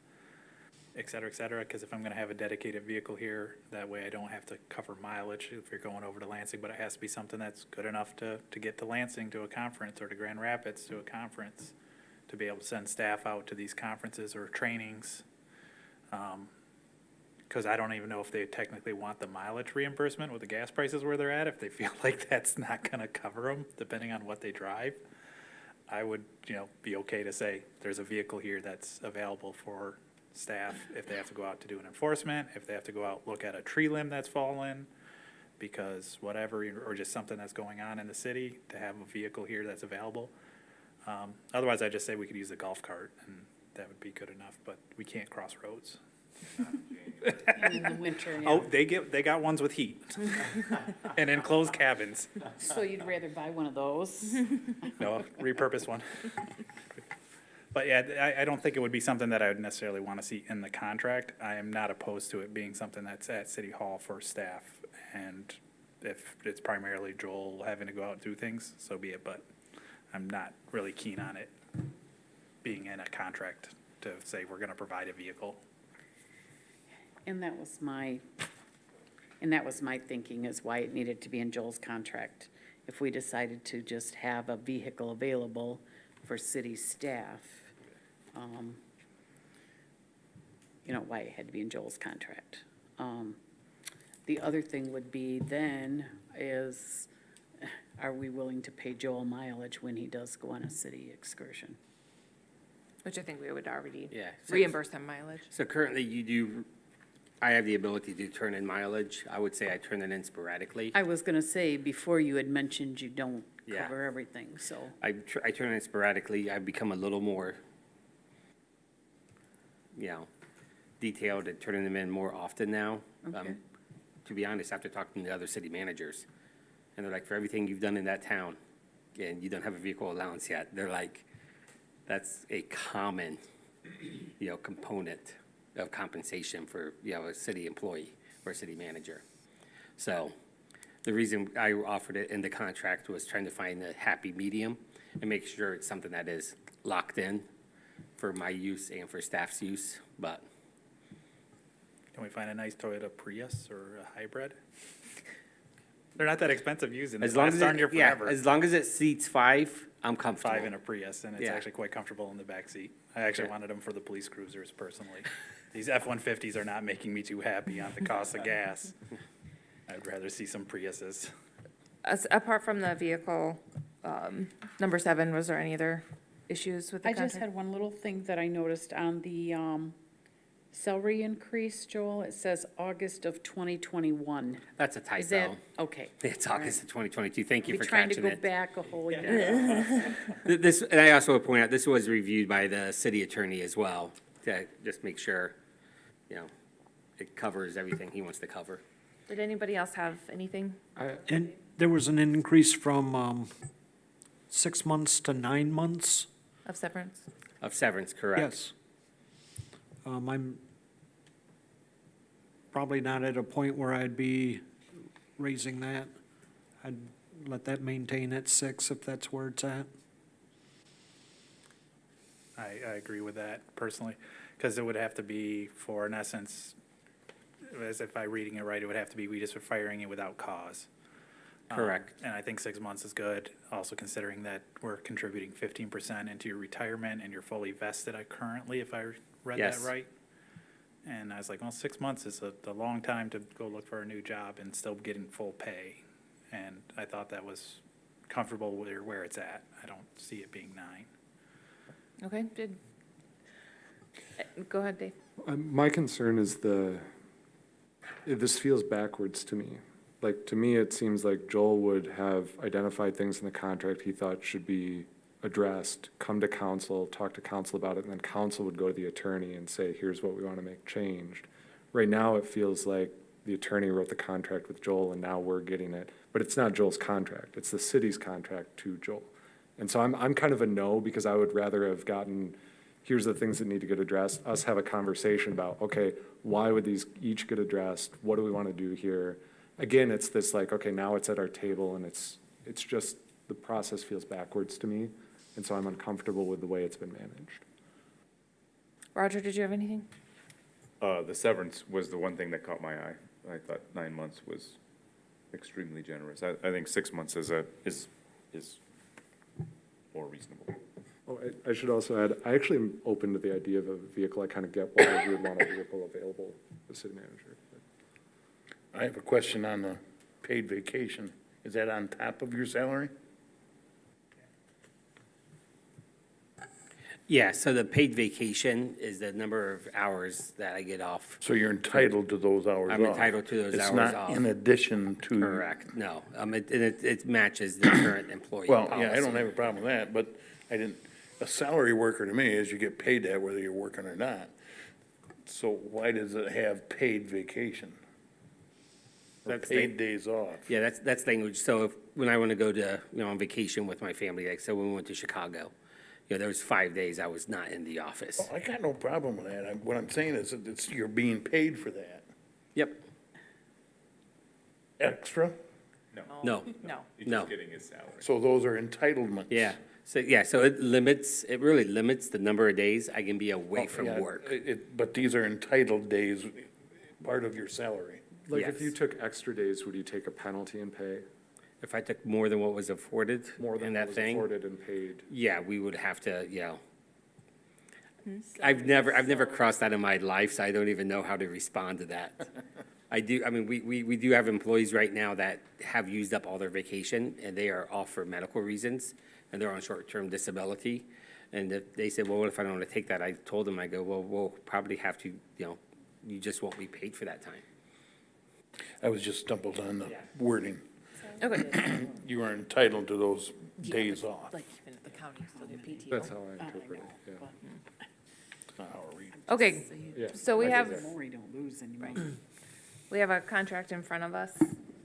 [SPEAKER 12] et cetera, because if I'm going to have a dedicated vehicle here, that way I don't have to cover mileage if you're going over to Lansing, but it has to be something that's good enough to get to Lansing to a conference, or to Grand Rapids to a conference, to be able to send staff out to these conferences or trainings. Because I don't even know if they technically want the mileage reimbursement with the gas prices where they're at, if they feel like that's not going to cover them, depending on what they drive. I would, be okay to say there's a vehicle here that's available for staff if they have to go out to do an enforcement, if they have to go out, look at a tree limb that's fallen, because whatever, or just something that's going on in the city, to have a vehicle here that's available. Otherwise, I just say we could use the golf cart, and that would be good enough, but we can't cross roads.
[SPEAKER 3] In the winter,
[SPEAKER 12] Oh, they got ones with heat and enclosed cabins.
[SPEAKER 3] So you'd rather buy one of those?
[SPEAKER 12] No, repurpose one. But yeah, I don't think it would be something that I would necessarily want to see in the contract. I am not opposed to it being something that's at City Hall for staff. And if it's primarily Joel having to go out and do things, so be it. But I'm not really keen on it being in a contract to say we're going to provide a vehicle.
[SPEAKER 3] And that was my thinking, is why it needed to be in Joel's contract. If we decided to just have a vehicle available for city staff, why it had to be in Joel's contract. The other thing would be then is are we willing to pay Joel mileage when he does go on a city excursion?
[SPEAKER 4] Which I think we would already
[SPEAKER 5] Yeah.
[SPEAKER 4] reimburse them mileage.
[SPEAKER 5] So currently you do, I have the ability to turn in mileage. I would say I turn it in sporadically.
[SPEAKER 3] I was gonna say, before you had mentioned you don't
[SPEAKER 5] Yeah.
[SPEAKER 3] cover everything, so.
[SPEAKER 5] I turn it in sporadically. I've become a little more, detailed and turning them in more often now.
[SPEAKER 3] Okay.
[SPEAKER 5] To be honest, after talking to other city managers, and they're like, for everything you've done in that town, and you don't have a vehicle allowance yet, they're like, that's a common, component of compensation for, a city employee or a city manager. So the reason I offered it in the contract was trying to find a happy medium and make sure it's something that is locked in for my use and for staff's use, but
[SPEAKER 12] Can we find a nice Toyota Prius or a hybrid? They're not that expensive using.
[SPEAKER 5] as
[SPEAKER 12] They
[SPEAKER 5] long
[SPEAKER 12] last
[SPEAKER 5] as
[SPEAKER 12] darn near
[SPEAKER 5] it, yeah,
[SPEAKER 12] forever.
[SPEAKER 5] as long as it seats 5, I'm comfortable.
[SPEAKER 12] 5 in a Prius, and it's
[SPEAKER 5] Yeah.
[SPEAKER 12] actually quite comfortable in the back seat. I actually
[SPEAKER 5] Yeah.
[SPEAKER 12] wanted them for the police cruisers personally. These F-150s are not making me too happy on the cost of gas. I'd rather see some Priuses.
[SPEAKER 4] Apart from the vehicle, number 7, was there any other issues with the
[SPEAKER 3] I just
[SPEAKER 4] contract?
[SPEAKER 3] had one little thing that I noticed on the, salary increase, Joel. It says August of 2021.
[SPEAKER 5] That's a
[SPEAKER 3] Is that,
[SPEAKER 5] typo.
[SPEAKER 3] okay.
[SPEAKER 5] It's August of 2022. Thank you
[SPEAKER 3] We're
[SPEAKER 5] for
[SPEAKER 3] trying to
[SPEAKER 5] catching
[SPEAKER 3] go
[SPEAKER 5] it.
[SPEAKER 3] back a whole year.
[SPEAKER 5] This, and I also would point out, this was reviewed by the city attorney as well, to just make sure, it covers everything he wants to cover.
[SPEAKER 4] Did anybody else have anything?
[SPEAKER 9] And there was an increase from 6 months to 9 months?
[SPEAKER 4] Of severance?
[SPEAKER 5] Of severance, correct?
[SPEAKER 9] Yes. I'm probably not at a point where I'd be raising that. I'd let that maintain at 6 if that's where it's at.
[SPEAKER 12] I agree with that personally, because it would have to be for, in essence, as if I'm reading it right, it would have to be, we just were firing it without cause.
[SPEAKER 5] Correct.
[SPEAKER 12] And I think 6 months is good, also considering that we're contributing 15% into your retirement and you're fully vested currently, if I read that
[SPEAKER 5] Yes.
[SPEAKER 12] right. And I was like, well, 6 months is a long time to go look for a new job and still getting full pay. And I thought that was comfortable where it's at. I don't see it being 9.
[SPEAKER 4] Okay, go ahead, Dave.
[SPEAKER 11] My concern is this feels backwards to me. Like, to me, it seems like Joel would have identified things in the contract he thought should be addressed, come to council, talk to council about it, and then council would go to the attorney and say, here's what we want to make changed. Right now, it feels like the attorney wrote the contract with Joel, and now we're getting it. But it's not Joel's contract, it's the city's contract to Joel. And so I'm kind of a no, because I would rather have gotten, here's the things that need to get addressed, us have a conversation about, okay, why would these each get addressed? What do we want to do here? Again, it's this like, okay, now it's at our table, and it's just, the process feels backwards to me, and so I'm uncomfortable with the way it's been managed.
[SPEAKER 4] Roger, did you have anything?
[SPEAKER 15] The severance was the one thing that caught my eye. I thought 9 months was extremely generous. I think 6 months is more reasonable.
[SPEAKER 11] Oh, I should also add, I actually am open to the idea of a vehicle. I kind of get why we would want a vehicle available for the city manager.
[SPEAKER 1] I have a question on the paid vacation. Is that on top of your salary?
[SPEAKER 5] Yeah, so the paid vacation is the number of hours that I get off.
[SPEAKER 1] So you're entitled to those hours off?
[SPEAKER 5] I'm entitled to those hours
[SPEAKER 1] It's
[SPEAKER 5] off.
[SPEAKER 1] not in addition to?
[SPEAKER 5] Correct, no. It matches the current employee
[SPEAKER 1] Well,
[SPEAKER 5] policy.
[SPEAKER 1] yeah, I don't have a problem with that, but a salary worker to me is you get paid that whether you're working or not. So why does it have paid vacation? Or
[SPEAKER 5] That's
[SPEAKER 1] paid days off?
[SPEAKER 5] Yeah, that's language. So when I want to go to, on vacation with my family, like, so when we went to Chicago, there was 5 days I was not in the office.
[SPEAKER 1] Oh, I got no problem with that. What I'm saying is that you're being paid for that.
[SPEAKER 5] Yep,
[SPEAKER 1] Extra?
[SPEAKER 5] no,
[SPEAKER 4] No.
[SPEAKER 5] no,
[SPEAKER 15] Getting his salary.
[SPEAKER 1] So those are entitlements?
[SPEAKER 5] yeah. So it really limits the number of days I can be away from
[SPEAKER 1] Yeah,
[SPEAKER 5] work.
[SPEAKER 1] But these are entitled days, part of your salary.
[SPEAKER 11] Like, if you
[SPEAKER 5] Yes.
[SPEAKER 11] took extra days, would you take a penalty and pay
[SPEAKER 5] If I took more than what was afforded
[SPEAKER 11] more
[SPEAKER 5] in
[SPEAKER 11] than
[SPEAKER 5] that
[SPEAKER 11] what was
[SPEAKER 5] thing,
[SPEAKER 11] afforded and paid?
[SPEAKER 5] yeah, we would have to, I've never crossed that in my life, so I don't even know how to respond to that. I mean, we do have employees right now that have used up all their vacation, and they are off for medical reasons, and they're on short-term disability. And if they said, well, what if I don't want to take that? I told them, I go, well, we'll probably have to, you just won't be paid for that time.
[SPEAKER 1] I was just stumbled on the wording.
[SPEAKER 4] Okay,
[SPEAKER 1] You are entitled to those days off.
[SPEAKER 3] Like, even at the county, so the PTO.
[SPEAKER 11] That's how I interpret it, yeah.
[SPEAKER 1] That's not how I read it.
[SPEAKER 4] okay,
[SPEAKER 11] Yeah,
[SPEAKER 4] so we
[SPEAKER 11] I get
[SPEAKER 4] have,
[SPEAKER 11] that.
[SPEAKER 3] More you don't lose anymore.
[SPEAKER 4] we have a contract in front of us,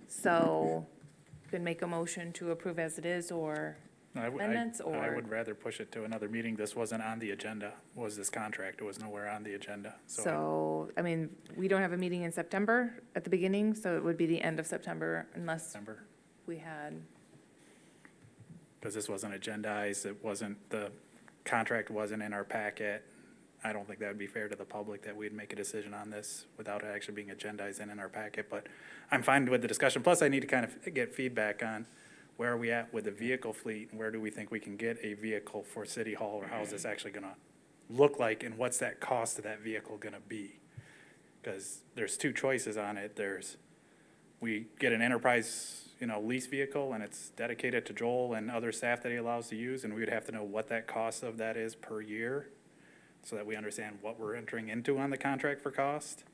[SPEAKER 4] so you can make a motion to approve as it is, or amendments,
[SPEAKER 12] I
[SPEAKER 4] or?
[SPEAKER 12] would rather push it to another meeting. This wasn't on the agenda, was this contract. It was nowhere on the agenda.
[SPEAKER 4] So, I mean, we don't have a meeting in September at the beginning, so it would be the end of September unless
[SPEAKER 12] December,
[SPEAKER 4] we had,
[SPEAKER 12] because this wasn't agendized, it wasn't, the contract wasn't in our packet. I don't think that would be fair to the public that we'd make a decision on this without it actually being agendized and in our packet, but I'm fine with the discussion. Plus, I need to kind of get feedback on where are we at with the vehicle fleet, and where do we think we can get a vehicle for City Hall, or how's this actually gonna look like, and what's that cost of that vehicle gonna be? Because there's two choices on it. We get an enterprise, lease vehicle, and it's dedicated to Joel and other staff that he allows to use, and we would have to know what that cost of that is per year, so that we understand what we're entering into on the contract for cost.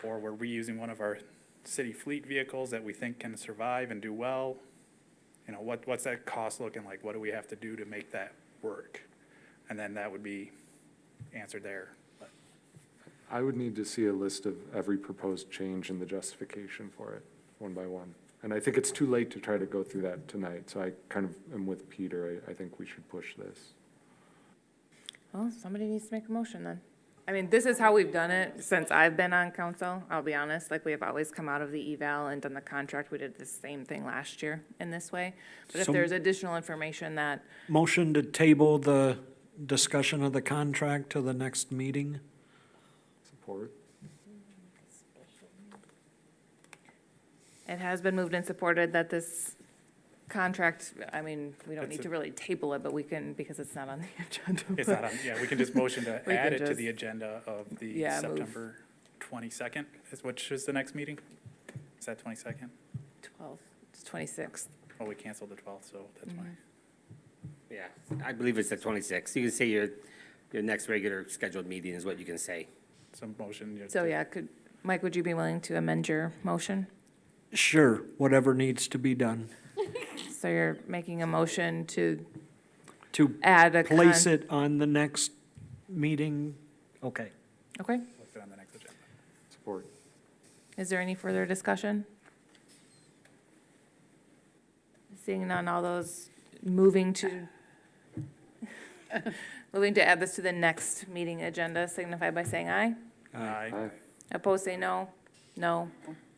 [SPEAKER 12] Or we're reusing one of our city fleet vehicles that we think can survive and do well. What's that cost looking like? What do we have to do to make that work? And then that would be answered there. But
[SPEAKER 11] I would need to see a list of every proposed change and the justification for it, one by one. And I think it's too late to try to go through that tonight, so I kind of am with Peter. I think we should push this.
[SPEAKER 4] well, somebody needs to make a motion then. I mean, this is how we've done it since I've been on council, I'll be honest. Like, we have always come out of the eval and done the contract. We did the same thing last year in this way. But if
[SPEAKER 9] So-
[SPEAKER 4] there's additional information that,
[SPEAKER 9] Motion to table the discussion of the contract to the next meeting?
[SPEAKER 11] Support?
[SPEAKER 4] it has been moved and supported that this contract, I mean, we don't need to really table it, but we can, because it's not on the agenda.
[SPEAKER 12] it's not on, we can just motion to
[SPEAKER 4] We
[SPEAKER 12] add
[SPEAKER 4] can
[SPEAKER 12] it to the
[SPEAKER 4] just-
[SPEAKER 12] agenda of the
[SPEAKER 4] Yeah, move.
[SPEAKER 12] September 22nd, which is the next meeting? Is that 22nd?
[SPEAKER 4] 12, it's 26th.
[SPEAKER 12] Oh, we canceled the 12th, so that's fine.
[SPEAKER 5] Yeah, I believe it's the 26th. You can say your next regular scheduled meeting is what you can say.
[SPEAKER 12] Some motion.
[SPEAKER 4] So, yeah, Mike, would you be willing to amend your motion?
[SPEAKER 9] Sure, whatever needs to be done.
[SPEAKER 4] So you're making a motion to
[SPEAKER 9] To
[SPEAKER 4] add a
[SPEAKER 9] place it on the next meeting, okay.
[SPEAKER 4] Okay,
[SPEAKER 12] Put it on the next agenda.
[SPEAKER 11] Support.
[SPEAKER 4] is there any further discussion? Seeing none, all those moving to add this to the next meeting agenda signify by saying aye.
[SPEAKER 12] Aye.
[SPEAKER 11] Aye.
[SPEAKER 4] Opposed, say no. No.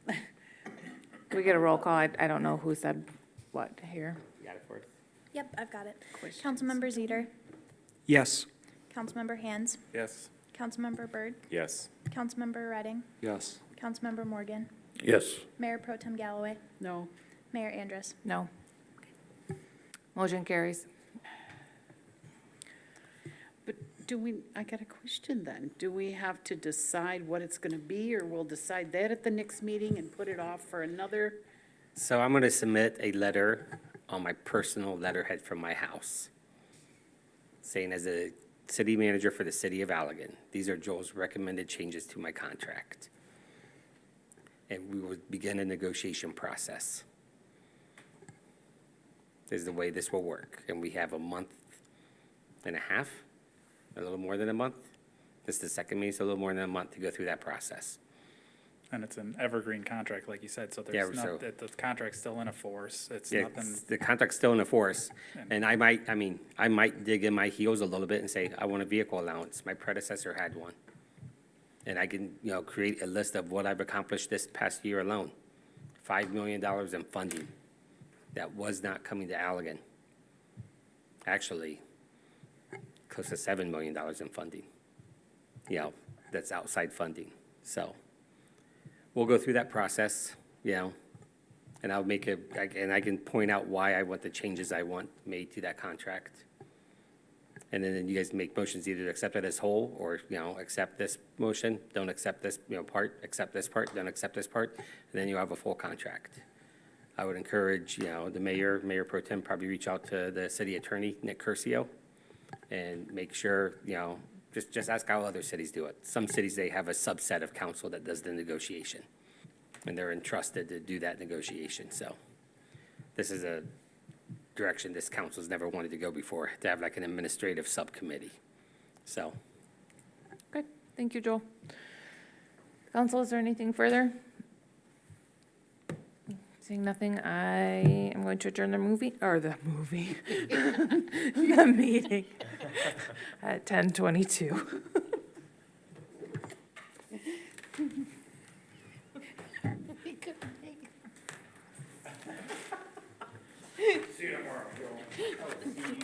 [SPEAKER 4] Can we get a roll call? I don't know who said what here.
[SPEAKER 5] You got it for us?
[SPEAKER 2] Yep, I've got it. Councilmember Zeter,
[SPEAKER 9] Yes.
[SPEAKER 2] Councilmember Hands,
[SPEAKER 12] Yes.
[SPEAKER 2] Councilmember Byrd,
[SPEAKER 15] Yes.
[SPEAKER 2] Councilmember Redding,
[SPEAKER 11] Yes.
[SPEAKER 2] Councilmember Morgan,
[SPEAKER 1] Yes.
[SPEAKER 2] Mayor Pro Tem Galloway,
[SPEAKER 3] No,
[SPEAKER 2] Mayor Andrus.
[SPEAKER 4] No. Motion carries.
[SPEAKER 3] but I got a question then. Do we have to decide what it's gonna be, or we'll decide that at the next meeting and put it off for another?
[SPEAKER 5] So I'm going to submit a letter on my personal letterhead from my house, saying as a city manager for the city of Allegan, these are Joel's recommended changes to my contract. And we will begin a negotiation process. This is the way this will work. And we have a month and a half, a little more than a month. This is the second meeting, so a little more than a month to go through that process.
[SPEAKER 12] And it's an evergreen contract, like you said, so
[SPEAKER 5] Yeah,
[SPEAKER 12] there's
[SPEAKER 5] so-
[SPEAKER 12] the contract's still in a force. It's
[SPEAKER 5] Yeah,
[SPEAKER 12] nothing,
[SPEAKER 5] the contract's still in force, and I might dig in my heels a little bit and say, I want a vehicle allowance. My predecessor had one. And I can, create a list of what I've accomplished this past year alone. $5 million in funding that was not coming to Allegan. Actually, close to $7 million in funding. That's outside funding, so. We'll go through that process, and I'll make and I can point out why I want the changes I want made to that contract. And then you guys make motions either to accept it as whole, or, accept this motion, don't accept this, part, accept this part, don't accept this part, and then you have a full contract. I would encourage, the Mayor Pro Tem, probably reach out to the city attorney, Nick Curcio, and make sure, just ask how other cities do it. Some cities, they have a subset of council that does the negotiation, and they're entrusted to do that negotiation, so this is a direction this council's never wanted to go before, to have like an administrative subcommittee, so.
[SPEAKER 4] Okay, thank you, Joel. Council, is there anything further? Seeing nothing, I am going to adjourn the meeting, the meeting at 10:22.
[SPEAKER 5] See you tomorrow, Joel.